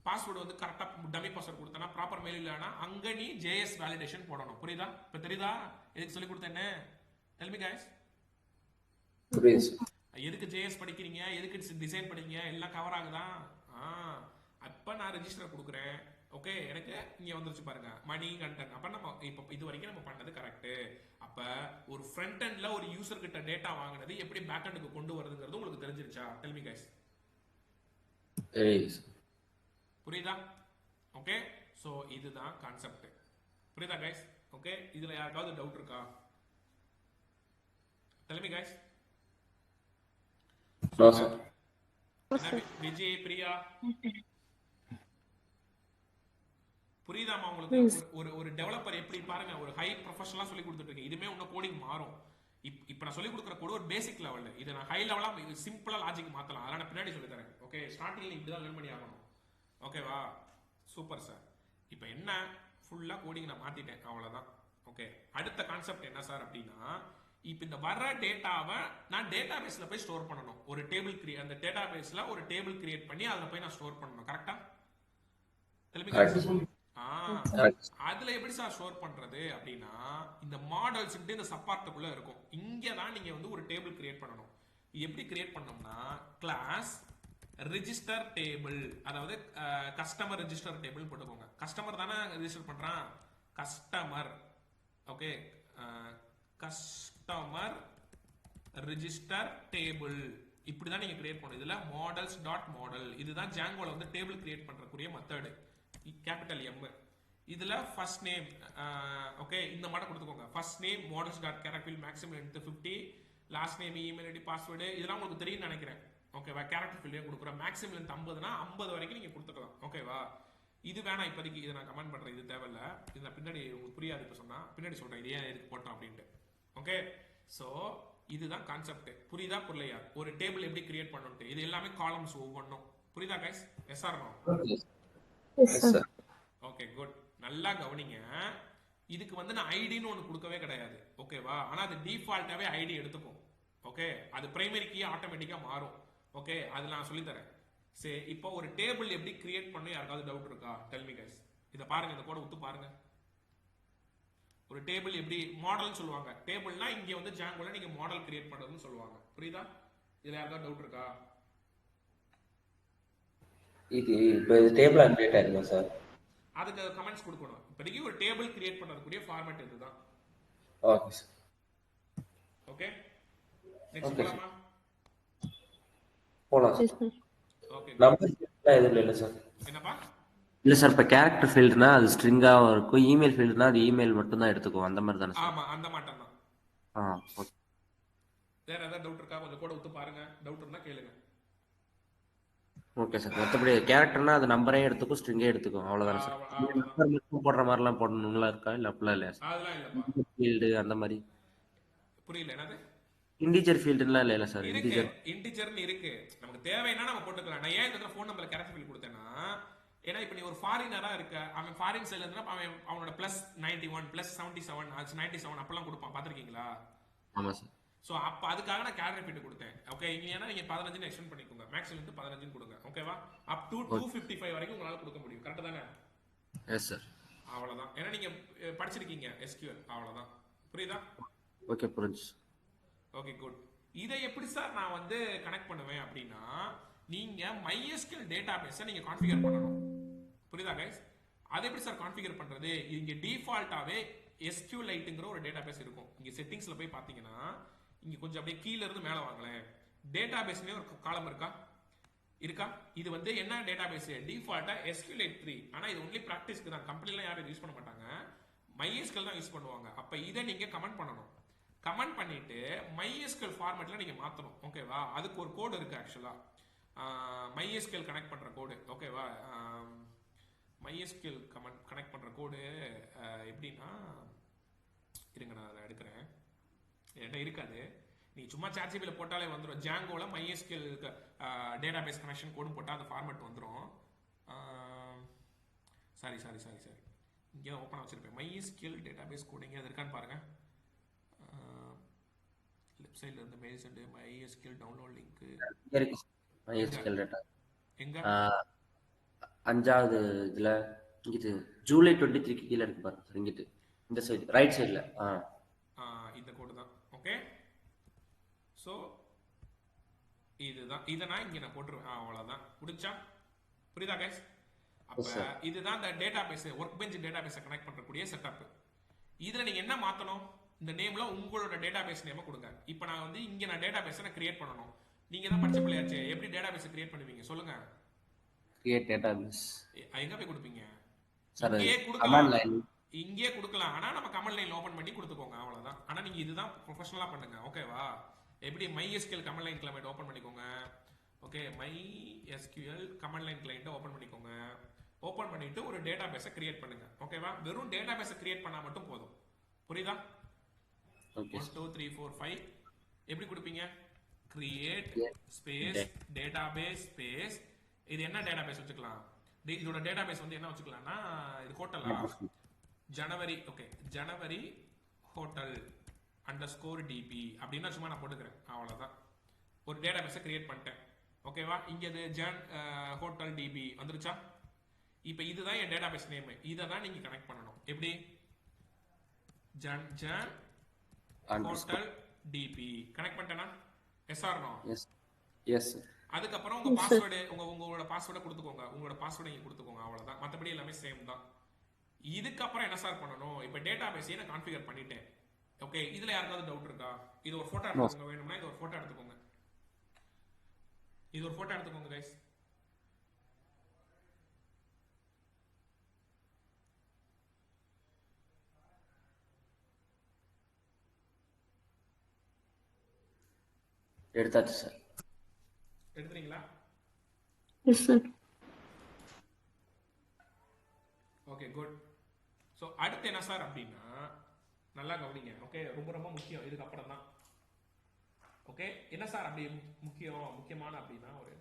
பாஸ்வேர்டு வந்து கரெக்டா டம்மி பாஸ்வேர்டு கொடுத்தானா, ப்ராப்பர் மெயில் இல்லைனா அங்க நீ ஜேஎஸ் வேலிடேஷன் போடணும். புரியுதா? இப்போ தெரியுதா எதுக்கு சொல்லி கொடுத்தேன்னு? Del me guys. புரியுது சார். எதுக்கு ஜேஎஸ் படிக்கிறீங்க, எதுக்கு டிசைன் படிக்கிறீங்க, எல்லாம் கவர் ஆகுதா? அப்ப நான் ரெஜிஸ்டர் கொடுக்குறேன். ஓகே, எனக்கு இங்க வந்துருச்சு பாருங்க, மணி கண்டென்ட். அப்ப நம்ம இப்ப இது வரைக்கும் நம்ம பண்ணது கரெக்ட். அப்ப ஒரு ஃப்ரண்ட் எண்ட்ல ஒரு யூசர் கிட்ட டேட்டா வாங்குனது எப்படி பேக் எண்டுக்கு கொண்டு வருதுங்கிறது உங்களுக்கு தெரிஞ்சிருச்சா? Tell me guys. புரியுதா? ஓகே, சோ இதுதான் கான்செப்ட். புரியுதா கைஸ்? ஓகே, இதுல யாருக்காவது டவுட் இருக்கா? Tell me guys. No sir. Vijay, Priya, புரியுதாமா உங்களுக்கு? Yes. ஒரு ஒரு டெவலப்பர் எப்படி பாருங்க, ஒரு ஹை ப்ரொஃபஷனலா சொல்லி கொடுத்துட்டு இருக்கேன். இதுமே இன்னும் கோடிங் மாறும். இப்ப நான் சொல்லி கொடுக்குற கோடு ஒரு பேசிக் லெவல்ல, இதை நான் ஹை லெவலா இது சிம்பிளா லாஜிக் மாத்தலாம். அதெல்லாம் நான் பின்னாடி சொல்லி தரேன். ஓகே, ஸ்டார்டிங்ல இப்படிதான் லேர்ன் பண்ணி ஆகணும். ஓகேவா? Super sir. இப்போ என்ன, ஃபுல்லா கோடிங் நான் மாத்திட்டேன், அவ்வளவுதான். ஓகே, அடுத்த கான்செப்ட் என்ன சார் அப்படின்னா, இப்போ இந்த வர்ற டேட்டாவை நான் டேட்டா பேஸ்ல போய் ஸ்டோர் பண்ணணும். ஒரு டேபிள் அந்த டேட்டா பேஸ்ல ஒரு டேபிள் கிரியேட் பண்ணி அதுல போய் நான் ஸ்டோர் பண்ணணும். கரெக்டா? அதுல எப்படி சார் ஸ்டோர் பண்றது அப்படின்னா, இந்த மாடல்ஸ் இந்த சப்பார்ட்டுக்குள்ள இருக்கும். இங்க தான் நீங்க வந்து ஒரு டேபிள் கிரியேட் பண்ணணும். எப்படி கிரியேட் பண்ணோம்னா, கிளாஸ் ரெஜிஸ்டர் டேபிள், அதாவது கஸ்டமர் ரெஜிஸ்டர் டேபிள் போட்டுக்கோங்க. கஸ்டமர் தானே ரெஜிஸ்டர் பண்றான், customer. Okay, customer register table இப்படிதான் நீங்க கிரியேட் பண்ணணும். இதுல மாடல்ஸ் டாட் மாடல், இதுதான் ஜாங்கோல வந்து டேபிள் கிரியேட் பண்றக்கூடிய மெத்தட். Capital M. இதுல ஃபர்ஸ்ட் நேம், ஓகே, இந்த மாதிரி கொடுத்துக்கோங்க. First name models dot character maximum length 50, last name, email ID, password, இதெல்லாம் உங்களுக்கு தெரியும்னு நினைக்கிறேன். ஓகேவா? கேரக்டர் ஃபீல்டே கொடுக்குறோம். மேக்ஸிமம் லென்த் 50னா 50 வரைக்கும் நீங்க கொடுத்துக்கலாம். ஓகேவா? இது வேணாம் இப்போதைக்கு, இதை நான் கமெண்ட் பண்றேன், இது தேவையில்ல. இது நான் பின்னாடி உங்களுக்கு புரியாது, இப்போ சொன்னா பின்னாடி சொல்றேன் இது ஏன் எதுக்கு போட்டோம் அப்படின்ட்டு. ஓகே, சோ இதுதான் கான்செப்ட். புரியுதா புரியலையா? ஒரு டேபிள் எப்படி கிரியேட் பண்ணணும்ட்டு, இது எல்லாமே காலம்ஸ் ஒவ்வொன்றும். புரியுதா guys? Yes or no? Yes, sir. Okay, good. நல்லா கவனிங்க. இதுக்கு வந்து நான் ஐடின்னு ஒன்று கொடுக்கவே கிடையாது. ஓகேவா? ஆனா அது டிஃபால்ட்டாவே ஐடி எடுத்துக்கும். ஓகே, அது பிரைமரி கீ ஆட்டோமேட்டிக்கா மாறும். ஓகே, அது நான் சொல்லி தரேன். சரி, இப்போ ஒரு டேபிள் எப்படி கிரியேட் பண்ண யாருக்காவது டவுட் இருக்கா? Del me guys. இத பாருங்க, இந்த கோட உத்து பாருங்க. ஒரு டேபிள் எப்படி மாடல்னு சொல்லுவாங்க. டேபிள்னா இங்க வந்து ஜாங்கோல நீங்க மாடல் கிரியேட் பண்றதுன்னு சொல்லுவாங்க. புரியுதா? இதுல யாருக்காவது டவுட் இருக்கா? இது இப்போ டேபிள் அண்ட் டேட்டா இருக்கா சார்? அதுக்கு கமெண்ட்ஸ் கொடுக்கணும். இப்போதைக்கு ஒரு டேபிள் கிரியேட் பண்றதுக்குரிய ஃபார்மேட் இதுதான். Okay sir. ஓகே, நெக்ஸ்ட் போலாமா? போலாம் Yes, sir. sir. Okay, number எதுவும் இல்லை சார்? என்னப்பா? இல்லை சார், இப்போ கேரக்டர் ஃபீல்டுனா அது ஸ்ட்ரிங்காக இருக்கும், இமெயில் ஃபீல்டுனா அது இமெயில் மட்டும் தான் எடுத்துக்கும், அந்த மாதிரி தானே சார்? ஆமா, அந்த மாட்டம் தான். ஓகே. வேற ஏதாவது டவுட் இருக்கா? கொஞ்சம் கூட உத்து பாருங்க. டவுட் இருந்தா கேளுங்க. Okay sir. மற்றபடி கேரக்டர்னா அது நம்பரே எடுத்துக்கும், ஸ்ட்ரிங்கே எடுத்துக்கும், அவ்வளோதானே சார்? அவ்வளவுதான். நம்பர் மட்டும் போடுற மாதிரிலாம் போடணும்லாம் இருக்கா, இல்லை அப்படிலாம் இல்லையா சார்? அதெல்லாம் இல்லப்பா. ஃபீல்டு அந்த மாதிரி புரியல என்னது? இண்டிஜர் ஃபீல்டுலாம் இல்லை சார்? இருக்கு, இண்டிஜர் இன்டிஜர்னு இருக்கு. நமக்கு தேவைன்னா நம்ம போட்டுக்கலாம். நான் ஏன் இந்த ஃபோன் நம்பர்ல கேரக்டர் ஃபீல்ட் கொடுத்தேன்னா, ஏன்னா இப்போ நீ ஒரு ஃபாரினரா இருக்க, அவன் ஃபாரின் சைடுல இருந்தா அவனோட +91 +77 97 அப்பெல்லாம் கொடுப்பான். பாத்திருக்கீங்களா? ஆமாம் சார். சோ அப்ப அதுக்காக நான் கேரக்டர் ஃபீல்ட் கொடுத்தேன். ஓகே, இங்க நீங்க 15 எக்ஸ்டெண்ட் பண்ணிக்கோங்க. மேக்ஸிமம் வந்து 15 கொடுங்க. ஓகேவா? அப் டு 255 வரைக்கும் உங்களால கொடுக்க முடியும். கரெக்ட் தானே? Yes sir. அவ்வளவுதான். ஏன்னா நீங்க படிச்சிருக்கீங்க SQL. அவ்வளவுதான். புரியுதா? ஓகே, புரிஞ்சு. Okay, good. இதை எப்படி சார் நான் வந்து கனெக்ட் பண்ணுவேன் அப்படின்னா, நீங்க MySQL டேட்டாபேஸை நீங்க கான்ஃபிகர் பண்ணணும். புரியுதா கைஸ்? அதை எப்படி சார் கான்ஃபிகர் பண்றது? இங்க டிஃபால்ட்டாவே SQLiteங்கிற ஒரு டேட்டாபேஸ் இருக்கும். இங்க செட்டிங்ஸ்ல போய் பாத்தீங்கன்னா, இங்க கொஞ்சம் அப்படியே கீழ இருந்து மேல வாங்களேன். டேட்டாபேஸ்லயே ஒரு காலம் இருக்கா? இது வந்து என்ன டேட்டாபேஸ்? டிஃபால்ட்டா SQLite 3. ஆனா இது ஒன்லி பிராக்டிஸ்க்கு தான். கம்பெனில யாரும் யூஸ் பண்ண மாட்டாங்க. MySQL தான் யூஸ் பண்ணுவாங்க. அப்ப இதை நீங்க கமெண்ட் பண்ணணும். கமெண்ட் பண்ணிட்டு MySQL ஃபார்மேட்ல நீங்க மாத்தணும். ஓகேவா? அதுக்கு ஒரு கோட் இருக்கு ஆக்சுவலா. MySQL கனெக்ட் பண்ற கோடு. ஓகேவா? MySQL கனெக்ட் பண்ற கோடு எப்படின்னா, இருங்க நான் அதை எடுக்கிறேன். என்கிட்ட இருக்காது. நீ சும்மா சாட்ஜிபில போட்டாலே வந்துடும். ஜாங்கோல MySQL டேட்டாபேஸ் கனெக்ஷன் கோடு போட்டால் அந்த ஃபார்மேட் வந்துடும். சாரி இங்கே ஓப்பனாக வச்சிருப்பேன். MySQL டேட்டாபேஸ் கோடு எங்கேயாவது இருக்கான்னு பாருங்க. லெஃப்ட் சைடில் இருந்து mails and MySQL download link இருக்கு. MySQL டேட்டா எங்க? 5வது இதுல இங்கிட்டு ஜூலை 23க்கு கீழே இருக்கு பாருங்க சார். இங்கிட்டு இந்த சைடு ரைட் சைடுல இந்த கோடு தான். ஓகே, ஸோ இதுதான். இதை நான் இங்கே நான் போட்டுருவேன். அவ்வளோதான். முடிச்சா? புரியுதா கைஸ்? அப்போ இதுதான் இந்த டேட்டாபேஸ், ஒர்க் பெஞ்ச் டேட்டாபேஸை கனெக்ட் பண்ணுறக்கூடிய செட்டப். இதில் நீங்கள் என்ன மாற்றணும்? இந்த நேம்ல உங்களோட டேட்டாபேஸ் நேமை கொடுங்க. இப்போ நான் வந்து இங்கே நான் டேட்டாபேஸை நான் கிரியேட் பண்ணணும். நீங்க தான் படிச்ச பிள்ளையாச்சே, எப்படி டேட்டாபேஸ் கிரியேட் பண்ணுவீங்க சொல்லுங்க? கிரியேட் டேட்டாபேஸ் எங்க போய் கொடுப்பீங்க? சார்? இங்கே கமாண்ட் கொடுக்கலாம். லைன் இங்கே கொடுக்கலாம் ஆனா நம்ம கமெண்ட் லைன் ஓபன் பண்ணி கொடுத்துக்கோங்க அவ்வளவுதான். ஆனா நீங்க இதுதான் ப்ரொஃபஷனலா பண்ணுங்க ஓகேவா. எப்படி MySQL comment line client open பண்ணிக்கோங்க. Okay MySQL comment line client open பண்ணிக்கோங்க. ஓபன் பண்ணிட்டு ஒரு டேட்டாபேஸை கிரியேட் பண்ணுங்க ஓகேவா. வெறும் டேட்டாபேஸை கிரியேட் பண்ணா மட்டும் போதும். புரியுதா? ஓகே 1 2 3 4 5 எப்படி கொடுப்பீங்க? Create Yeah. Space database space இது என்ன டேட்டாபேஸ் வச்சுக்கலாம்? இதோட டேட்டாபேஸ் வந்து என்ன வச்சுக்கலாம்னா இது ஹோட்டலா ஜனவரி. ஓகே ஜனவரி ஹோட்டல் அண்டர்ஸ்கோர் டிபி அப்படின்னு சும்மா நான் போட்டுக்கிறேன் அவ்வளவுதான். ஒரு டேட்டாபேஸை கிரியேட் பண்ணிட்டேன் ஓகேவா. இங்க இது ஹோட்டல் டிபி வந்துருச்சா? இப்போ இதுதான் என் டேட்டாபேஸ் நேம். இதை தான் நீங்க கனெக்ட் பண்ணணும். எப்படி? ஜன் ஹோட்டல் டிபி கனெக்ட் பண்ணிட்டேனா? Yes or no? Yes yes sir. அதுக்கப்புறம் உங்க பாஸ்வேர்டு உங்களோட பாஸ்வேர்டை கொடுத்துக்கோங்க. உங்களோட பாஸ்வேர்டை நீங்க கொடுத்துக்கோங்க அவ்வளவுதான். மற்றபடி எல்லாமே சேம் தான். இதுக்கப்புறம் என்ன சார் பண்ணணும்? இப்போ டேட்டாபேஸை நான் கான்ஃபிகர் பண்ணிட்டேன். ஓகே இதுல யாருக்காவது டவுட் இருக்கா? இது ஒரு போட்டோ எடுத்துக்கோங்க. வேணும்னா இது ஒரு போட்டோ எடுத்துக்கோங்க. இது ஒரு போட்டோ எடுத்துக்கோங்க கைஸ். எடுத்தாச்சு சார். எடுத்துறீங்களா? Yes, sir. Okay good. So அடுத்து என்ன சார் அப்படின்னா நல்லா கவனிங்க. ஓகே ரொம்ப ரொம்ப முக்கியம் இதுக்கப்புறம் தான். ஓகே என்ன சார் அப்படி முக்கியமான அப்படின்னா ஒரு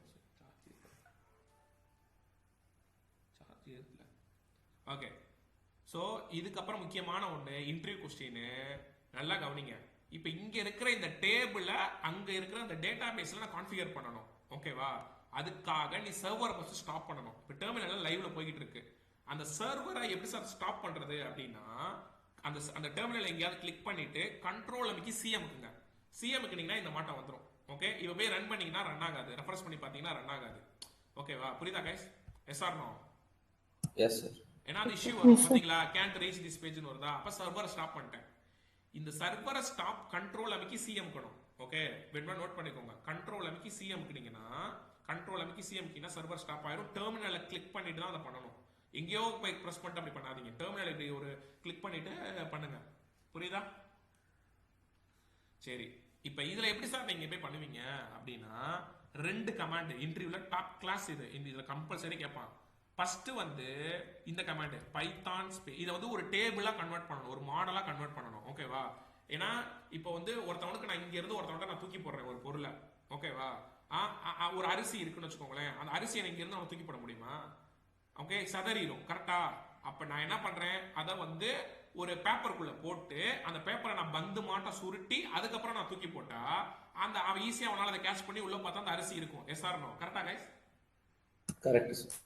ஓகே. ஸோ இதுக்கப்புறம் முக்கியமான ஒன்று இன்டர்வியூ கொஸ்டின். நல்லா கவனிங்க. இப்போ இங்க இருக்கிற இந்த டேபிள அங்க இருக்கிற அந்த டேட்டா பேஸ்ல நான் கான்ஃபிகர் பண்ணணும் ஓகேவா. அதுக்காக நீ சர்வரை ஃபர்ஸ்ட் ஸ்டாப் பண்ணணும். இப்போ டெர்மினல்ல லைவ்ல போய்கிட்டு இருக்கு. அந்த சர்வரை எப்படி சார் ஸ்டாப் பண்றது அப்படின்னா அந்த டெர்மினல் எங்கேயாவது கிளிக் பண்ணிட்டு கண்ட்ரோல் அமைக்கி சிஎம்க்குங்க. சிஎம்க்குனீங்கன்னா இந்த மாட்டம் வந்துடும். ஓகே இப்போ போய் ரன் பண்ணீங்கன்னா ரன் ஆகாது. ரெஃபரன்ஸ் பண்ணி பார்த்தீங்கன்னா ரன் ஆகாது. ஓகேவா புரியுதா guys? Yes or no? Yes sir. ஏன்னா அது இஷ்யூ வரும் பாத்தீங்களா. can't reach this page னு வருதா. அப்ப சர்வரை ஸ்டாப் பண்ணிட்டேன். இந்த சர்வரை ஸ்டாப் கண்ட்ரோல் அமைக்கி சிஎம் கணும். ஓகே வேணுமா நோட் பண்ணிக்கோங்க. கண்ட்ரோல் அமைக்கி சிஎம் கிட்டீங்கன்னா கண்ட்ரோல் அமைக்கி சிஎம் கினா சர்வர் ஸ்டாப் ஆயிரும். டெர்மினலை கிளிக் பண்ணிட்டு தான் அதை பண்ணணும். எங்கேயோ போய் பிரஸ் பண்ணிட்டு அப்படி பண்ணாதீங்க. டெர்மினல் இப்படி ஒரு கிளிக் பண்ணிட்டு பண்ணுங்க. புரியுதா? சரி இப்போ இதுல எப்படி சார் நீங்க போய் பண்ணுவீங்க அப்படின்னா ரெண்டு கமாண்ட் இன்டர்வியூல டாப் கிளாஸ் இது. இதுல கம்பல்சரி கேட்பான். ஃபர்ஸ்ட் வந்து இந்த கமாண்ட் பைத்தான் ஸ்பேஸ். இதை வந்து ஒரு டேபிளா கன்வெர்ட் பண்ணணும். ஒரு மாடலா கன்வெர்ட் பண்ணணும். ஓகேவா? ஏன்னா இப்போ வந்து ஒருத்தவனுக்கு நான் இங்க இருந்து ஒருத்தவன்ட்ட நான் தூக்கி போடுறேன் ஒரு பொருளை. ஓகேவா? ஒரு அரிசி இருக்குன்னு வச்சுக்கோங்களேன். அந்த அரிசியை இங்க இருந்து அவன் தூக்கி போட முடியுமா? ஓகே சதறிடும் கரெக்டா. அப்ப நான் என்ன பண்றேன்? அதை வந்து ஒரு பேப்பருக்குள்ள போட்டு அந்த பேப்பரை நான் பந்து மாட்ட சுருட்டி அதுக்கப்புறம் நான் தூக்கி போட்டா அந்த அவன் ஈஸியா அவனால அதை கேட்ச் பண்ணி உள்ள பார்த்தா அந்த அரிசி இருக்கும். Yes or no? கரெக்டா கைஸ்? Correct sir.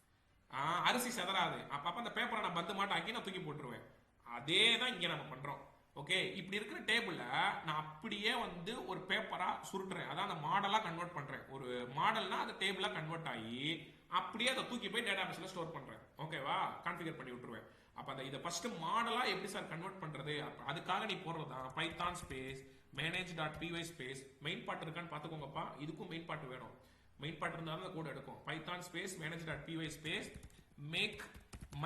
அரிசி செதறாது. அப்ப அந்த பேப்பரை நான் பந்து மாட்ட ஆக்கி நான் தூக்கி போட்டுருவேன். அதே தான் இங்க நம்ம பண்றோம். ஓகே இப்படி இருக்கிற டேபிள்ல நான் அப்படியே வந்து ஒரு பேப்பரா சுருட்டுறேன். அதான் அந்த மாடலா கன்வெர்ட் பண்றேன். ஒரு மாடல்னா அந்த டேபிளா கன்வெர்ட் ஆகி அப்படியே அதை தூக்கி போய் டேட்டாபேஸ்ல ஸ்டோர் பண்றேன். ஓகேவா? கான்ஃபிகர் பண்ணி விட்டுருவேன். அப்ப அந்த இதை ஃபர்ஸ்ட் மாடலா எப்படி சார் கன்வெர்ட் பண்றது? அதுக்காக நீ போடுறதுதான் Python space manage.py space main part இருக்கான்னு பாத்துக்கோங்கப்பா. இதுக்கும் மெயின் பார்ட் வேணும். மெயின் பார்ட் இருந்தாலும் அந்த கோட் எடுக்கும். Python space manage.py space make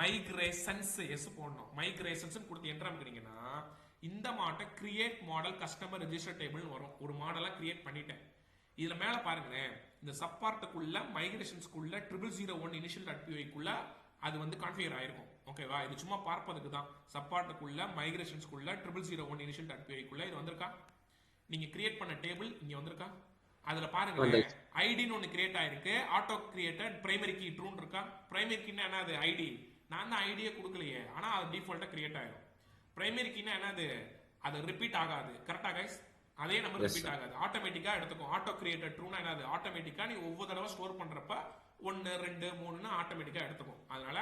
migrations எஸ் போடணும். மைக்ரேஷன்ஸ் கொடுத்து என்டர் அமைக்கிறீங்கன்னா இந்த மாட்டை create model customer register table வரும். ஒரு மாடலா கிரியேட் பண்ணிட்டேன். இதுல மேல பாருங்களேன். இந்த சப்பார்ட்டுக்குள்ள மைக்ரேஷன்ஸ்க்குள்ள 0001 initial.py அது வந்து கான்ஃபிகர் ஆயிருக்கும். ஓகேவா? இது சும்மா பார்ப்பதுக்கு தான். சப்பார்ட்டுக்குள்ள மைக்ரேஷன்ஸ்க்குள்ள 0001 initial.py இது வந்திருக்கா? நீங்க கிரியேட் பண்ண டேபிள் இங்க வந்திருக்கா? அதுல பாருங்க ஐடின்னு ஒன்னு கிரியேட் ஆயிருக்கு. ஆட்டோ கிரியேட்டட் பிரைமரி கீ ட்ரூன்னு இருக்கா? பிரைமரி கீனா என்னது? ஐடி. நான் தான் ஐடியே கொடுக்கலையே. ஆனா அது டிஃபால்ட்டா கிரியேட் ஆயிரும். பிரைமரி கீனா என்னது? அது ரிப்பீட் ஆகாது. கரெக்டா கைஸ்? அதே நம்பர் ரிப்பீட் ஆகாது. ஆட்டோமேட்டிக்கா எடுத்துக்கும். ஆட்டோ கிரியேட்டட் ட்ரூனா என்னது? ஆட்டோமேட்டிக்கா நீ ஒவ்வொரு தடவை ஸ்டோர் பண்றப்ப 1 2 3ன்னு ஆட்டோமேட்டிக்கா எடுத்துக்கும். அதனால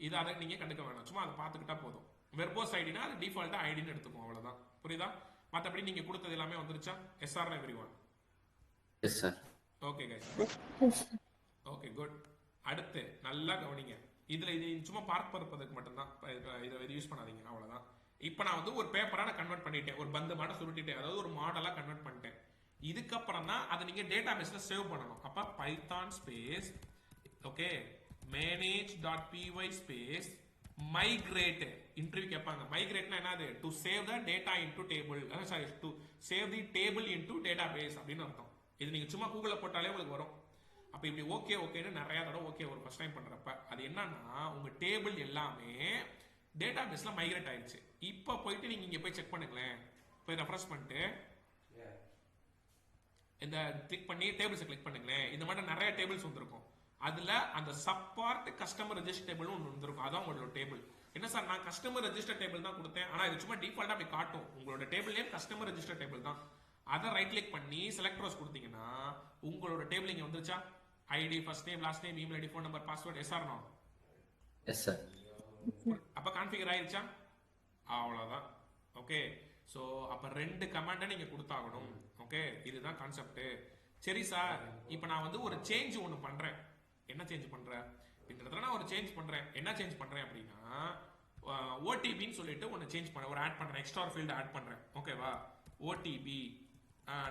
இது அதை நீங்க கண்டுக்க வேணாம். சும்மா அதை பார்த்துக்கிட்டா போதும். வெர்போஸ் ஐடினா அது டிஃபால்ட்டா ஐடின்னு எடுத்துக்கும். அவ்வளவுதான். புரியுதா? மற்றபடி நீங்க கொடுத்தது எல்லாமே வந்துருச்சா? Yes or everyone? Yes sir. Okay guys. Yes, sir. Okay good. அடுத்து நல்லா கவனிங்க. இதுல இது சும்மா பார்ப்பதற்கு மட்டும்தான். இதை யூஸ் பண்ணாதீங்க. அவ்வளவுதான். இப்போ நான் வந்து ஒரு பேப்பரா நான் கன்வெர்ட் பண்ணிட்டேன். ஒரு பந்து மாட சுருட்டிட்டேன். அதாவது ஒரு மாடலா கன்வெர்ட் பண்ணிட்டேன். இதுக்கப்புறம் தான் அதை நீங்க டேட்டாபேஸ்ல சேவ் பண்ணணும். அப்ப Python space okay manage.py space migrate interview கேட்பாங்க. மைக்ரேட்னா என்னது? To save the data into table, sorry, to save the table into database அப்படின்னு அர்த்தம். இது நீங்க சும்மா கூகுளில் போட்டாலே உங்களுக்கு வரும். அப்போ இப்படி ஓகேன்னு நிறைய தடவை ஓகே ஒரு ஃபர்ஸ்ட் டைம் பண்றப்ப அது என்னன்னா உங்க டேபிள் எல்லாமே டேட்டா பேஸ்ல மைக்ரேட் ஆயிடுச்சு. இப்போ போயிட்டு நீங்க இங்க போய் செக் பண்ணுங்களேன். போய் ரெஃப்ரெஷ் பண்ணிட்டு இந்த கிளிக் பண்ணி டேபிள்ஸை கிளிக் பண்ணுங்களேன். இந்த மாதிரி நிறைய டேபிள்ஸ் வந்திருக்கும். அதுல அந்த சப்பார்ட் கஸ்டமர் ரெஜிஸ்டர் டேபிள் ஒன்று வந்திருக்கும். அதான் உங்களோட டேபிள். என்ன சார் நான் கஸ்டமர் ரெஜிஸ்டர் டேபிள் தான் கொடுத்தேன், ஆனா இது சும்மா டிஃபால்ட்டா போய் காட்டும். உங்களோட table name customer register table தான். அதை ரைட் கிளிக் பண்ணி செலக்ட் ரோஸ் கொடுத்தீங்கன்னா உங்களோட டேபிள் இங்க வந்துருச்சா? ID, first name, last name, email ID, phone number, password, yes or no? Yes sir. அப்ப கான்ஃபிகர் ஆயிருச்சா? அவ்வளவுதான். ஓகே. ஸோ அப்ப 2 கமாண்டை நீங்க கொடுத்தாகணும். ஓகே, இதுதான் கான்செப்ட். சரி சார், இப்போ நான் வந்து ஒரு சேஞ்ச் ஒன்று பண்றேன். என்ன சேஞ்ச் பண்றேன்? இந்த இடத்துல நான் ஒரு சேஞ்ச் பண்றேன். என்ன சேஞ்ச் பண்றேன் அப்படின்னா ஓடிபின்னு சொல்லிட்டு ஒன்று சேஞ்ச் பண்ண, ஒரு ஆட் பண்றேன், எக்ஸ்ட்ரா ஃபீல்டு ஆட் பண்றேன். ஓகேவா? ஓடிபி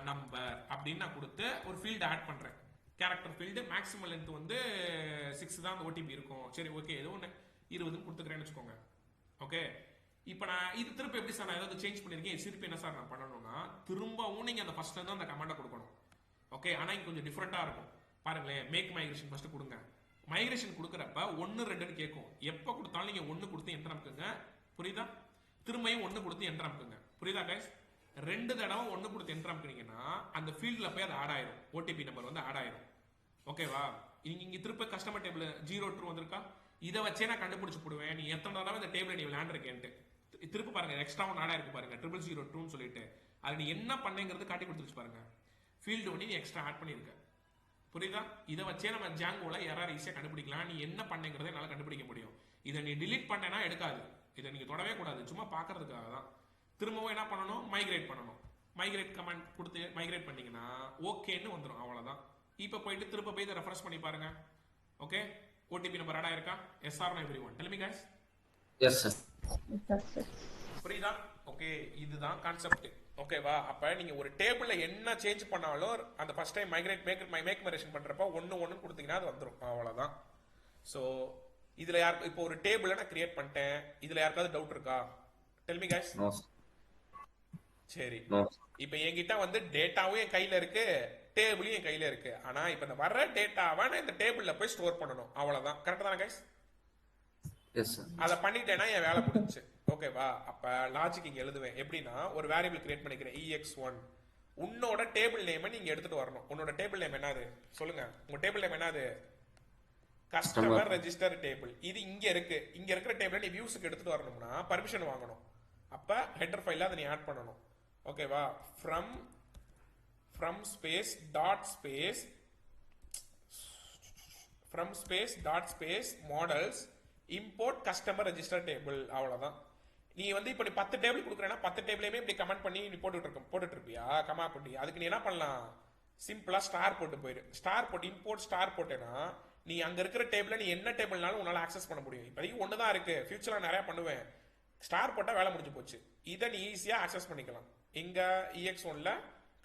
நம்பர் அப்படின்னு நான் கொடுத்து ஒரு ஃபீல்டு ஆட் பண்றேன். கேரக்டர் ஃபீல்டு மேக்ஸிமம் லென்த் வந்து 6 தான் அந்த ஓடிபி இருக்கும். சரி, ஓகே, ஏதோ ஒன்று 20 கொடுத்துக்கிறேன்னு வச்சுக்கோங்க. ஓகே, இப்போ நான் இது திரும்ப எப்படி சார் நான் ஏதாவது சேஞ்ச் பண்ணிருக்கேன், திருப்பி என்ன சார் நான் பண்ணணும்னா திரும்பவும் நீங்க அந்த ஃபர்ஸ்ட்ல இருந்து அந்த கமாண்டை கொடுக்கணும். ஓகே, ஆனா இங்க கொஞ்சம் டிஃபரெண்டா இருக்கும். பாருங்களேன், மேக் மைக்ரேஷன் ஃபர்ஸ்ட் கொடுங்க. மைக்ரேஷன் கொடுக்குறப்ப 1 2ன்னு கேட்கும். எப்போ கொடுத்தாலும் நீங்க 1 கொடுத்து என்டர் அமுக்குங்க. புரியுதா? திரும்பியும் 1 கொடுத்து என்டர் அமுக்குங்க. புரியுதா கைஸ்? 2 தடவை 1 கொடுத்து என்டர் அமுக்குனீங்கன்னா அந்த ஃபீல்ட்ல போய் அது ஆட் ஆயிரும். ஓடிபி நம்பர் வந்து ஆட் ஆயிரும். ஓகேவா? இங்க திருப்ப கஸ்டமர் டேபிள் 0 2 வந்திருக்கா? இதை வச்சே நான் கண்டுபிடிச்சு போடுவேன் நீ எத்தனை தடவை இந்த டேபிள் நீ விளையாண்டுருக்கேன்ட்டு. திருப்பி பாருங்க, எக்ஸ்ட்ரா ஒன்று ஆடா இருக்கு பாருங்க, 0002ன்னு சொல்லிட்டு. அது நீ என்ன பண்ணேங்கிறது காட்டி கொடுத்துருச்சு பாருங்க. ஃபீல்டு ஒன்று நீ எக்ஸ்ட்ரா ஆட் பண்ணியிருக்க. புரியுதா? இதை வச்சே நம்ம ஜாங்கோல எரர் ஈஸியாக கண்டுபிடிக்கலாம். நீ என்ன பண்ணேங்கிறத என்னால் கண்டுபிடிக்க முடியும். இதை நீ டிலீட் பண்ணேன்னா எடுக்காது. இதை நீங்க தொடவே கூடாது, சும்மா பார்க்கறதுக்காக தான். திரும்பவும் என்ன பண்ணணும்? மைக்ரேட் பண்ணணும். மைக்ரேட் கமாண்ட் கொடுத்து மைக்ரேட் பண்ணீங்கன்னா ஓகேன்னு வந்துடும். அவ்வளோதான். இப்போ போயிட்டு திரும்ப போய் இதை ரெஃப்ரெஷ் பண்ணி பாருங்க. ஓகே, ஓடிபி நம்பர் ஆட் ஆயிருக்கா? Yes or no everyone? Tell me guys. Yes sir. புரியுதா? ஓகே, இதுதான் கான்செப்ட். ஓகேவா? அப்ப நீங்க ஒரு டேபிள்ல என்ன சேஞ்ச் பண்ணாலும் அந்த ஃபர்ஸ்ட் டைம் மேக் மைக்ரேஷன் பண்றப்ப 1 1 கொடுத்தீங்கன்னா அது வந்துடும். அவ்வளவுதான். சோ இதுல யாருக்கு இப்போ ஒரு டேபிளை நான் கிரியேட் பண்ணிட்டேன். இதுல யாருக்காவது டவுட் இருக்கா? Del me guys. சரி, இப்போ என்கிட்ட வந்து டேட்டாவும் என் கையில இருக்கு, டேபிளும் என் கையில இருக்கு. ஆனா இப்போ இந்த வர்ற டேட்டாவை நான் இந்த டேபிள்ல போய் ஸ்டோர் பண்ணணும். அவ்வளவுதான். கரெக்டா தானே गाइस? Yes sir. அதை பண்ணிட்டேன்னா என் வேலை முடிஞ்சு. ஓகேவா? அப்ப லாஜிக் இங்க எழுதுவேன். எப்படின்னா ஒரு வேரியபிள் கிரியேட் பண்ணிக்கிறேன், ex1. உன்னோட டேபிள் நேம் நீங்க எடுத்துட்டு வரணும். உன்னோட டேபிள் நேம் என்னது சொல்லுங்க? உங்க டேபிள் நேம் என்னது? Customer register table. இது இங்க இருக்கு. இங்க இருக்கிற டேபிள் நீ வியூஸ்க்கு எடுத்துட்டு வரணும்னா பர்மிஷன் வாங்கணும். அப்ப ஹெடர் ஃபைல்ல அதை நீ ஆட் பண்ணணும். ஓகேவா? from space dot space dot space models import customer register table. அவ்வளவுதான். நீ வந்து இப்ப நீ 10 டேபிள் கொடுக்குறேன்னா 10 டேபிளையுமே இப்படி கமெண்ட் பண்ணி நீ போட்டுட்டு இருப்பியா? கமா பண்ணி அதுக்கு நீ என்ன பண்ணலாம்? சிம்பிளா ஸ்டார் போட்டு போயிரு. ஸ்டார் போட்டு இம்போர்ட் ஸ்டார் போட்டேன்னா நீ அங்க இருக்கிற டேபிள நீ என்ன டேபிள்னாலும் உன்னால ஆக்சஸ் பண்ண முடியும். இப்போதைக்கு ஒன்று தான் இருக்கு, ஃபியூச்சர்ல நிறைய பண்ணுவேன். ஸ்டார் போட்டா வேலை முடிஞ்சு போச்சு. இதை நீ ஈஸியா ஆக்சஸ் பண்ணிக்கலாம். இங்க ex1ல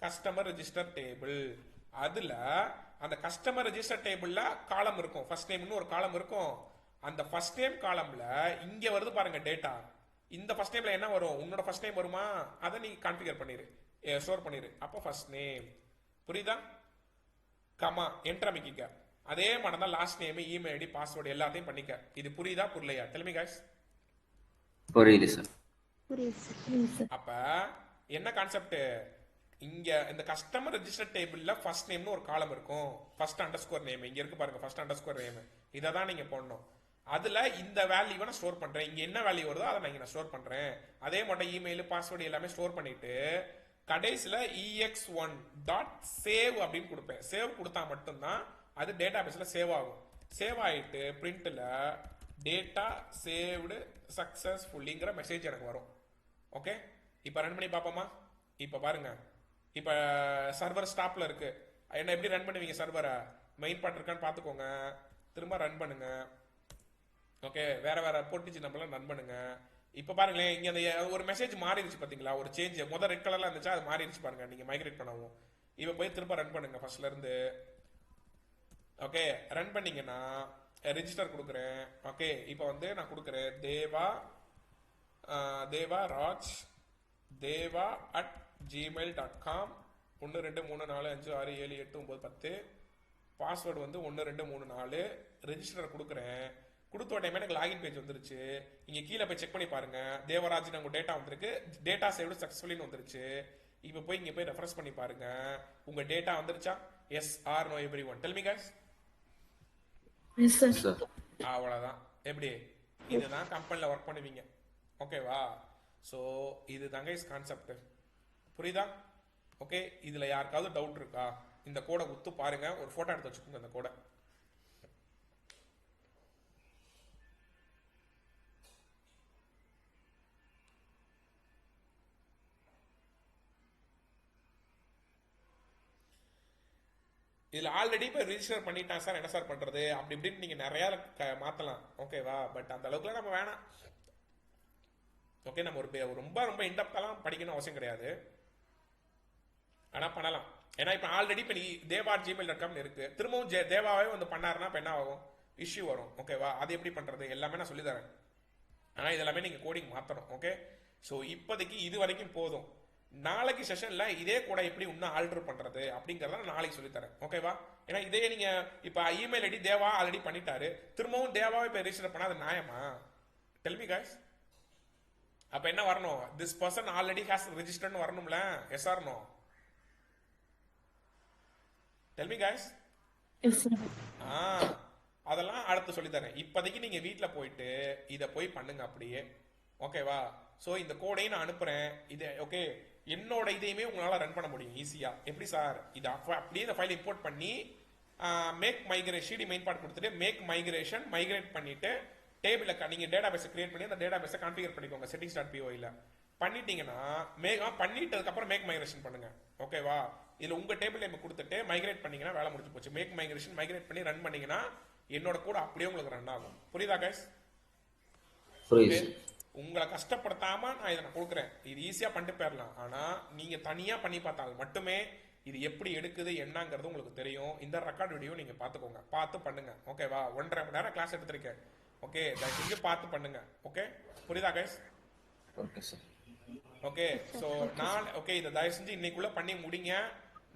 கஸ்டமர் ரெஜிஸ்டர் டேபிள். அதுல அந்த கஸ்டமர் ரெஜிஸ்டர் டேபிள்ல காலம் இருக்கும், ஃபர்ஸ்ட் நேம்னு ஒரு காலம் இருக்கும். அந்த ஃபர்ஸ்ட் நேம் காலம்ல இங்க வருது பாருங்க டேட்டா. இந்த ஃபர்ஸ்ட் நேம்ல என்ன வரும்? உன்னோட ஃபர்ஸ்ட் நேம் வருமா? அதை நீ கான்ஃபிகர் பண்ணிரு, ஸ்டோர் பண்ணிரு. அப்போ ஃபர்ஸ்ட் நேம். புரியுதா? கமா என்டர் அமைக்கிக்க. அதே மாதிரி தான் last name, email ID, password எல்லாத்தையும் பண்ணிக்க. இது புரியுதா புரியலையா? Tell me guys. புரியுது சார். அப்ப என்ன கான்செப்ட்? இங்க இந்த கஸ்டமர் ரெஜிஸ்டர் டேபிள்ல ஃபர்ஸ்ட் நேம்னு ஒரு காலம் இருக்கும், ஃபர்ஸ்ட் அண்டர்ஸ்கோர் நேம் இங்க இருக்கு பாருங்க, ஃபர்ஸ்ட் அண்டர்ஸ்கோர் நேம். இதை தான் நீங்க போடணும். அதுல இந்த வேல்யூவை நான் ஸ்டோர் பண்றேன். இங்க என்ன வேல்யூ வருதோ அதை நான் இங்க ஸ்டோர் பண்றேன். அதே மட்டும் இமெயில், பாஸ்வேர்டு எல்லாமே ஸ்டோர் பண்ணிட்டு கடைசியில ex1 டாட் சேவ் அப்படின்னு கொடுப்பேன். சேவ் கொடுத்தா மட்டும்தான் அது டேட்டா பேஸ்ல சேவ் ஆகும். சேவ் ஆயிட்டு பிரிண்ட்ல டேட்டா சேவ்டு சக்சஸ்ஃபுல்லிங்கிற மெசேஜ் எனக்கு வரும். ஓகே, இப்போ ரன் பண்ணி பார்ப்போமா? இப்போ பாருங்க, இப்போ சர்வர் ஸ்டாப்ல இருக்கு. என்ன எப்படி ரன் பண்ணுவீங்க சர்வரை? மெயின் பார்ட் இருக்கான்னு பார்த்துக்கோங்க, திரும்ப ரன் பண்ணுங்க. ஓகே, வேற வேற போட்டுச்சு நம்மளாம் ரன் பண்ணுங்க. இப்போ பாருங்களேன், இங்க அந்த ஒரு மெசேஜ் மாறிடுச்சு பாத்தீங்களா? ஒரு சேஞ்ச் முதல் ரெட் கலர்ல இருந்துச்சா, அது மாறிடுச்சு பாருங்க. நீங்க மைக்ரேட் பண்ணவும் இப்போ போய் திரும்ப ரன் பண்ணுங்க ஃபர்ஸ்ட்ல இருந்து. ஓகே, ரன் பண்ணீங்கன்னா ரெஜிஸ்டர் கொடுக்குறேன். ஓகே, இப்போ வந்து நான் கொடுக்குறேன் தேவா தேவா ராஜ் தேவா அட் gmail.com 12345678 பாஸ்வேர்டு வந்து 1234 ரெஜிஸ்டர் கொடுக்குறேன். கொடுத்த டைமே எனக்கு லாகின் பேஜ் வந்துருச்சு. இங்கே கீழே போய் செக் பண்ணி பாருங்க, தேவராஜ் உங்கள் டேட்டா வந்திருக்கு, டேட்டா சேவ்டு சக்ஸஸ்ஃபுல்லின்னு வந்துருச்சு. இப்போ போய் இங்கே போய் ரெஃபரன்ஸ் பண்ணி பாருங்க, உங்கள் டேட்டா வந்துருச்சா? Yes or no every one tell me guys. Yes, sir. Sir அவ்வளோதான். எப்படி இதுதான் கம்பெனியில் ஒர்க் பண்ணுவீங்க, ஓகேவா? ஸோ இது தாங்க இஸ் கான்செப்ட், புரியுதா? ஓகே, இதில் யாருக்காவது டவுட் இருக்கா? இந்த கோடை உத்து பாருங்க, ஒரு ஃபோட்டோ எடுத்து வச்சுக்கோங்க இந்த கோடை. இதில் ஆல்ரெடி இப்போ ரிஜிஸ்டர் பண்ணிட்டான் சார், என்ன சார் பண்ணுறது அப்படி இப்படின்னு நீங்கள் நிறையா மாற்றலாம், ஓகேவா? பட் அந்த அளவுக்குலாம் நம்ம வேணாம். ஓகே, நம்ம ஒரு ரொம்ப ரொம்ப இன்டெப்த்தாலாம் படிக்கணும் அவசியம் கிடையாது, ஆனால் பண்ணலாம். ஏன்னா இப்போ ஆல்ரெடி இப்போ நீ தேவா@gmail.com இருக்கு, திரும்பவும் தேவாவே வந்து பண்ணாருன்னா இப்போ என்ன ஆகும்? இஷ்யூ வரும், ஓகேவா? அது எப்படி பண்ணுறது எல்லாமே நான் சொல்லி தரேன். ஆனால் இதெல்லாமே நீங்கள் கோடிங் மாற்றணும், ஓகே? ஸோ இப்போதைக்கு இது வரைக்கும் போதும். நாளைக்கு செஷனில் இதே கூட எப்படி இன்னும் ஆல்டர் பண்ணுறது அப்படிங்கிறத நான் நாளைக்கு சொல்லித்தரேன், ஓகேவா? ஏன்னா இதே நீங்கள் இப்போ இமெயில் ஐடி தேவா ஆல்ரெடி பண்ணிட்டாரு, திரும்பவும் தேவாவை இப்போ ரெஜிஸ்டர் பண்ணால் அது நியாயமா? Tell me guys. அப்போ என்ன வரணும்? திஸ் பர்சன் ஆல்ரெடி ஹேஸ் ரெஜிஸ்டர்னு வரணும்ல, yes or no? Tell me guys. Yes, sir. அதெல்லாம் அடுத்து சொல்லித்தரேன். இப்போதைக்கு நீங்கள் வீட்டில் போயிட்டு இதை போய் பண்ணுங்க அப்படியே, ஓகேவா? ஸோ இந்த கோடையும் நான் அனுப்புகிறேன். இது ஓகே, என்னோட இதையுமே உங்களால் ரன் பண்ண முடியும் ஈஸியாக. எப்படி சார்? இதை அப்படியே இந்த ஃபைல் இம்போர்ட் பண்ணி make migration CD main part கொடுத்துட்டு மேக் மைக்ரேஷன் மைக்ரேட் பண்ணிவிட்டு டேபிளில் நீங்கள் டேட்டா பேஸை கிரியேட் பண்ணி அந்த டேட்டா பேஸை கான்ஃபிகர் பண்ணிக்கோங்க settings.py பண்ணிட்டீங்கன்னா பண்ணிட்டதுக்கப்புறம் மேக் மைக்ரேஷன் பண்ணுங்க, ஓகேவா? இதில் உங்கள் டேபிள் நேம் கொடுத்துட்டு மைக்ரேட் பண்ணீங்கன்னா வேலை முடிஞ்சு போச்சு. மேக் மைக்ரேஷன் மைக்ரேட் பண்ணி ரன் பண்ணீங்கன்னா என்னோட கூட அப்படியே உங்களுக்கு ரன் ஆகும். புரியுதா கைஸ்? புரியுது. உங்களை கஷ்டப்படுத்தாம நான் இதை கொடுக்குறேன். இது ஈஸியா பண்ணிட்டு போயிடலாம். ஆனா நீங்க தனியா பண்ணி பார்த்தால் மட்டுமே இது எப்படி எடுக்குது என்னங்கிறது உங்களுக்கு தெரியும். இந்த ரெக்கார்ட் வீடியோ நீங்க பாத்துக்கோங்க, பார்த்து பண்ணுங்க, ஓகேவா? 1.5 மணி நேரம் கிளாஸ் எடுத்திருக்கேன், ஓகே? தயவு செஞ்சு பார்த்து பண்ணுங்க, ஓகே? புரியுதா guys? Okay sir. Okay, so okay, இதை தயவு செஞ்சு இன்னைக்குள்ள பண்ணி முடிங்க.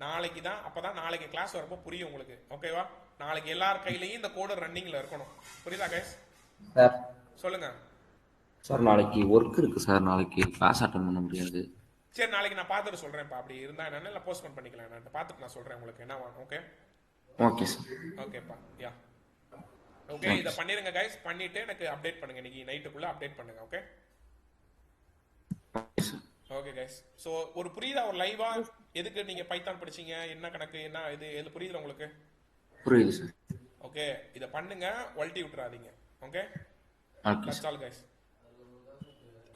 நாளைக்கு தான், அப்பதான் நாளைக்கு கிளாஸ் வரப்போ புரியும் உங்களுக்கு, ஓகேவா? நாளைக்கு எல்லார் கையிலையும் இந்த கோடு ரன்னிங்ல இருக்கணும், புரியுதா கைஸ்? சார் சொல்லுங்க சார், நாளைக்கு ஒர்க் இருக்கு சார், நாளைக்கு கிளாஸ் அட்டன் பண்ண முடியாது. சரி, நாளைக்கு நான் பார்த்துட்டு சொல்றேன்ப்பா. அப்படி இருந்தா என்னன்னு இல்லை போஸ்ட்போன் பண்ணிக்கலாம். நான் பார்த்துட்டு நான் சொல்றேன் உங்களுக்கு என்ன வேணும், ஓகே? Okay sir. ஓகேப்பா, யா ஓகே. இதை பண்ணிருங்க கைஸ், பண்ணிட்டு எனக்கு அப்டேட் பண்ணுங்க, இன்னைக்கு நைட்டுக்குள்ள அப்டேட் பண்ணுங்க, ஓகே? ஓகே கைஸ், ஸோ ஒரு புரியுதா? ஒரு லைவா எதுக்கு நீங்க பைத்தான் படிச்சீங்க, என்ன கணக்கு, என்ன இது புரியுது உங்களுக்கு? புரியுது சார். ஓகே, இதை பண்ணுங்க, வல்ட்டி விட்டுறாதீங்க, okay? Okay that's all guys.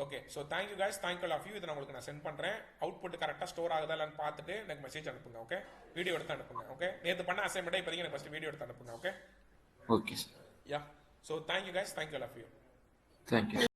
Okay, so thank you guys, thank all of you. இதை நான் உங்களுக்கு நான் சென்ட் பண்ணுறேன். அவுட்புட் கரெக்டாக ஸ்டோர் ஆகுதா இல்லைன்னு பார்த்துட்டு எனக்கு மெசேஜ் அனுப்புங்க, ஓகே? வீடியோ எடுத்து அனுப்புங்க, ஓகே? நேற்று பண்ண அசைன்மெண்ட்டை இப்போதைக்கு எனக்கு ஃபஸ்ட்டு வீடியோ எடுத்து அனுப்புங்க, okay? Okay sir. Yeah, so thank you guys, thank all of you. Thank you.